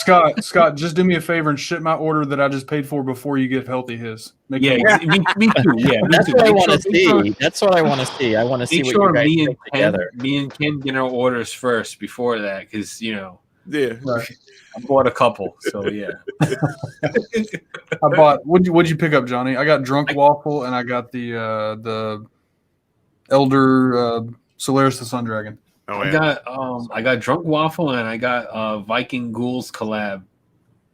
Scott, just do me a favor and ship my order that I just paid for before you give healthy his. Make Yeah, it work. me too. Yeah, me That's too. what I Make want to sure- make sure- see. That's what I want to see. I want to see Make what sure you guys me and put together. Ken get our orders first before that, because Yeah. I bought a couple. So yeah. I bought. What'd you pick up, Johnny? I got drunk waffle and I got the Elder Solaris the Sun Dragon. Oh I yeah. got drunk waffle and I got Viking Ghouls collab.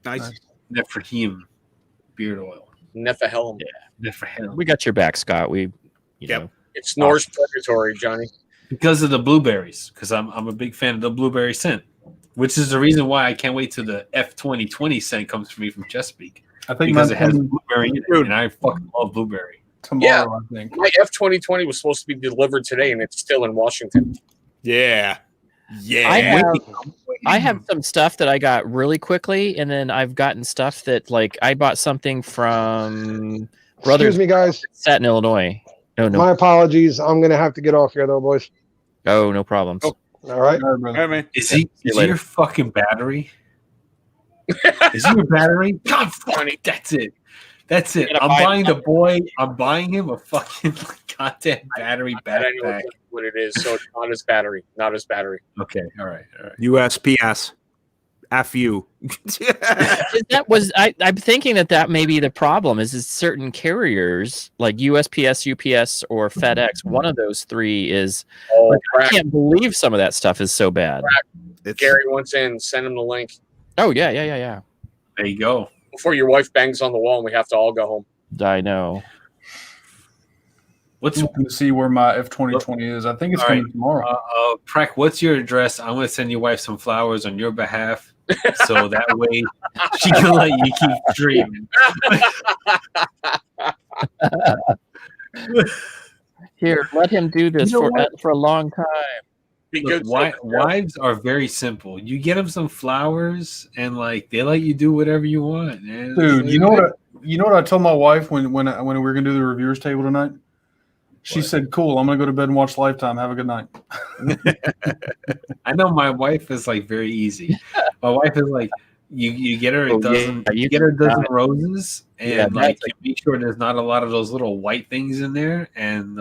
Nice. Nephrim beard oil. Nephilim. Nephrim. We got your back, Scott. You Yep. know, It's Norse Purgatory, Johnny. Because of the blueberries, because I'm a big fan of the blueberry scent, which is the reason why I can't wait till the F2020 scent comes for me from Chesapeake, I think because mine's it has coming blueberry in it, Dude. and I fucking love blueberry. tomorrow. I think. My F2020 was supposed to be delivered today, and it's still in Washington. Yeah. Yeah. I have some stuff that I got really quickly, and then I've gotten stuff that like I bought something from Brothers Excuse me, guys. Sat in Illinois. No, no, My apologies. I'm going to have to get off here, though, boys. no problems. Oh. All right. All right, brother. All right, man. Is See you he later. your fucking battery? Is he your battery? God, fuck, that's it. That's it. You're I'm gonna buy buying the boy. I'm buying him a fucking goddamn battery I know backpack. what it is, so it's not his battery. Not his battery. Okay, all right. USPS. FU. I'm thinking that may be the problem. Is certain carriers like USPS, UPS, or FedEx? One of those three is. Oh, I crap. can't believe some of that stuff is so bad. It's, Gary wants in. Send him the link Oh yeah. There you go. before your wife bangs on the wall and we have to all go home. I know. What's Looking to see where my F2020 is. I think it's All coming right. tomorrow. Prack, what's your address? I'm gonna send your wife some flowers on your behalf, so that way she can let you keep dreaming. Here, let him do this You know for a long time. Be Look, good. wives are very simple. You get them some flowers, and like they let you do whatever you want, man. Dude, you know what I told my wife when we were gonna do the reviewers table tonight? She said, "Cool, I'm gonna go to bed and watch Lifetime. Have a good night." I know my wife is like very easy. My wife is like, you get her a dozen, you get her a dozen roses, and Yeah, like that's you make sure there's not a lot of those little white things in there. And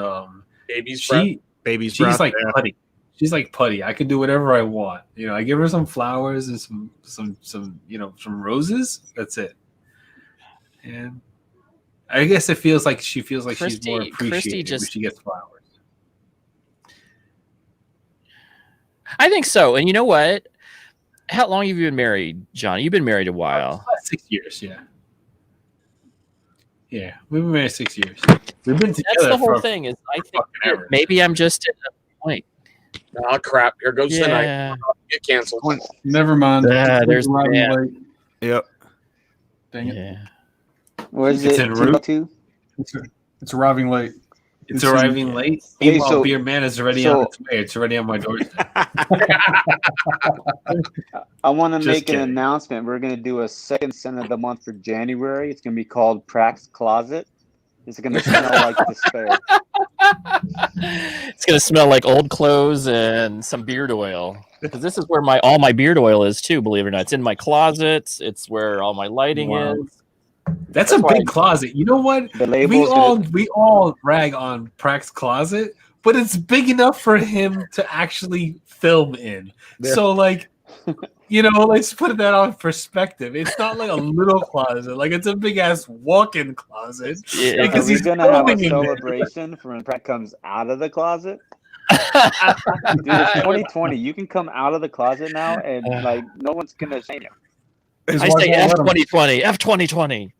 Baby's breath. baby's she's breath. like Yeah. putty. She's like putty. I can do whatever I want. You know, I give her some flowers and some some roses. That's it. And I guess it feels like she feels like she's more Christy appreciated when just- she gets flowers. I think so. And you know what? How long have you been married, John? You've been married a while. About 6 years, yeah. Yeah, we've been married 6 years. We've been together That's the whole for thing. Is I think fucking that ever. maybe I'm just at a point. Oh, crap. Here goes the night. Yeah. Get canceled. Never mind. There's the arriving man. late. Yep. Dang it. Yeah. What is It's it? en route. 202? It's arriving late. It's arriving late. Hey, Meanwhile, so- Beer Man is already so- on its way. It's already on my doorstep. I want to Just make kidding. an announcement. We're going to do a second scent of the month for January. It's going to be called Prax Closet. It's gonna smell like despair. It's gonna smell like old clothes and some beard oil. Because this is where all my beard oil is too. Believe it or not, it's in my closet. It's where all my lighting is. That's a big closet. You know what? The labels. We all rag on Prax's closet, but it's big enough for him to actually film in. Yeah. So like, you know, let's put that on perspective. It's not like a little closet; like it's a big ass walk-in closet. Yeah. Are we gonna have a celebration for when Prax comes out of the closet? Dude, it's 2020. You can come out of the closet now, and like no one's gonna shame you. His I wife say won't F let him. 2020, F 2020.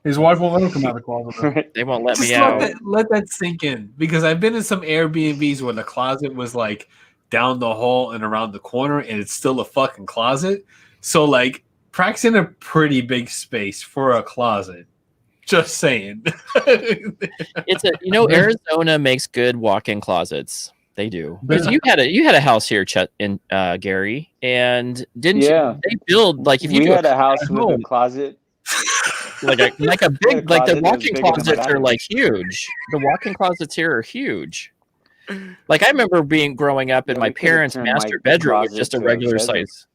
His wife won't let him come out of the closet. They won't let Just me out. let that sink in, because I've been in some Airbnbs where the closet was like down the hall and around the corner, and it's still a fucking closet. So like, Prax's in a pretty big space for a closet. Just saying. It's Arizona makes good walk-in closets. They do. Because you had a house here, Chet and Gary, and didn't Yeah. you? They build like if you We do had a house with a home, closet. like a big like the closet that was walk-in bigger than my closets are bathroom. like huge. The walk-in closets here are huge. Like I remember growing up in Yeah, my we could've parents' turned my master bedroom was closet just a to a regular bedroom. size.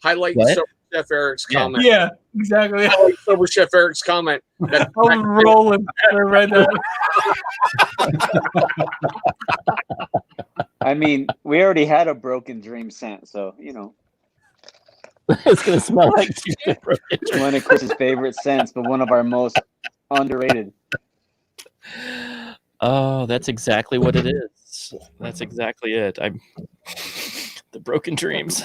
Highlight What? Sober Chef Eric's Yeah. comment. Yeah, exactly. Highlight Sober Chef Eric's comment. That I'm rolling right now. I mean, we already had a broken dream scent, so you know, It's gonna smell like one of Chris's favorite scents, but one of our most underrated. Oh, that's exactly what it is. That's exactly it. I'm the broken dreams.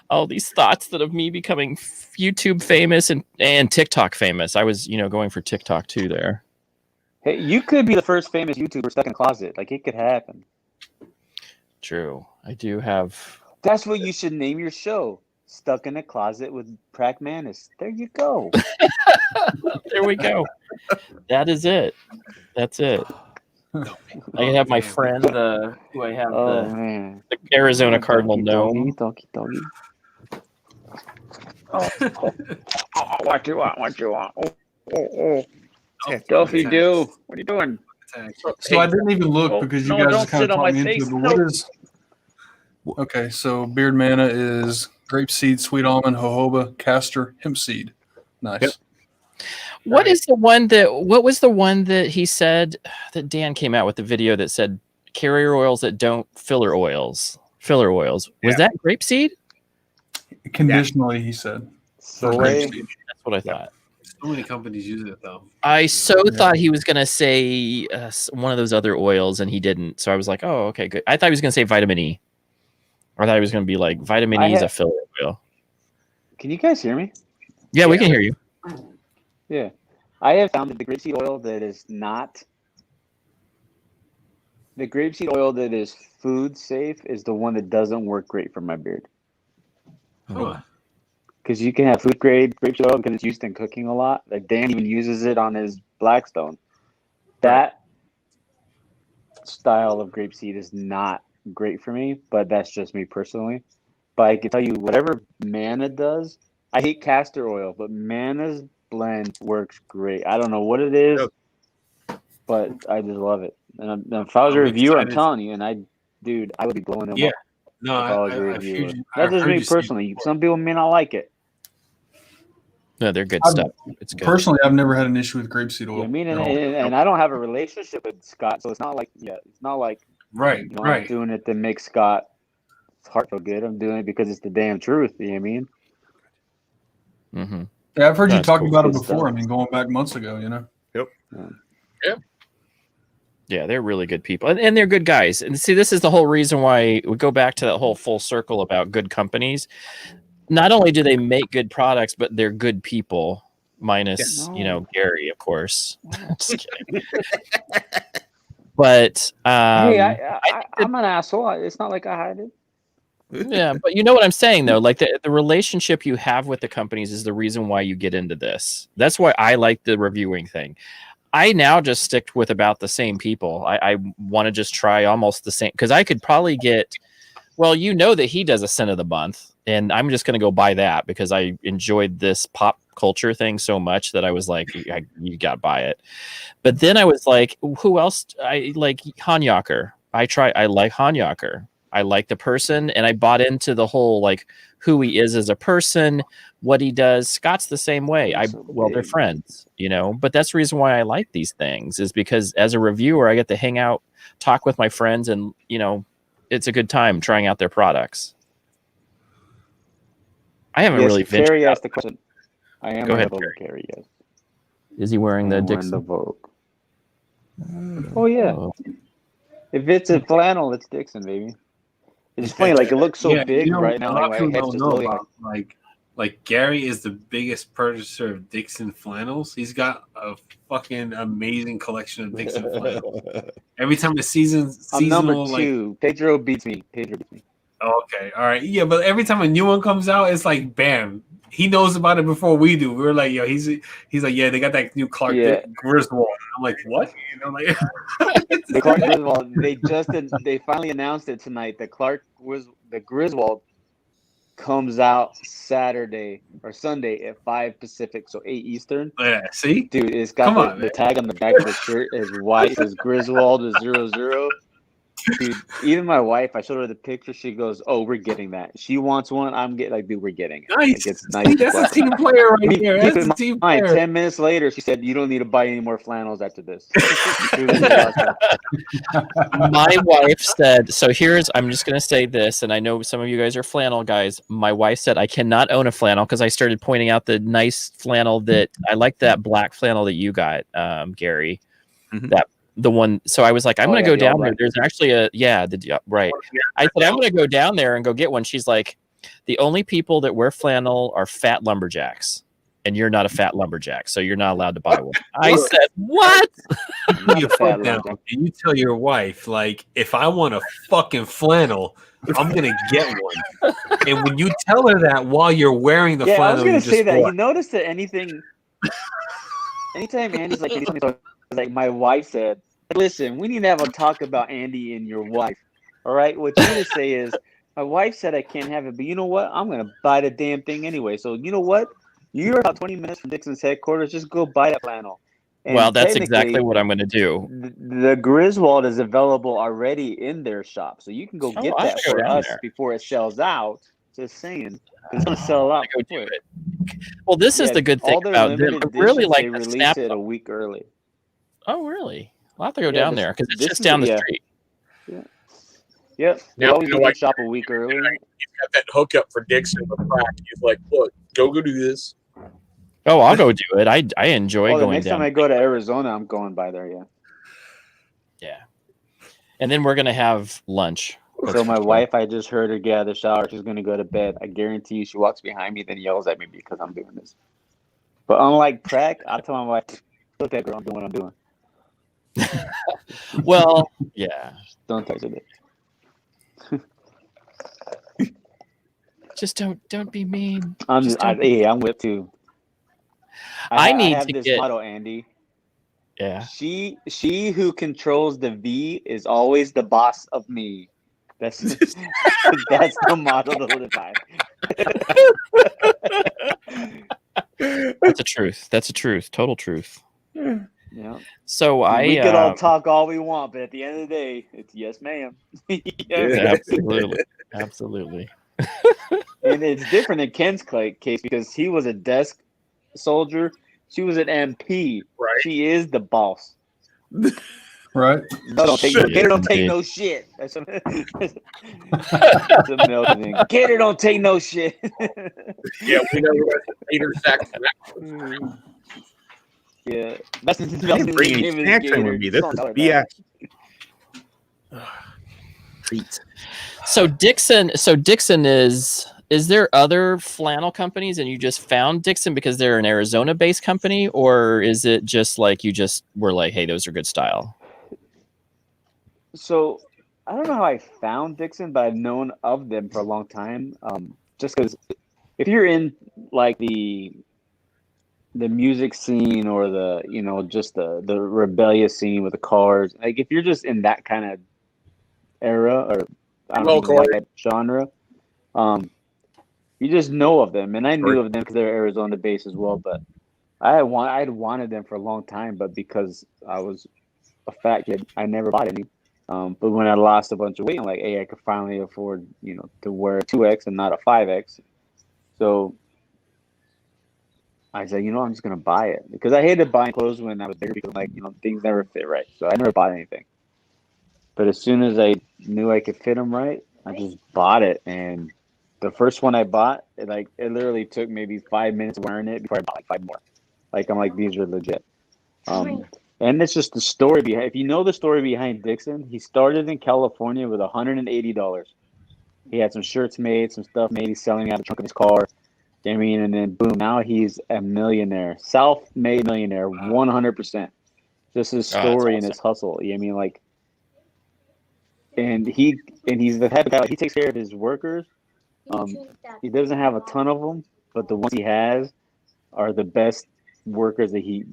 All these thoughts that of me becoming YouTube famous and TikTok famous. I was, going for TikTok too there. Hey, you could be the first famous YouTuber stuck in a closet. Like it could happen. True. I do have. That's what you should name your show. Stuck in a Closet with Prac Manis. There you go. There we go. That is it. That's it. I can have my friend, who I have, Man. the Arizona Cardinal Doggy, gnome. doggy. Oh, what you want? What you want? Oh. Duffy do. What are you doing? So I didn't even look Oh, because you no, guys don't just kind sit of on taught my me into face. it. But No. what is? Okay, so Beard Manna is grapeseed, sweet almond, jojoba, castor, hemp seed. Nice. Yep. What was the one that he said that Dan came out with the video that said carrier oils that don't filler oils? Filler oils. Was that grapeseed? Conditionally, he said. Soy. Grapeseed. That's what I thought. So many companies use it though. I thought he was going to say one of those other oils, and he didn't. So I was like, oh, okay, good. I thought he was going to say vitamin E. Or I thought he was going to be like, vitamin E is a filler oil. Can you guys hear me? Yeah, we can hear you. Yeah. I have found that the grapeseed oil that is not the grapeseed oil that is food safe is the one that doesn't work great for my beard. Because you can have food grade grapeseed oil because it's used in cooking a lot. Like Dan even uses it on his Blackstone. That style of grapeseed is not great for me, but that's just me personally. But I can tell you, whatever Manna does, I hate castor oil, but Manna's blend works great. I don't know what it is, but I just love it. And if I was a reviewer, I'm telling you, and I would be blowing them up. No, if I was a I've reviewer. heard That's just me you say- personally. Some people may not like it. No, they're good I've- stuff. It's good. Personally, I've never had an issue with grapeseed oil. I mean, at all. and I don't have a relationship with Scott, so it's not like Right, I'm right. doing it to make Scott's heart feel good. I'm doing it because it's the damn truth. You know what I mean? Mm-hmm. Yeah, I've heard you That's talk cool. about it Good before. stuff. I mean, going back months ago, Yeah, they're really good people, and they're good guys. And see, this is the whole reason why we go back to that whole full circle about good companies. Not only do they make good products, but they're good people. Minus, Gary, of course. Just kidding. But Hey, I'm an asshole. It's not like I hide it. yeah, but you know what I'm saying though. Like the relationship you have with the companies is the reason why you get into this. That's why I like the reviewing thing. I now just stick with about the same people. I want to just try almost the same because I could probably get. Well, that he does a scent of the month, and I'm just going to go buy that because I enjoyed this pop culture thing so much that I was like, you got to buy it. But then I was like, who else? I like Hanyaker. I like Hanyaker. I like the person, and I bought into the whole like who he is as a person, what he does. Scott's the same way. They're friends, you know. But that's the reason why I like these things is because as a reviewer, I get to hang out, talk with my friends, and you know, it's a good time trying out their products. I haven't really ventured Carrie out. asked the question. I am Go ahead, wearing the Carrie. Yes. Is he wearing the I'm wearing Dixon? the Vogue. Oh yeah. If it's a flannel, it's Dixon, baby. It's funny, like it looks so big right now. A lot Like, of my people head's don't just know looking about, like Gary is the biggest purchaser of Dixon flannels. He's got a fucking amazing collection of Dixon flannels. Every time the I'm number seasonal, two. Pedro beats me. Okay, all right, yeah, but every time a new one comes out, it's like bam. He knows about it before we do. We're like, yo, he's like, yeah, they got that new Clark Griswold. I'm like, what? You know, like The Clark Griswold. They finally announced it tonight. The Griswold comes out Saturday or Sunday at 5 Pacific, so 8 Eastern. Yeah, see, dude, it's got the tag on the back of the shirt is white. It says Griswold is 00. Dude, even my wife, I showed her the picture. She goes, "Oh, we're getting that." She wants one. I'm getting like, dude, we're getting it. Nice. Like, it's nice. That's a team player right there. That's a team player. 10 minutes later, she said, "You don't need to buy any more flannels after this." My wife said, so I'm just going to say this, and I know some of you guys are flannel guys. My wife said, I cannot own a flannel because I started pointing out the nice flannel that I like, that black flannel that you got, Gary. Mm-hmm. The one, so I was like, I'm going to go down there. There's actually right. I said, I'm going to go down there and go get one. She's like, the only people that wear flannel are fat lumberjacks, and you're not a fat lumberjack, so you're not allowed to buy one. I said, what? You foot down and you tell your wife, like, if I want a fucking flannel, I'm going to get one. And when you tell her that while you're wearing the flannel, I was going to say that. What? You notice that anytime Andy's like, like my wife said, listen, we need to have a talk about Andy and your wife. All right. What you need to say is, my wife said I can't have it, but you know what? I'm going to buy the damn thing anyway. So you know what? You're about 20 minutes from Dixon's headquarters. Just go buy that flannel. And well, that's exactly what I'm going to do. The Griswold is available already in their shop. So you can go get that for us before it sells out. Just saying. It's going to sell out. Go do it. Well, this is the good thing about them. I really like the Snap it a week early. Oh, really? I'll have to go down there because it's just down the street. Yeah. Yep. Now, always go shop a week early. He's got that hookup for Dixon with crack. He's like, look, go do this. Oh, I'll go do it. I enjoy going down. Next time I go to Arizona, I'm going by there, Yeah. And then we're going to have lunch. So my wife, I just heard her get out of the shower. She's going to go to bed. I guarantee you she walks behind me, then yells at me because I'm doing this. But unlike crack, I tell my wife, look, that girl, I'm doing what I'm doing. Well, yeah. Don't touch it. Just don't be mean. I'm with too. I have this motto, Andy. Yeah. She who controls the V is always the boss of me. That's the motto to live by. That's a truth. That's a truth. Total truth. Yeah. So we could all talk all we want, but at the end of the day, it's yes, ma'am. Yeah, absolutely. And it's different in Ken's case because he was a desk soldier. She was an MP. Right. She is the boss. Right. Don't take no shit. That's a thing. Gator don't take no shit. Yeah, we know Peter Saxon. Yeah, that's bringing Saxon with me. This is BS. So Dixon is there other flannel companies and you just found Dixon because they're an Arizona-based company, or is it just like you just were like, hey, those are good style? So I don't know how I found Dixon, but I've known of them for a long time. Just because if you're in like the music scene or just the rebellious scene with the cars, like if you're just in that kind of era or I don't know, like that genre, You just know of them, and I knew of them because they're Arizona based as well. But I'd wanted them for a long time, but because I was a fat kid, I never bought any. But when I lost a bunch of weight, I'm like, hey, I could finally afford, to wear a 2X and not a 5X. So I said, I'm just gonna buy it because I hated buying clothes when I was bigger because things never fit right. So I never bought anything. But as soon as I knew I could fit them right, I just bought it. And the first one I bought, it literally took maybe 5 minutes wearing it before I bought like 5 more. I'm like, these are legit. And it's just the story behind. If you know the story behind Dixon, he started in California with $180. He had some shirts made, some stuff made. He's selling out of the trunk of his car. I mean, and then boom, now he's a millionaire, self-made millionaire, 100%. Just his story and his hustle. I mean, and he's the type of guy. He takes care of his workers. He doesn't have a ton of them, but the ones he has are the best workers that he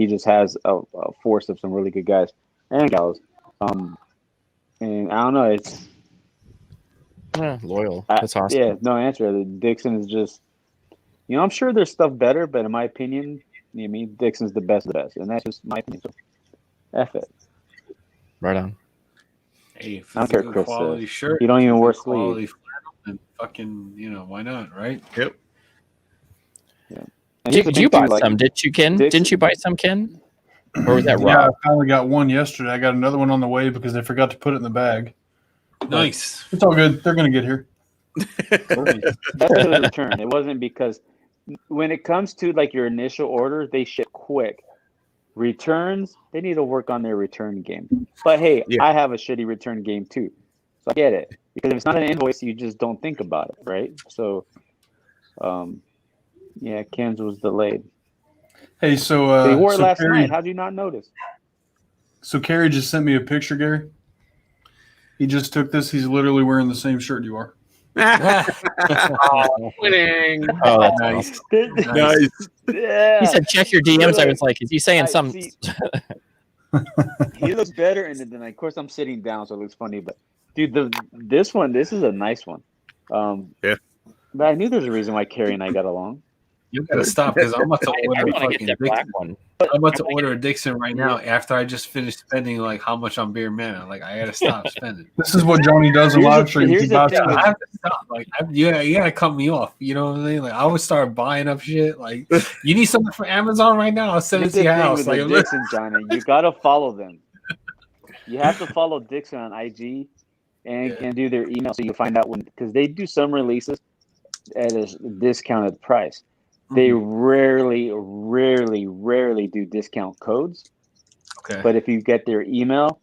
just has a force of some really good guys and gals. And I don't know, it's loyal. That's awesome. Yeah, no answer. Dixon is just, I'm sure there's stuff better, but in my opinion, Dixon's the best of the best, and that's just my opinion. So, F it. Right on. Hey, if I don't it's care, a good Chris quality says. shirt, You don't even wear quality sleeves. flannel, and fucking, why not, right? Yep. You bought some, didn't you, Ken? Dixon. Didn't you buy some, Ken? Or was that Yeah, Rob? I finally got one yesterday. I got another one on the way because they forgot to put it in the bag. Nice. It's all good. They're going to get here. That's the return. It wasn't because when it comes to your initial order, they ship quick. Returns, they need to work on their return game. But hey, I have a shitty return game too. So I get it. Because if it's not an invoice, you just don't think about it, right? So Ken's was delayed. Hey, so he wore it last Carrie, night. How'd you not notice? So Carrie just sent me a picture, Gary. He just took this. He's literally wearing the same shirt you are. Winning. Oh, that's nice. Nice. Yeah. He said, check your DMs. I was like, is he saying something? He looks better in it than of course I'm sitting down, so it looks funny. But dude, this is a nice one. Yeah. But I knew there's a reason why Carrie and I got along. You gotta stop because I'm about to I order want to get that black one. I'm about to order a Dixon right now after I just finished spending how much on Beer Man. I gotta stop spending. This is what Johnny does in live streams. Here's He the buys thing. stuff. I have to stop. You gotta cut me off. You know what I mean? I would start buying up shit. You need something from Amazon right now? I'll send it Here's to your the thing house. with the Dixon, Johnny. You gotta follow them. You have to follow Dixon on IG and do their email so you find out because they do some releases at a discounted price. They rarely do discount codes. Okay. But if you get their email,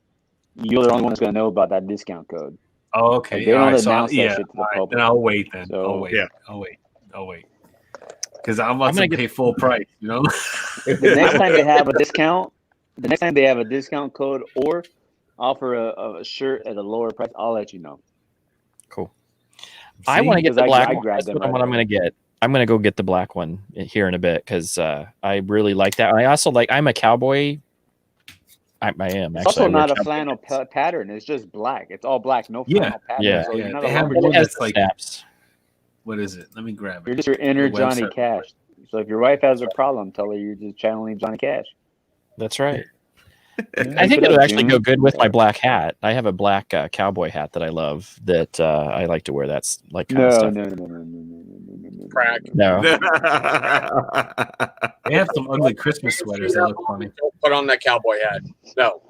you're the only one that's going to know about that discount code. Oh, okay. They don't Alright, announce that shit to the public. Then I'll wait. Then So- I'll wait. Yeah. I'll wait. Because I'm about to pay full price. The next time they have a discount code or offer a shirt at a lower price, I'll let you know. Cool. I want to get the Because black I one. grabbed That's them what right I'm going to get. I'm going to go get the black one here in a bit because I really like that. I also I'm a cowboy. I am. It's actually. also not a flannel pattern. It's just black. It's all black. No flannel pattern. Yeah. So you're not They a have lumberjack. one that's snaps. What is it? Let me grab it. You're just your inner The Johnny website. Cash. So if your wife has a problem, tell her you're just channeling Johnny Cash. That's right. Yeah, I think keep it it'll up, actually June. go good with my black hat. I have a black cowboy hat that I love that I like to wear. That's kind of No. stuff. Crack. No. They have some ugly Christmas sweaters that look funny. Don't put on that cowboy hat. No.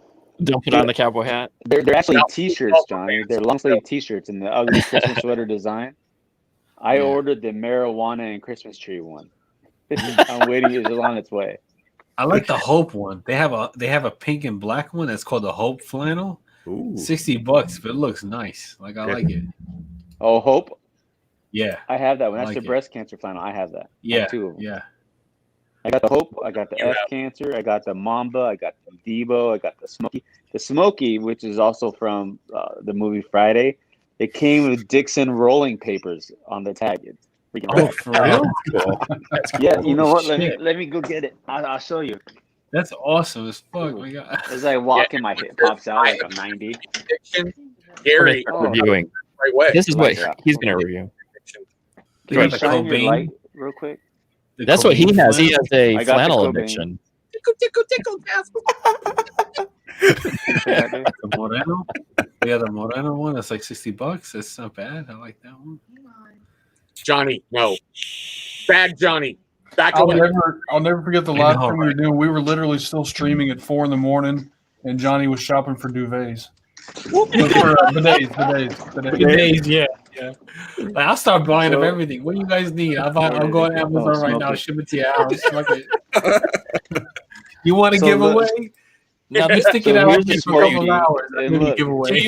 Don't put on the cowboy hat. They're actually No. T-shirts, Johnny. They're long sleeve T-shirts in the ugly Christmas sweater design. I ordered the marijuana and Christmas tree one. I'm waiting. It's on its way. I like the Hope one. They have a pink and black one that's called the Hope flannel. Ooh. $60, but it looks nice. I like it. Oh, Hope. Yeah. I have that one. That's like the it. breast cancer flannel. I have that. I Yeah. have two of them. Yeah. I got the Hope. I got the You F have- cancer. I got the Mamba. I got the Debo. I got the Smokey. The Smokey, which is also from the movie Friday. It came with Dixon rolling papers on the tag. It's freaking Oh, awesome. for real? Cool. Yeah, you know what? Shit. Let me go get it. I'll show you. That's awesome as fuck. My God. As I walk in, my hip pops out like a 90. Addiction. We're gonna Gary, start Oh. reviewing. right way. This is what Yeah. he's going to review. They Can you got the shine your Cobain. light real quick? The That's what he Cobain has. He flannel. has a I got the flannel Cobain. addiction. Tickle, tickle, tickle, Casper. You say that, Dave? The Moreno. Yeah, the Moreno one. That's like $60. That's not bad. I like that one. Johnny, no. Bad Johnny. Back I'll away. never forget the I last know, thing we were doing. We were literally still streaming at 4 a.m, and Johnny was shopping for duvets. For bidets. Days, yeah. Like, I'll start buying up So- everything. What do you guys need? I'll go on Amazon right now, Smokey. ship it to your house. Fuck it. You want to So give the- away? Now just stick it So out here's the for a couple of smoky. hours. And And then you look, give Do away.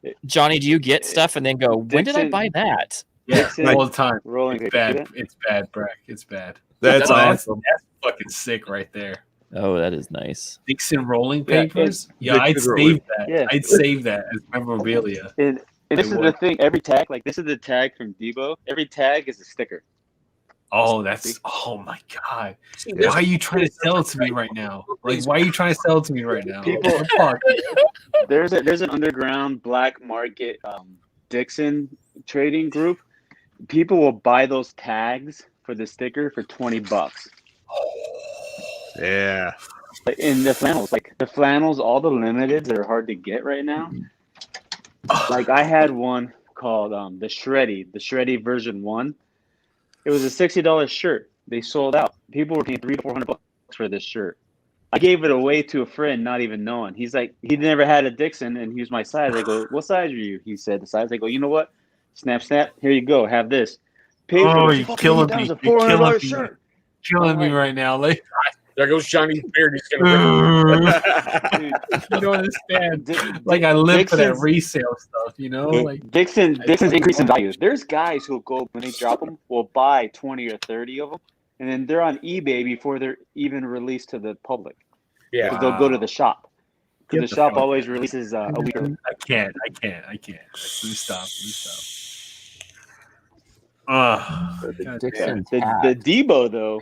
you, Johnny, do you get stuff and then go, when did I Dixon- buy that? Yeah, Dixon- all the time. Rolling It's paper. See bad. that? It's bad, Brack. It's bad. That's That's awesome. fucking sick right there. Oh, that is nice. Dixon rolling Yeah, papers. Yeah, I'd Dixon save that. Yeah. I'd save that as memorabilia. And this I is would. the thing. Every tag, like this is the tag from Debo. Every tag is a sticker. Oh, that's oh my god. See, Why are you trying to sell it to me right now? Like, why are you trying to sell it to me right now? People- Fuck. There's an underground black market Dixon trading group. People will buy those tags for the sticker for $20. Yeah. Like, in the flannels, all the limiteds that are hard to get right now. Like I had one called the Shreddy version 1. It was a $60 shirt. They sold out. People were paying $300 to $400 for this shirt. I gave it away to a friend, not even knowing. He's like, he never had a Dixon, and he was my size. I go, what size are you? He said the size. I go, you know what? Snap, snap. Here you go. Have this. Paid Oh, for you're fucking killing $80, me. a You're killing $400 me. shirt. Killing me right now. Like, There goes Johnny's beard. He's gonna Dude, you don't understand. Di- Like, I live for that Dixon's- resale stuff, you know? Like, Dixon's increase in value. There's guys who go when they drop them will buy 20 or 30 of them, and then they're on eBay before they're even released to the public. Yeah. Because they'll go to the shop. Get Because the the shop fuck always out. releases a week. early. I can't. Please stop. God Dixon The tag. Debo though,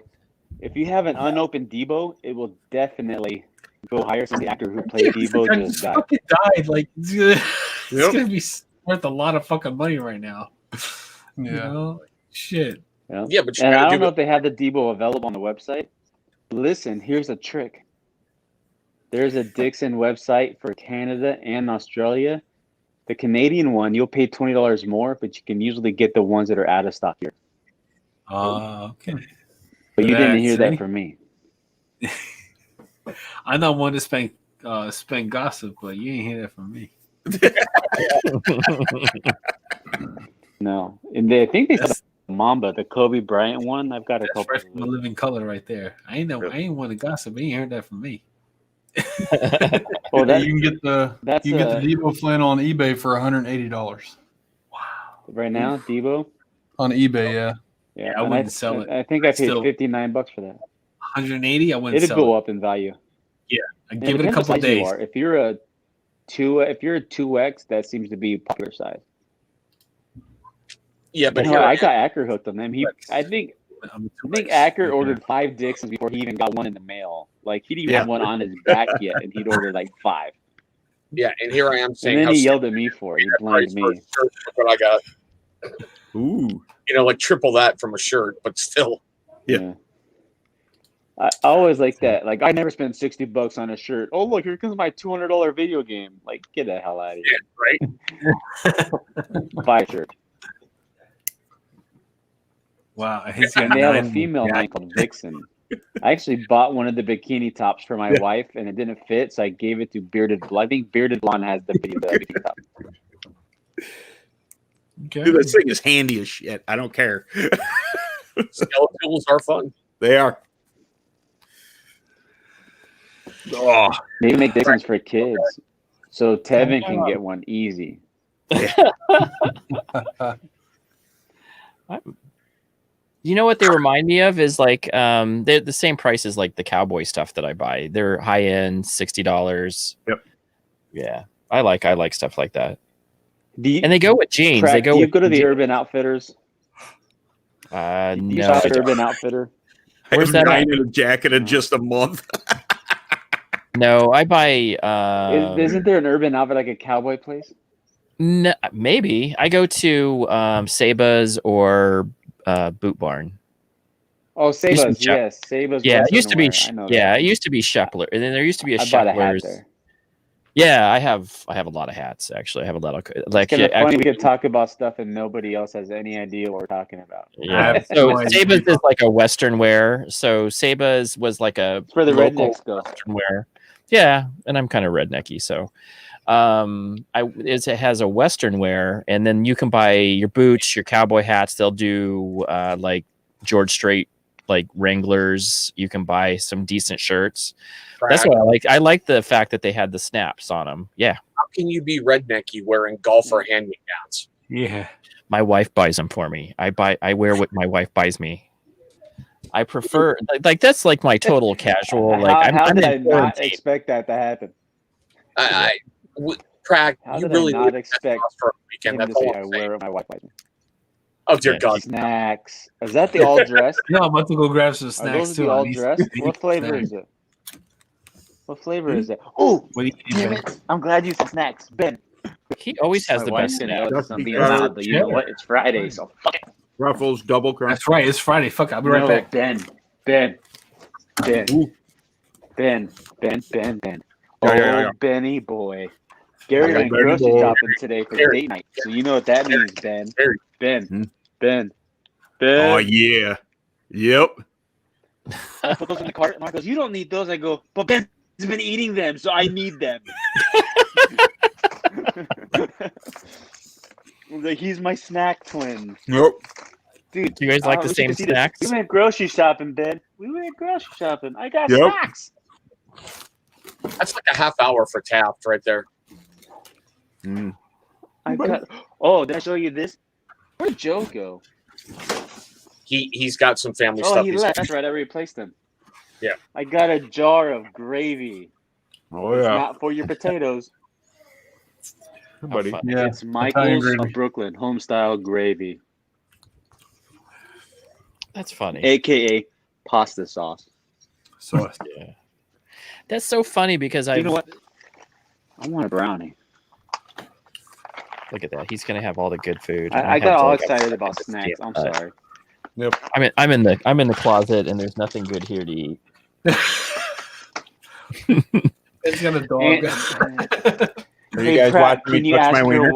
if you have an unopened Debo, it will definitely go higher since the actor who played Debo damn. just died. Fucking died. Like, it's Yep. gonna be worth a lot of fucking money right now. You Yeah. know? Shit. Yeah, but you And I gotta don't do know it. if they have the Debo available on the website. Listen, here's a trick. There's a Dixon website for Canada and Australia. The Canadian one, you'll pay $20 more, but you can usually get the ones that are out of stock here. Okay. But you didn't hear That's that it. from me. I'm not one to spend gossip, but you ain't hear that from me. No. And I think they said Mamba, the Kobe Bryant one. I've got a That's couple. right from the living color right there. I ain't one to gossip. You ain't heard that from me. Well, that, You can get the that's the Debo flannel on eBay for $180 right now, Debo. on eBay. Yeah, Yeah, I and wouldn't sell it. I think I paid Still. $59 for that. 180. I wouldn't It'll sell go it. up in value. I'd And give it a depends couple what of size you days. are. If you're a 2X, that seems to be a popular size. Yeah, but No, here I got Acker hooked on them. I think I'm a I think 2X. Acker Okay. ordered 5 Dixons before he even got one in the mail. Like he didn't even Yeah. have one on his back yet, and he'd ordered like 5. yeah, and here I am saying And then how he yelled at me for it. He blamed price me. for a shirt, look what I got. Ooh. You know, like triple that from a shirt, but still. Yeah. I always like that. Like I never spent $60 on a shirt. Oh look, here comes my $200 video game. Like get the hell out of Yeah, here. right? Buy a shirt. Wow. He's got And they have a 9 female yeah. line called Vixen. I actually bought one of the bikini tops for my wife, and it didn't fit, so I gave it to Bearded Blonde. I think Bearded Blonde has the bikini top. Okay. Dude, this thing is handy as shit. I don't care. Skeletals are fun. They are. Oh, Maybe make Dixons for kids, so Tevin can get one easy. You know what they remind me of is like they're the same price as like the cowboy stuff that I buy. They're high end, $60. Yep. Yeah, I like stuff like that, Do you, and they go with jeans. Pratt, They go. do you with go to the je- Urban Outfitters? No, You I shop at don't. Urban Outfitter? I Where's have that 9 in a jacket in just a month. No, I buy. Isn't there an Urban Outfit like a cowboy place? No, maybe I go to Seba's or Boot Barn. Oh, Used to be Seba's, Shep- yes, Seba's. Yeah, it Western used to be. Wear. I know Yeah, that. it used to be Shepler, and then there used to be a I bought a hat Shepler's. there. Yeah, I have a lot of hats actually. I have a lot of like. It's kind of yeah, funny. actually- We could talk about stuff and nobody else has any idea what we're talking about. Yeah. have So no idea. Seba's is like a Western wear. So Seba's was like a It's where the local rednecks go. Western wear. Yeah, and I'm kind of rednecky, so it has a Western wear, and then you can buy your boots, your cowboy hats. They'll do like George Strait, like Wranglers. You can buy some decent shirts. That's what I like. I like the fact that they had the snaps on them. Yeah, How can you be rednecky wearing golfer hand-me-downs? Yeah. my wife buys them for me. I wear what my wife buys me. I prefer like that's like my total casual. Like how I'm did in I not quarantine. expect that to happen? Prague, How you did really I not would expect for a him weekend. to That's say all I I'm wear saying. what my wife buys me? Oh dear Yeah. God! Snacks. Is that the all dressed? No, I'm about to go grab some Are snacks those too. the I all need- dressed? I need What flavor snacks. is it? What flavor is it? Oh, What do you damn think? it! I'm glad you said snacks, Ben. He always has My the wife's best gonna snack. know Just something because- loud, but you know what? It's Friday, so fuck it. Ruffles, double crunch. That's right. It's Friday. Fuck it. I'll be right No, back. Ben. Oh, Yeah. Benny boy. Gary Yeah, went Benny grocery boy. shopping today for Gary. date night. So you know what that means, Ben. Gary. Ben. Oh Ben. yeah. Yep. I put those in the cart. Mark goes, "You don't need those." I go, "But Ben's been eating them, so I need them." Like, he's my snack twin, Yep. dude. Do you guys like the we same should see this. snacks? We went grocery shopping, Ben. We went grocery shopping. I got Yep. snacks. That's like a half hour for Taft right there. Mm. I got. Oh, did I show you this? Where'd Joe go? He's got some family Oh, stuff. he He's left. That's right. I replaced him. Yeah. I got a jar of gravy. Oh It's yeah, not for your potatoes. buddy. fun. Yeah. It's Michael's gravy. of Brooklyn home style gravy, That's funny. aka pasta sauce. So Yeah. That's so funny because I You know what? I want a brownie. look at that. He's gonna have all the good food. I have got to, all like, excited about snacks. I'm sorry. I'm in the closet and there's nothing good here to eat. it's got a dog. Are you guys Pratt, watching me touch my wiener?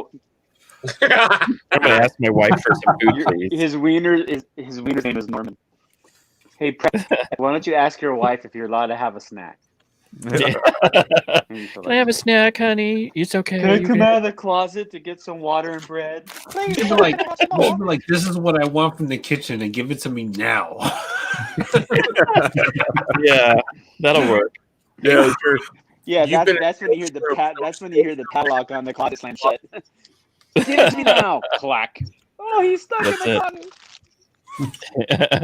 I'm gonna ask my wife for some food, please. His wiener's name is Norman. Hey, Pratt, why don't you ask your wife if you're allowed to have a snack? Can I have a snack, honey? It's okay. Can I You come can- out of the closet to get some water and bread? You should be like, this is what I want from the kitchen, and give it to me now. Yeah, that'll work. Yeah, sure. Yeah, You've been- that's when you hear that's when you hear the padlock on the closet slam shut. Give it to me now. Clack. Oh, he's stuck That's in the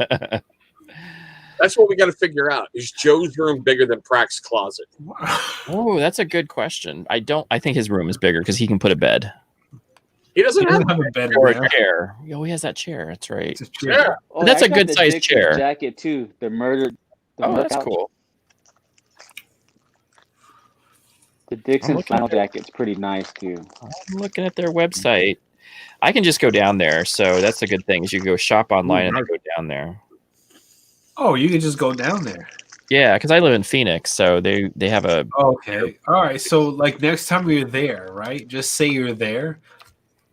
closet. That's what we got to figure out. Is Joe's room bigger than Prax's closet? Oh, that's a good question. I think his room is bigger because he can put a bed He doesn't He have doesn't have a bed or in there. a chair. Oh, he has that chair. That's right. It's a chair. Yeah. Oh, That's I a got good the sized Dixon chair. jacket too. The murder. Oh, that's Murkout. cool. The Dixon looking flannel at it. jacket's pretty nice too. I'm looking at their website. I can just go down there, so that's a good thing. Is you go shop online and then go down there. Oh, you can just go down there. Yeah, because I live in Phoenix, so they have a Okay. All right. So, like, next time you're there, right? Just say you're there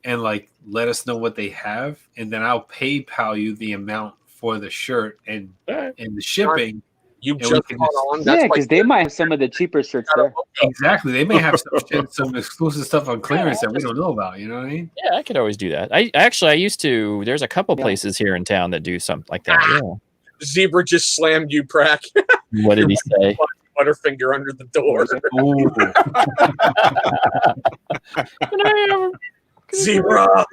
and, like, let us know what they have. And then I'll PayPal you the amount for the shirt and the shipping. You we just can caught just- on. Yeah, That's because they might have some of the cheaper shirts there. Exactly. They may have some exclusive stuff on clearance that we don't know about. You know what I mean? Yeah, I could always do that. I used to. There's a couple Yeah. places here in town that do something like that. Yeah. Zebra just slammed you, Prack. What did he say? Butterfinger under the door. Zebra.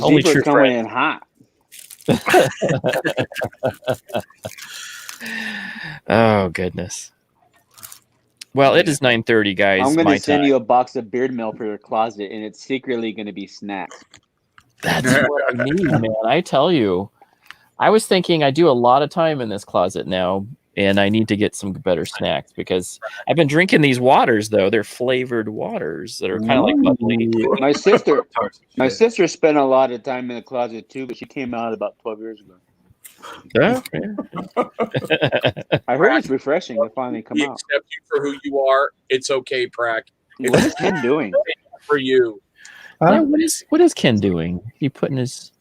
Only Zebra's true coming friend. in hot. Oh goodness. Well, it is 9:30, guys. I'm my gonna send time. you a box of beard milk for your closet, and it's secretly gonna be snacks. That's what I need, man. I tell you. I was thinking I do a lot of time in this closet now, and I need to get some better snacks because I've been drinking these waters though. They're flavored waters that are kind of like bubbly. My sister spent a lot of time in the closet too, but she came out about 12 years ago. Yeah. I heard it's refreshing to finally come We out. accept you for who you are. It's okay, Prack. What is Ken doing? For you. Yeah, what is Ken doing? He putting his.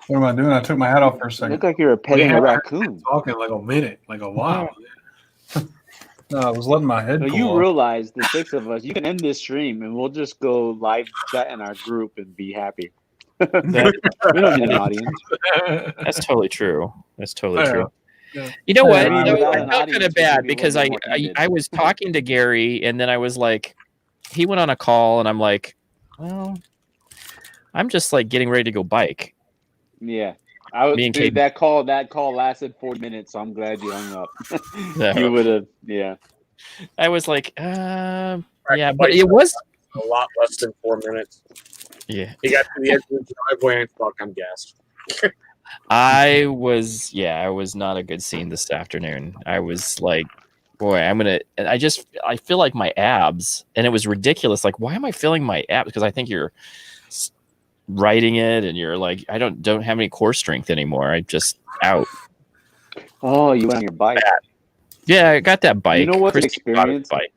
What am I doing? I took my hat off for a You second. look like you're petting a raccoon. Talking like a minute, like a while. No, I was letting my head So cool you off. realize the 6 of us, you can end this stream and we'll just go live chat in our group and be happy. We don't need an audience. That's totally true. That's totally Yeah. true. Yeah. You know what? Yeah, You know, without I an felt kind audience, of bad we would be because a I, little more heated. I was talking to Gary and then I was like, he went on a call and I'm like, well, I'm just like getting ready to go bike. Yeah. I would Me and dude, Caden. that call lasted 4 minutes, so I'm glad you hung up. No. You would have, yeah. I was like, yeah, but Like, it was, a lot less than 4 minutes. yeah. He got to the edge of the driveway and fuck, I'm gassed. I was not a good scene this afternoon. I was like, boy, I feel like my abs, and it was ridiculous. Like, why am I feeling my abs? Because I think you're writing it and you're like, I don't have any core strength anymore. I just out. Oh, you went on your bike. Yeah, I got that bike. You know what's an Christy bought a experience?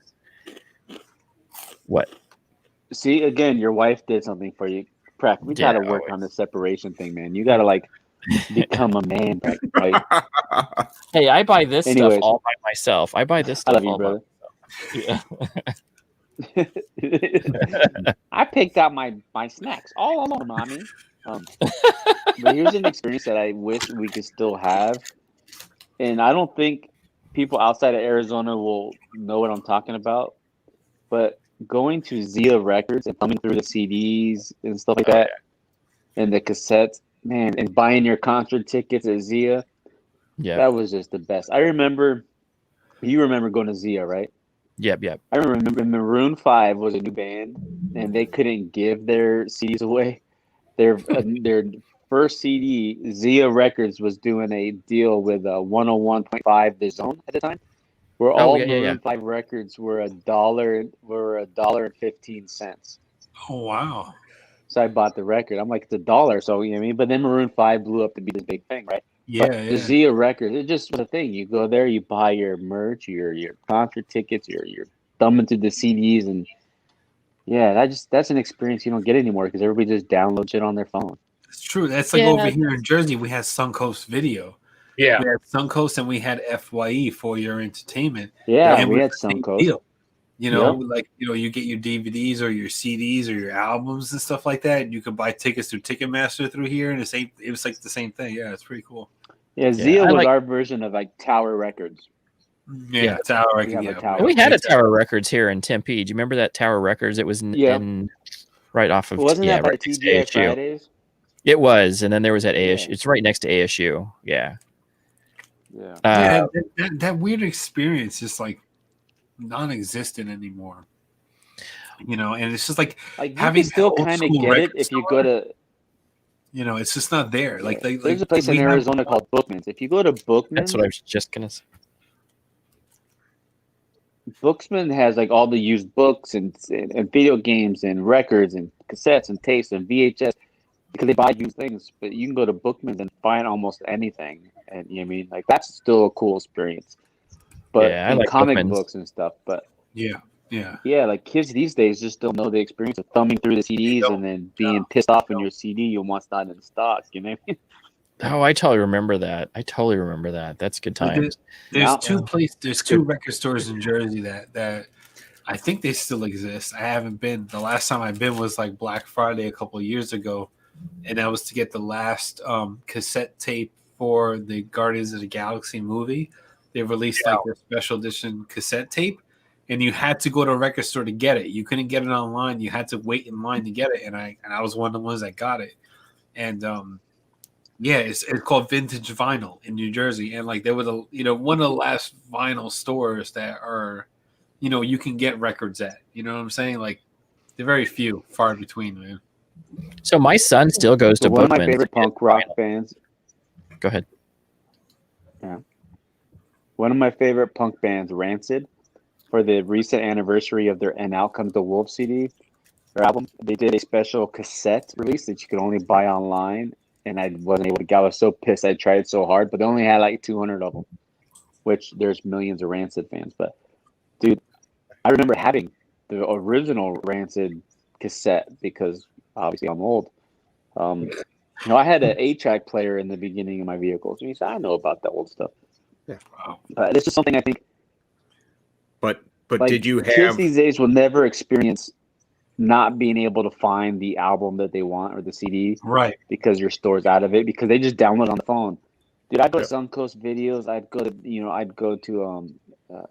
bike. What? See, again, your wife did something for you. Prack, we Yeah, gotta work always. on the separation thing, man. You gotta like become a man, Prack, right? Hey, I buy this Anyways. stuff all by myself. I buy this I stuff love you, all brother. by Yeah. I picked out my snacks all alone, mommy. But here's an experience that I wish we could still have, and I don't think people outside of Arizona will know what I'm talking about. But going to Zia Records and thumbing through the CDs and stuff like that, and the cassettes, man, and buying your concert tickets at Zia, Yeah. that was just the best. I remember, you remember going to Zia, right? Yep. I remember Maroon 5 was a new band, and they couldn't give their CDs away. Their first CD, Zia Records was doing a deal with 101.5 The Zone at the time, where all Maroon 5 records were $1.15. Oh wow! So I bought the record. I'm like, it's $1, so you know what I mean. But then Maroon 5 blew up to be this big thing, right? Yeah, The Zia Records, it just was a thing. You go there, you buy your merch, your concert tickets, your thumbing through the CDs, and yeah, that's an experience you don't get anymore because everybody just downloads it on their phone. It's true. That's like over here in Jersey, we had Suncoast Video. Yeah. We had Suncoast and we had FYE for your entertainment. Yeah, and we had the same Suncoast. deal. You know, like you get your DVDs or your CDs or your albums and stuff like that. And you could buy tickets through Ticketmaster through here, and it was like the same thing. Yeah, it's pretty cool. Yeah, Zia was our version of like Tower Records. Yeah, Tower Records. And we had a Tower Records here in Tempe. Do you remember that Tower Records? It was in right off of Wasn't that by right next to TGI ASU. Fridays? It was, and then there was at ASU. It's right next to ASU. Yeah. Yeah. That weird experience is like non-existent anymore. You know, and it's just like you having can still old kind of school get it record if you store. go to. You know, it's just not there. Like there's a place in Arizona called Bookman's. If you go to Bookman's, that's what I was just gonna say. Bookman has like all the used books and video games and records and cassettes and tapes and VHS because they buy used things. But you can go to Bookman's and find almost anything, and you know what I mean, like that's still a cool experience. But Yeah, I in like comic Bookman's. books and stuff, but yeah, like kids these days just don't know the experience of thumbing through the CDs and then being pissed off when your CD almost not in stock. You know what I mean? Oh, I totally remember that. That's good times. There's two record stores in Jersey that I think they still exist. I haven't been. The last time I've been was like Black Friday a couple of years ago, and that was to get the last cassette tape for the Guardians of the Galaxy movie. They released like their special edition cassette tape, and you had to go to a record store to get it. You couldn't get it online. You had to wait in line to get it, and I was one of the ones that got it. And yeah, it's called Vintage Vinyl in New Jersey, and like they were one of the last vinyl stores that are, you can get records at. You know what I'm saying? Like they're very few, far between, man. So my son still goes to one of my Bookman's. favorite punk rock bands. Go ahead. Yeah. One of my favorite punk bands, Rancid, for the recent anniversary of their And Out Comes the Wolf CD or album, they did a special cassette release that you could only buy online, and I wasn't able to get. I was so pissed. I tried so hard, but they only had like 200 of them, which there's millions of Rancid fans. But dude, I remember having the original Rancid cassette because obviously I'm old. I had an 8-track player in the beginning of my vehicles. So I know about that old stuff. Yeah. But it's just something I think. But Like, did you kids have? these days will never experience not being able to find the album that they want or the CD Right. because your store's out of it because they just download it on the phone. Dude, I'd go to Suncoast Videos. I'd go to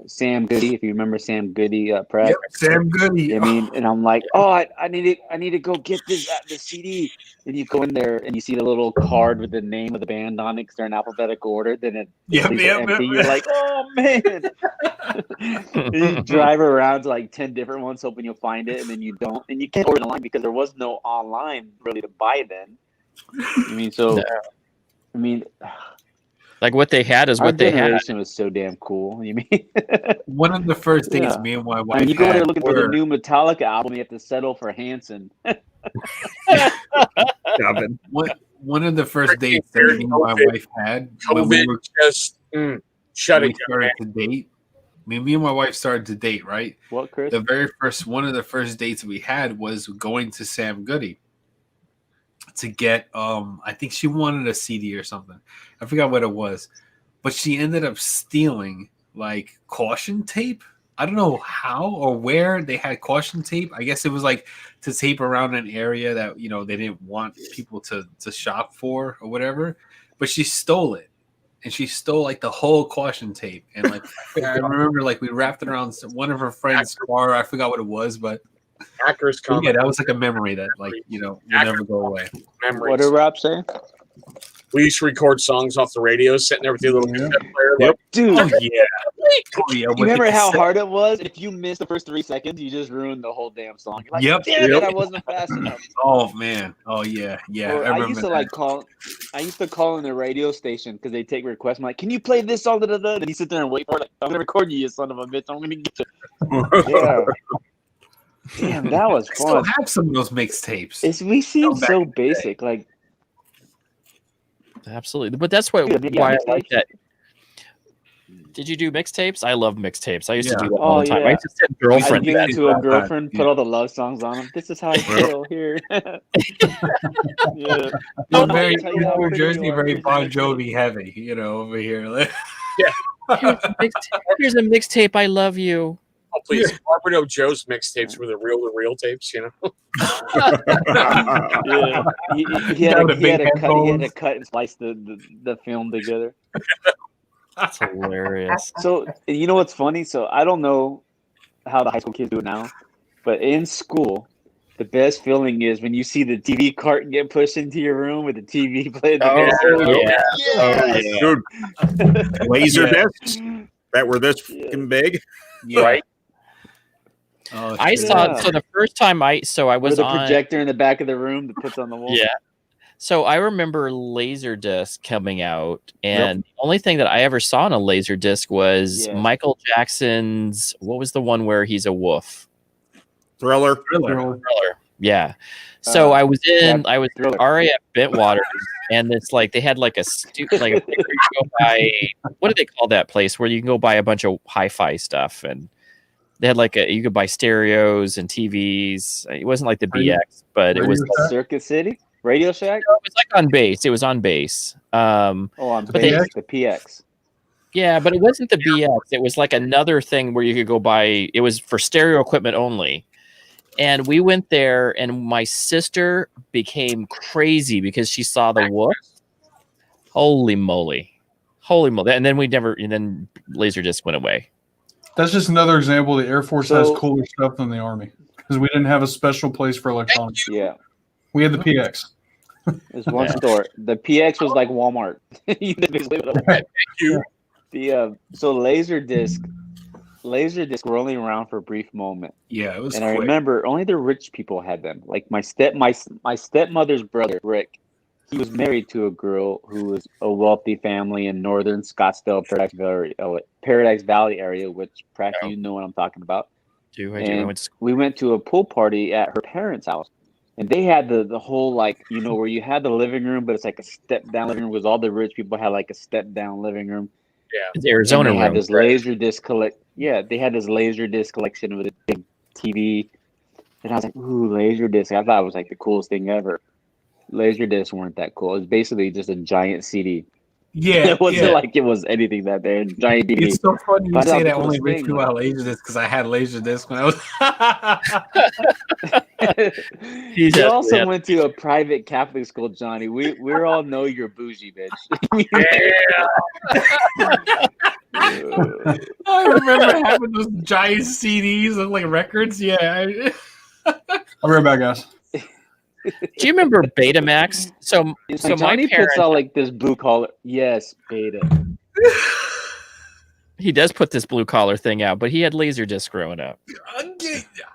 Sam Goody, if you remember Sam Goody, Pratt. Yep, Sam Goody. I mean, and I'm like, oh, I need to go get the CD. And you go in there and you see the little card with the name of the band on it because they're in alphabetical order. Then it empty. You're like, oh man. And you drive around to like 10 different ones hoping you'll find it, and then you don't, and you can't order online because there was no online really to buy then. I mean, so I mean, Like what they had is our what they had. generation was so damn cool. You mean? One of the first dates Yeah. me and my I wife mean, you go there had looking for the were- new Metallica album, you have to settle for Hanson. Gavin? one of the first dates that me and my wife had when we COVID were just shut we it down. started to date. Me and my wife started to date, right? What, Chris? The very first one of the first dates we had was going to Sam Goody to get I think she wanted a CD or something. I forgot what it was. But she ended up stealing like caution tape. I don't know how or where they had caution tape. I guess it was like to tape around an area that they didn't want people to shop for or whatever. But she stole it. And she stole like the whole caution tape. And like I remember like we wrapped it around one of her friend's car. I forgot what it was, but Hackers come. yeah, that was like a memory that will never go away. Memories. What did Rob say? We used to record songs off the radio, sitting there with your little cassette player. Yep. Dude, Oh yeah. you remember how hard it was? If you missed the first 3 seconds, you just ruined the whole damn song. You're like, Yep. damn Yep. it, I wasn't fast enough. Oh man. Oh yeah. Yeah. Or I I remember used to that. I used to call in the radio station because they take requests. I'm like, can you play this song? And you sit there and wait for it. Like, I'm gonna record you son of a bitch. I'm gonna get you. Yeah. Damn, that was I still fun. have some of those mixtapes. We seem back so in the day. basic. Like, Absolutely. But that's why Yeah, I mixtapes. like that. Did you do mixtapes? I love mixtapes. I used to Yeah. do that all the Oh, time. yeah. I used to send I'd girlfriends give that. it to a all the time. girlfriend, Yeah. put all the love songs on them. This is how I feel here. Yeah. Well, I'll very tell you how New pretty Jersey, you are. very Here's Bon my Jovi heavy, over here. Here's a mixtape. I love you. Oh, please. Barbara Joe's mixtapes were the real tapes, Yeah. He had Down the to big cut. He had to headphones. cut and splice the film together. That's hilarious. So you know what's funny? So I don't know how the high school kids do it now, but in school, the best feeling is when you see the TV carton get pushed into your room with the TV playing. Dude, laser Yeah. discs that were this fucking big. right? Oh, I shit. saw so the first time I With was the on. projector in the back of the room that puts on the wall. Yeah. So I remember Laserdisc coming out, and the only thing that I ever saw on a Laserdisc was Yeah. Michael Jackson's. What was the one where he's a wolf? Thriller. Thriller. Yeah. So I was Thriller. RAF Bentwater, and it's like they had like a place where you go buy. What do they call that place where you can go buy a bunch of hi-fi stuff, and they had like you could buy stereos and TVs. It wasn't like the BX, but it was. Circuit City, Radio Shack. It was like on base. It was on base. Oh, on But they- base, the PX. Yeah, but it wasn't the BX. It was like another thing where you could go buy. It was for stereo equipment only. And we went there, and my sister became crazy because she saw the wolf. Holy moly! Holy moly! And then then Laserdisc went away. That's just another example. The Air Force So- has cooler stuff than the Army because we didn't have a special place for electronics. Yeah, We had the PX. there's one store. The PX was like Walmart. You did basically what it was. Thank you. So Laserdisc were only around for a brief moment, Yeah, it was and I quick. remember only the rich people had them. Like my stepmother's brother Rick, he was married to a girl who was a wealthy family in northern Scottsdale, Paradise Valley area, which practically you know what I'm talking about. We went to a pool party at her parents' house, and they had the whole like where you had the living room, but it's like a step down living room because all the rich people had like a step down living room. Yeah, it's Arizona. They had this laser disc they had this laser disc collection with a big TV, and I was like, "Ooh, laser disc!" I thought it was like the coolest thing ever. Laser discs weren't that cool. It was basically just a giant CD. Yeah, it wasn't like it was anything that there. Giant DVD. It's so funny you say that only rich people like, have laser discs because I had laser discs when I was. You also went to a private Catholic school, Johnny. We all know you're bougie, bitch. I remember having those giant CDs of like records. Yeah. I'll be right back, guys. Do you remember Betamax? So Johnny puts out like this blue collar. Yes, Beta. He does put this blue collar thing out, but he had Laserdisc growing up.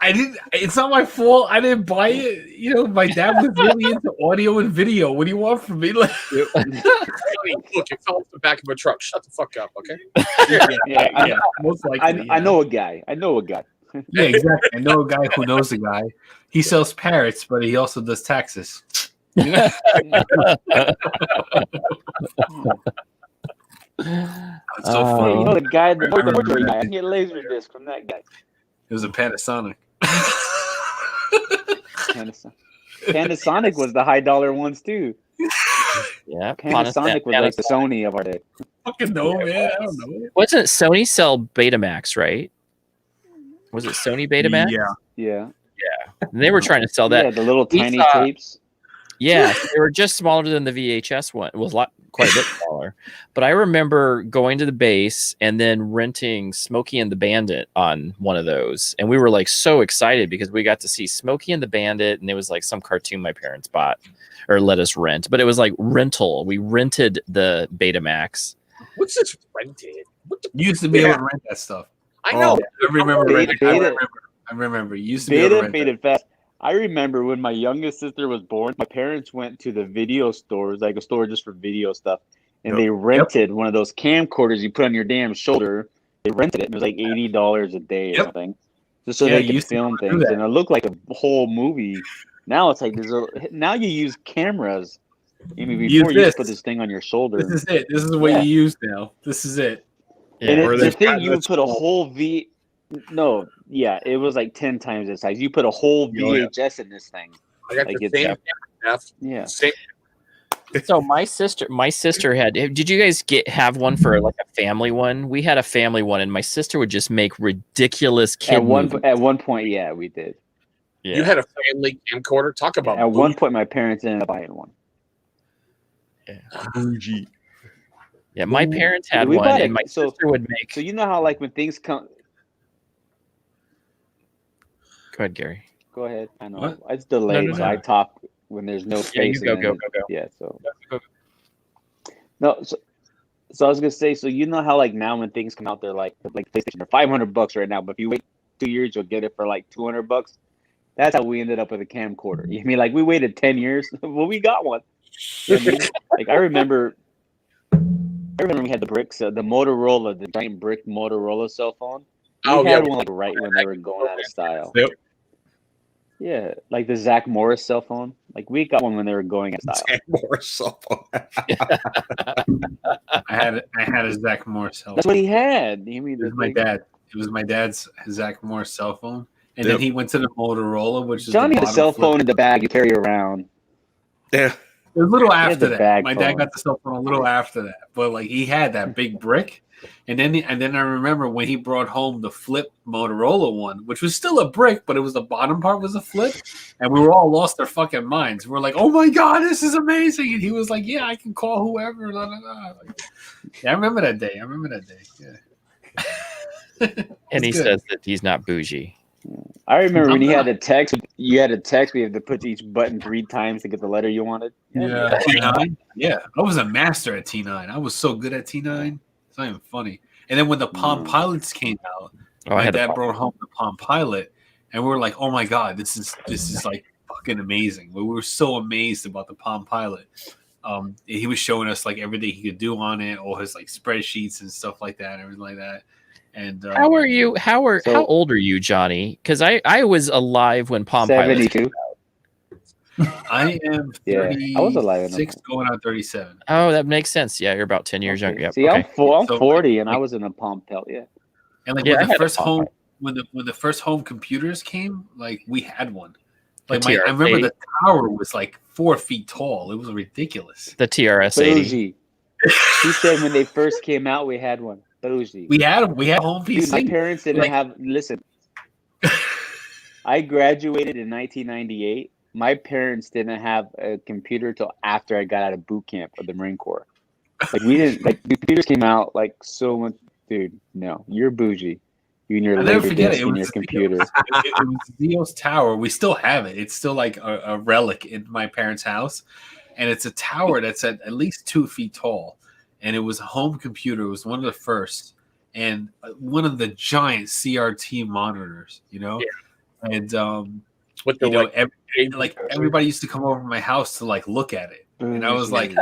I didn't. It's not my fault. I didn't buy it. My dad was really into audio and video. What do you want from me? Like, look, it fell off the back of a truck. Shut the fuck up, okay? Yeah. Most likely. I know a guy. Yeah, exactly. I know a guy who knows a guy. He sells parrots, but he also does taxes. That's so funny. The guy, the guy. I can get laser disc from that guy. It was a Panasonic. Panasonic was the high dollar ones too. Yeah, Panasonic was like the Sony of our day. Fucking no, man. I don't know. Wasn't Sony sell Betamax, right? Was it Sony Betamax? Yeah. And they were trying to sell that. Yeah, the little tiny tapes. Yeah, they were just smaller than the VHS one. It was quite a bit smaller. But I remember going to the base and then renting Smokey and the Bandit on one of those. And we were like so excited because we got to see Smokey and the Bandit, and it was like some cartoon my parents bought or let us rent. But it was like rental. We rented the Betamax. What's this rented? You used to be able to rent that stuff. I know. I remember renting. I remember. You used to be able to rent faded fast. I remember when my youngest sister was born, my parents went to the video stores, like a store just for video stuff, and they rented one of those camcorders you put on your damn shoulder. They rented it. And it was like $80 a day or something, just so they could film things, and it looked like a whole movie. Now it's like now you use cameras. I mean, before you just put this thing on your shoulder. This is it. This is what you use now. This is it. And the thing you would put a whole No, yeah, it was like 10 times the size. You put a whole VHS in this thing. I got the same. Yeah. Same. So my sister had. Did you guys have one for like a family one? We had a family one, and my sister would just make ridiculous kid. At one point, yeah, we did. Yeah. You had a family camcorder. Talk about. At one point, my parents ended up buying one. Yeah. Bougie. Yeah, my parents had one, and my sister would make. So you know how like when things come. Go ahead, Gary. Go ahead. I know What? it's delayed, No. so I talk when there's no space. Yeah, you go. Yeah, so. No, so I was gonna say, so you know how like now when things come out, they're like PlayStation are $500 right now, but if you wait 2 years, you'll get it for like $200. That's how we ended up with a camcorder. I mean, like we waited 10 years, well, we got one. You know what I mean? Like I remember we had the bricks, the Motorola, the giant brick Motorola cell phone. We had one like right when they were going out of style. Yep. Yeah, like the Zach Morris cell phone. Like we got one when they were going out of style. Zach Morris cell phone. I had a Zach Morris cell phone. That's what he had. I mean, It was my dad. It was my dad's Zach Morris cell phone, and then he went to the Motorola, which is Johnny had a cell phone in the bag you carry around. Yeah. It was a little after that. bag My phone. dad got the cell phone a little after that, but like he had that big brick, and then I remember when he brought home the flip Motorola one, which was still a brick, but it was the bottom part was a flip, and we were all lost our fucking minds. We're like, "Oh my god, this is amazing!" And he was like, "Yeah, I can call whoever." Blah, blah, blah. Like, yeah, I remember that day. Yeah. And he says that he's not bougie. I remember when you had to text. You had to text. We had to put each button 3 times to get the letter you wanted. Yeah. T9. Yeah, I was a master at T9. I was so good at T9. It's not even funny. And then when the Palm Pilots came out, my dad brought home the Palm Pilot, and we were like, "Oh my god, this is like fucking amazing." We were so amazed about the Palm Pilot. he was showing us like everything he could do on it, all his like spreadsheets and stuff like that, and everything like that. And how are you? How old are you, Johnny? Because I was alive when Palm Pilot. 72. I am 36, I was alive. going on 37. Oh, that makes sense. Yeah, you're about 10 years younger. Yep. See, Okay. I'm So, 40, and like- I was in a Palm Pelt. Yeah. And like Yeah, I when the had a first Palm home, Pilot. when the first home computers came, like we had one. Like The I remember TRS-80? the tower was like 4 feet tall. It was ridiculous. The TRS-80. Bougie. He said when they first came out, we had one. Bougie. We had home Dude, my PC. parents didn't Like- have. Listen, I graduated in 1998. My parents didn't have a computer till after I got out of boot camp of the Marine Corps. Like we didn't. Like the computers came out like so much. Dude, no, you're bougie. You and your I'll never labor forget it. disc It and was your computer. It was Zeo's tower. We still have it. It's still like a relic in my parents' house, and it's a tower that's at least 2 feet tall. And it was a home computer. It was one of the first, and one of the giant CRT monitors. You know, and With the you know, like everybody used to come over to my house to like look at it. And I was like,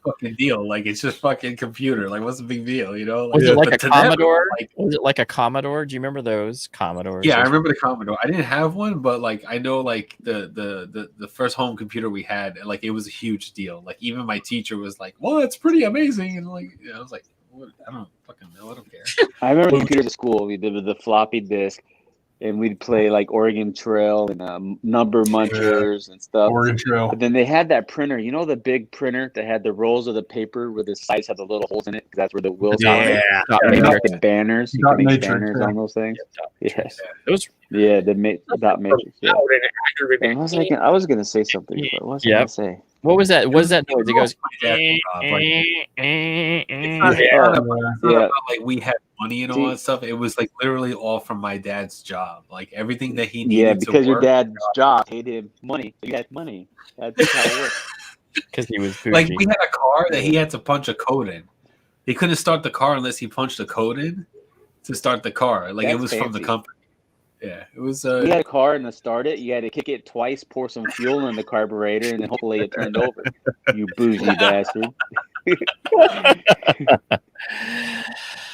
fucking deal. Like, it's just fucking computer. Like, what's the big deal? You know? Was it like but a to them, Commodore? like, Was it like a Commodore? Do you remember those Commodores? yeah, I remember the Commodore. I didn't have one, but like I know like the first home computer we had, like it was a huge deal. Like even my teacher was like, "Well, it's pretty amazing," and like I was like, what? "I don't fucking know. I don't care." I remember computers at school. We did with the floppy disk, and we'd play like Oregon Trail and Number Munchers and stuff. Oregon Trail. But then they had that printer, you know, the big printer that had the rolls of the paper where the sides had the little holes in it, because that's where the wheels are. Dot And they Matrix. had the banners. You Dot could make Matrix, banners yeah. on those things. Yeah, Those yeah, the dot matrix. Yeah. out and aggravating. And I was gonna say something, but what was I Yep. gonna say? What was that? What was that noise? It goes. It's not Yeah. about, like we had money and all that stuff. It was like literally all from my dad's job. Like everything that he needed. Yeah, to because your work, dad's job hated money, so you had money. That's how it worked. Because he was like bougie. we had a car that he had to punch a code in. He couldn't start the car unless he punched a code in to start the car. Like it That's was from the fancy. company. Yeah, it was. You had a car and to start it, you had to kick it twice, pour some fuel in the carburetor, and then hopefully it turned over. You bougie bastard.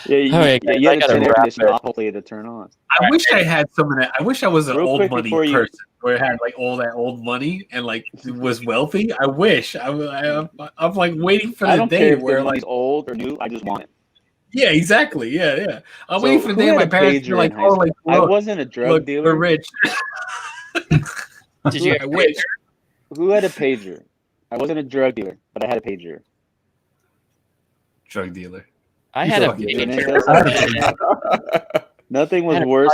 Yeah, you, Okay, yeah, you I had to gotta turn air wrap conditioner it. off, hopefully it'd turn on. I wish I had some of that. I wish I was an Real old quick money before you- person where I had like all that old money and like was wealthy. I wish. I'm like waiting for I the don't day care if where the like money's old or new. I just want it. yeah, exactly. Yeah. I'm So waiting for the who day had my a parents pager are like, in high oh, school? like I look, wasn't a drug look, dealer. we're rich. Did you? I wish. Who had a pager? I wasn't a drug dealer, but I had a pager. Drug dealer. I You had a. fucking And idiot. it doesn't- Nothing was worse.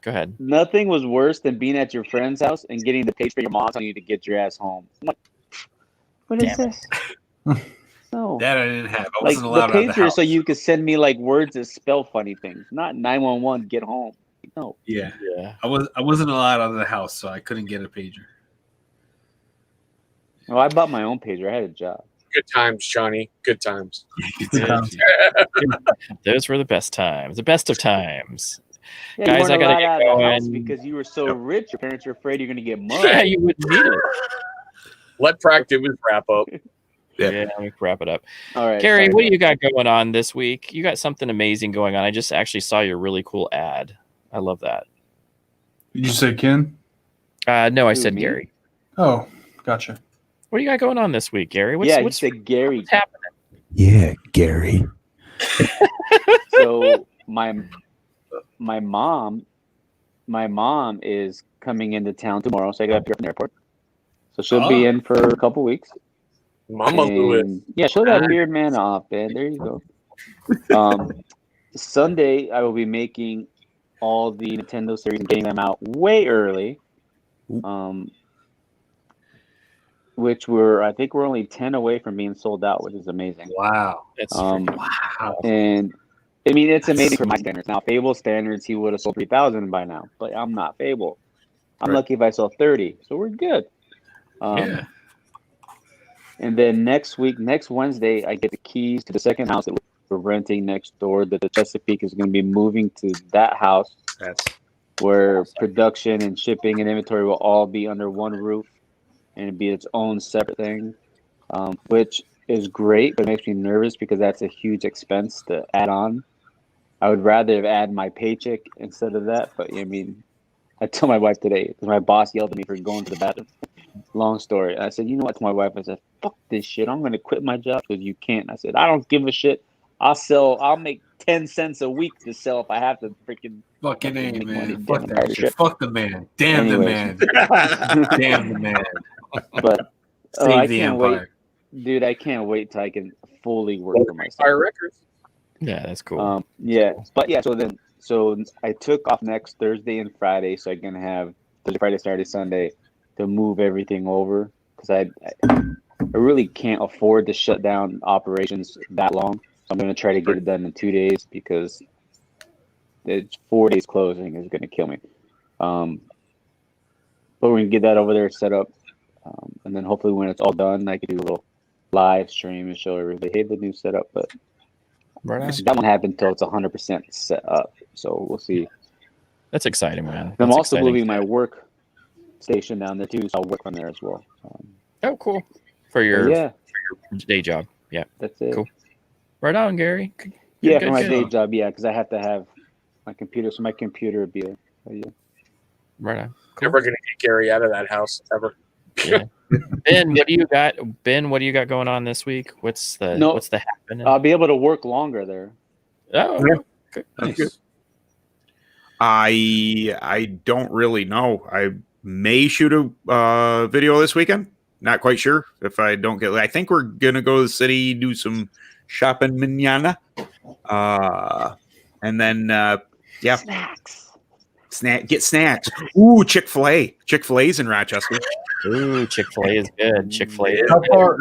Go ahead. Nothing was worse than being at your friend's house and getting the page for your mom telling you to get your ass home. I'm like, what is Damn this? No. That I didn't have. I Like wasn't the allowed out of the pager house. so you could send me like words that spell funny things, not 911 get home. No. Yeah, Yeah. I wasn't allowed out of the house, so I couldn't get a pager. Well, I bought my own pager. I had a job. Good times, Johnny. Good times. Those were the best times. The best of times. Yeah, Guys, you weren't I gotta allowed get out of the house going. because you were so rich. Your parents were afraid you're going to get mugged. Yeah, you wouldn't need it. Let practice wrap up. Yeah, we can wrap it up. All right, Carrie, sorry what do about you got going on this week? You got something amazing going on. I just actually saw your really cool ad. I love that. Did you say Ken? No, I Who, said me? Gary. Oh, gotcha. What do you got going on this week, Gary? that. What's He said Gary. what's happening? Yeah, Gary. So my mom is coming into town tomorrow, so I got to pick her up from the airport. So she'll be in for a couple weeks. Mama Lewis. And, yeah, show that beard man off, man. There you go. Sunday, I will be making all the Nintendo series and getting them out way early. Which I think we're only 10 away from being sold out, which is amazing. Wow. That's Wow. And I mean, it's amazing for my standards. Now, Fable standards, he would have sold 3,000 by now, but I'm not Fable. I'm lucky if I sell 30, so we're good. Yeah. And then next Wednesday, I get the keys to the second house that we're renting next door. That the Chesapeake is going to be moving to that house, That's where production and shipping and inventory will all be under one roof and be its own separate thing. which is great, but it makes me nervous because that's a huge expense to add on. I would rather have added my paycheck instead of that. But I mean, I told my wife today because my boss yelled at me for going to the bathroom. Long story. I said, you know what? To my wife, I said, fuck this shit. I'm going to quit my job because you can't. I said, I don't give a shit. I'll make 10 cents a week to sell if I have to freaking Fucking A, make money. man. Fuck Damn that shit. Fuck the man. Damn Anyways. the man. Damn the man. But Save I the can't empire. wait. Dude, I can't wait till I can fully work for myself. Fire Records. Yeah, that's cool. Yeah, but yeah. So I took off next Thursday and Friday, so I can have Thursday, Friday, Saturday, Sunday to move everything over because I really can't afford to shut down operations that long. So I'm going to try to get it done in 2 days because it's 4 days closing is going to kill me. But we can get that over there set up, and then hopefully when it's all done, I can do a little live stream and show everybody, hey, the new setup. But that won't happen until it's 100% set up. So we'll see. That's exciting, man. I'm That's also exciting. moving my work station down there too, so I'll work from there as well. Oh, cool. For your, yeah, for your day job. Yeah. that's it. Cool. Right on, Gary. Good, Yeah, good, for my good. day job, yeah, because I have to have my computer, so my computer would be there. So, yeah. Right on. Never going to get Gary out of that house ever. Yeah. Ben, what do you got? Ben, what do you got going on this week? What's the happening? I'll be able to work longer there. Oh, Yeah. good. That's Nice. good. I don't really know. I may shoot a video this weekend. Not quite sure if I don't get. I think we're gonna go to the city, do some shopping manana, and then yeah, get snacks. Ooh, Chick-fil-A. Chick-fil-A's in Rochester. Ooh, Chick-fil-A is good. Chick-fil-A is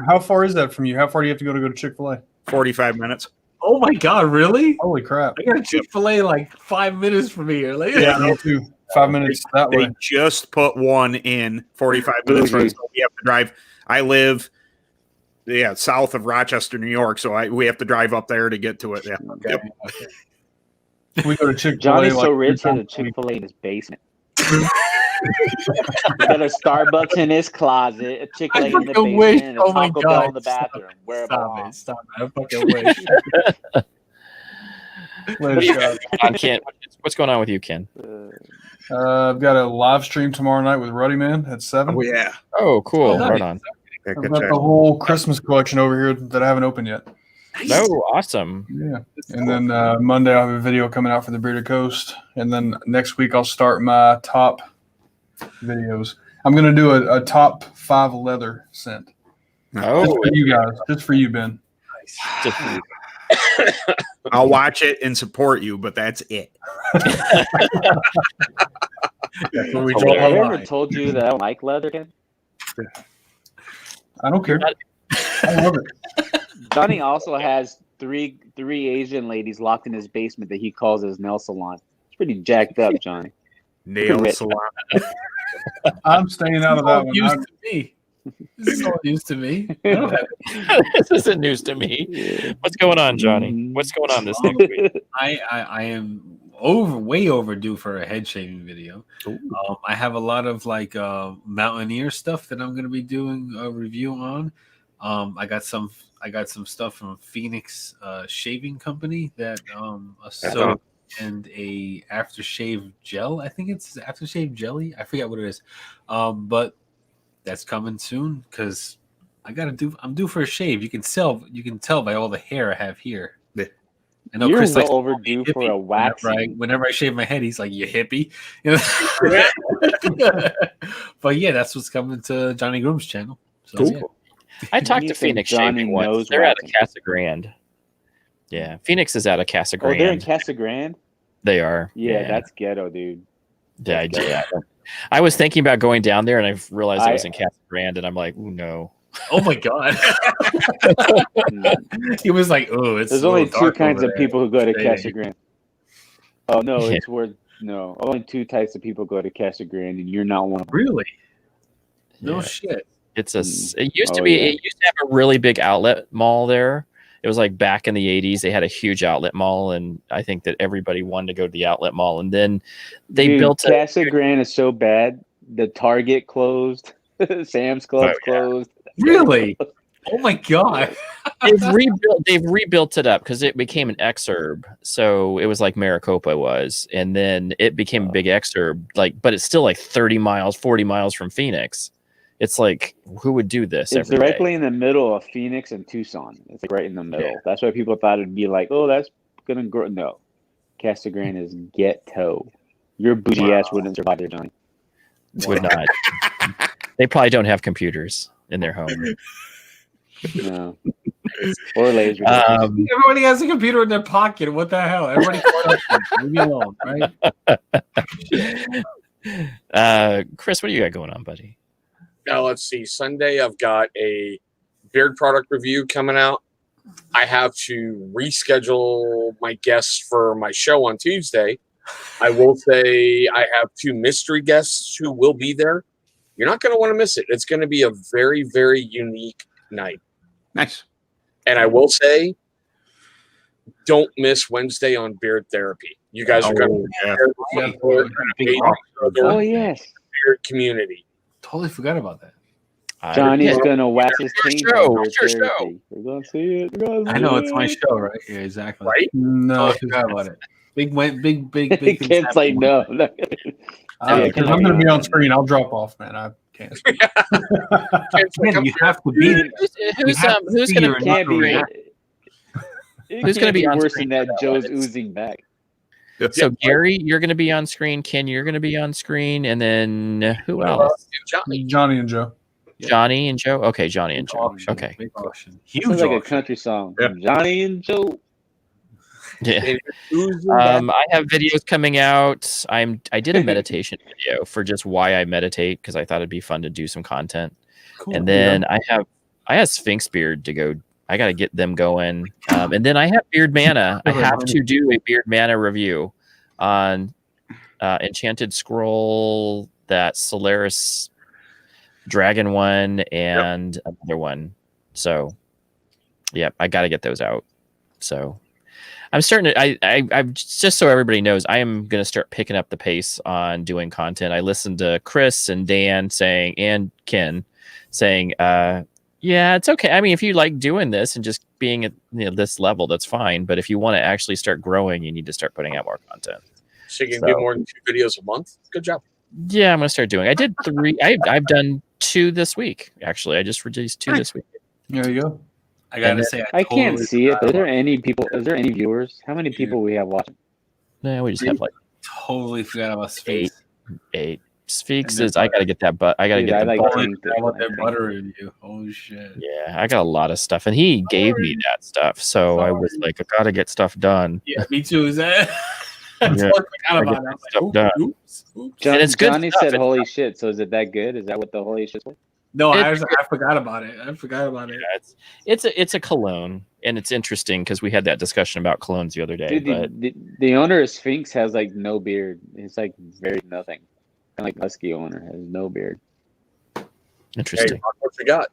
How far is that from you? How far do you have to go to Chick-fil-A? 45 minutes. Oh my god, really? Holy crap! I got a Chick-fil-A like 5 minutes from here. Like, Yeah, me too. 5 minutes that They way. just put one in 45 minutes from us, so we have to drive. I live south of Rochester, New York, so we have to drive up there to get to it. Yeah. Yep. We go to Chick-fil-A. Johnny's like so rich, he has 3 a Chick-fil-A in his basement. Got a Starbucks in his closet, a Chick-fil-A in the fucking basement, wish. and a Oh my Taco God. Bell in the bathroom. Where it Stop belongs. it. Stop it. I fucking wish. What do you got going on, Ken? What's going on with you, Ken? I've got a live stream tomorrow night with Ruddy Man at 7. Oh, yeah. Oh, cool. Oh, nice. Right on. Yeah, I've good got check. the whole Christmas collection over here that I haven't opened yet. Oh, awesome. Yeah. And then Monday I'll have a video coming out for the Bearded Coast. And then next week I'll start my top videos. I'm going to do a top 5 leather scent. Just Oh, for you guys. Just for you, Ben. just- I'll watch it and support you, but that's it. That's what we Have draw I the ever line. told you that I don't like leather, Ken? I don't care. I love it. Johnny also has three Asian ladies locked in his basement that he calls his nail salon. It's pretty jacked up, Johnny. Nail Rich. salon. I'm staying out of that one. Used to me. This is all news to me. I don't have this isn't news to me. What's going on, Johnny? What's going on this next week? I am way overdue for a head shaving video. I have a lot of like mountaineer stuff that I'm going to be doing a review on. I got some stuff from Phoenix Shaving Company that a soap and a aftershave gel. I think it's aftershave jelly. I forget what it is, but that's coming soon because I'm due for a shave. You can tell by all the hair I have here. Yeah. I know You're Chris likes well to call me overdue for hippie a waxing. Whenever I shave my head, he's like, "You hippie," you know. But yeah, that's what's coming to Johnny Groom's channel. So, Cool. yeah. I talked You to think Phoenix Johnny Shaving once. knows They're out of waxing. Casa Grande. Yeah, Phoenix is out of Casa Oh, they're in Grande. Casa Grande? They are. Yeah, that's ghetto, dude. Yeah, I was thinking about going down there, and I realized I was I- in Casa Grande, and I'm like, ooh, no. Oh my god. He was like, "Oh, it's There's a only little two dark kinds over of there." people who go to Shading. Casa Grande. Oh no, Yeah. it's where no. Only two types of people go to Casa Grande, and you're not one of them. Really? No Yeah. shit. It used to Oh, be. yeah. It used to have a really big outlet mall there. It was like back in the 80s. They had a huge outlet mall, and I think that everybody wanted to go to the outlet mall. And then they Dude, built Casa Grande is so bad. The Target closed. Sam's Club Oh, yeah. closed. Really? Oh my god! They've rebuilt it up because it became an exurb. So it was like Maricopa was, and then it became a big exurb. Like, but it's still like 30 miles, 40 miles from Phoenix. It's like, who would do this? It's every directly day? in the middle of Phoenix and Tucson. It's like right in the middle. Yeah. That's why people thought it'd be like, oh, that's gonna grow. No, Casa Grande is ghetto. Your bougie ass wouldn't survive there, Johnny. Would not. They probably don't have computers in their home. No. Or laser. Everybody has a computer in their pocket. What the hell? Everybody, leave me alone, right? Chris, what do you got going on, buddy? Now let's see. Sunday, I've got a beard product review coming out. I have to reschedule my guests for my show on Tuesday. I will say I have 2 mystery guests who will be there. You're not going to want to miss it. It's going to be a very, very unique night. Nice. And I will say, don't miss Wednesday on Beard Therapy. You guys are going to be Oh, yes. beard community. Totally forgot about that. Johnny's gonna wax his teeth. It's your show. We're gonna see it. I know it's my show, right? Yeah, exactly. Right? No, Totally forgot about it. Big. Can't say no. because I'm going to be on screen. I'll drop off, man. I can't. Man, you have to be there. Who's going to Can't be. Who's gonna be on worse screen than that? for that Joe's one? oozing back. So Gary, you're going to be on screen. Ken, you're going to be on screen, and then who else? Johnny and Joe. Johnny and Joe. Okay, Johnny and Joe. Auction, Okay. big auction. Huge Sounds like a auction. country song. Yeah. Johnny and Joe. Yeah. I have videos coming out. I did a meditation video for just why I meditate because I thought it'd be fun to do some content. Cool. And then I have Sphinx Beard to go. I got to get them going. And then I have Beard Mana. I have to do a Beard Mana review on Enchanted Scroll, that Solaris Dragon one, and another one. So, yeah, I got to get those out. So, I'm starting to. I'm just so everybody knows, I am going to start picking up the pace on doing content. I listened to Chris and Dan saying, and Ken saying, yeah, it's okay. I mean, if you like doing this and just being at this level, that's fine. But if you want to actually start growing, you need to start putting out more content. So you can do more than 2 videos a month? Good job. Yeah, I'm going to start doing. I did 3. I've done 2 this week. Actually, I just released 2 this week. There you go. I gotta say, I can't totally see it. forgot But is there about any people? Is there any viewers? How many people we have watching? No, we just have like Totally forgot about Sphinx. 8. Sphinx is. I got to get that. But I got to Dude, get I the like butter. pink. I want that butter review. Oh shit. Yeah, I got a lot of stuff, and he gave me that stuff, so I was like, I got to get stuff done. Yeah, me too. Is that? I Yeah. totally forgot I about get that. stuff Oops, done. oops. And it's good Johnny stuff. said, It's- "Holy shit!" So is it that good? Is that what the holy shit's for? No, I It's- forgot about it. I forgot about it. Yeah, it's a cologne, and it's interesting because we had that discussion about colognes the other day. Dude, But the owner of Sphinx has like no beard. It's like very nothing. Kind of like Husky owner has no beard. interesting. What you got?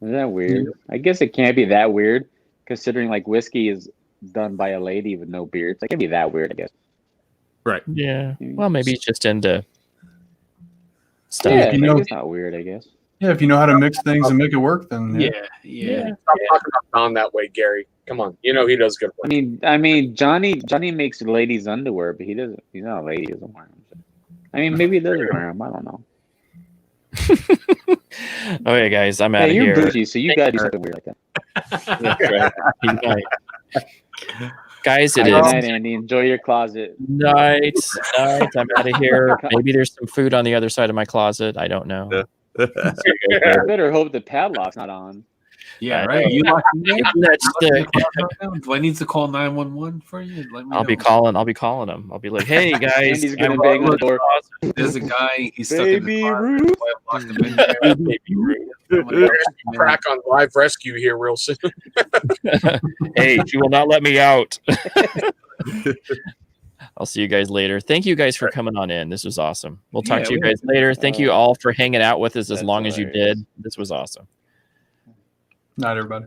Isn't that weird? I guess it can't be that weird, considering like whiskey is done by a lady with no beard. So it can't be that weird, I guess. Yeah. Well, maybe he's just into stuff. Yeah, you know- it's not weird, I guess. Yeah, if you know how to mix things and make it work, then Yeah, Yeah. yeah. Stop talking about Don that way, Gary. Come on. You know he does good work. I mean, Johnny makes ladies' underwear, but he doesn't. He's not a lady. He doesn't wear them. I mean, maybe he doesn't wear them. I don't know. Okay, guys, I'm out Hey, of you're here. bougie, so you gotta do something weird like that. Good night. Guys, it Good is night, Andy. Enjoy your closet. night. I'm out of here. Maybe there's some food on the other side of my closet. I don't know. I better hope the padlock's not on. Yeah, right. You locked me in? That's the, Do I need to call 911 for you? Let me I'll be know. calling. I'll be calling them. I'll be like, "Hey guys, Andy's gonna I'm bang on the Robert door. Clausen." There's a guy. He's stuck in Baby the car. Ruth. That's why I locked him in there. Baby Ruth. Somebody else came in. Crack on live rescue here real soon. Hey, she will not let me out. I'll see you guys later. Thank you guys for coming on in. This was awesome. We'll talk Yeah, to you we- guys later. Thank you all for hanging out with us as That's long as you hilarious. did. This was awesome. night, everybody.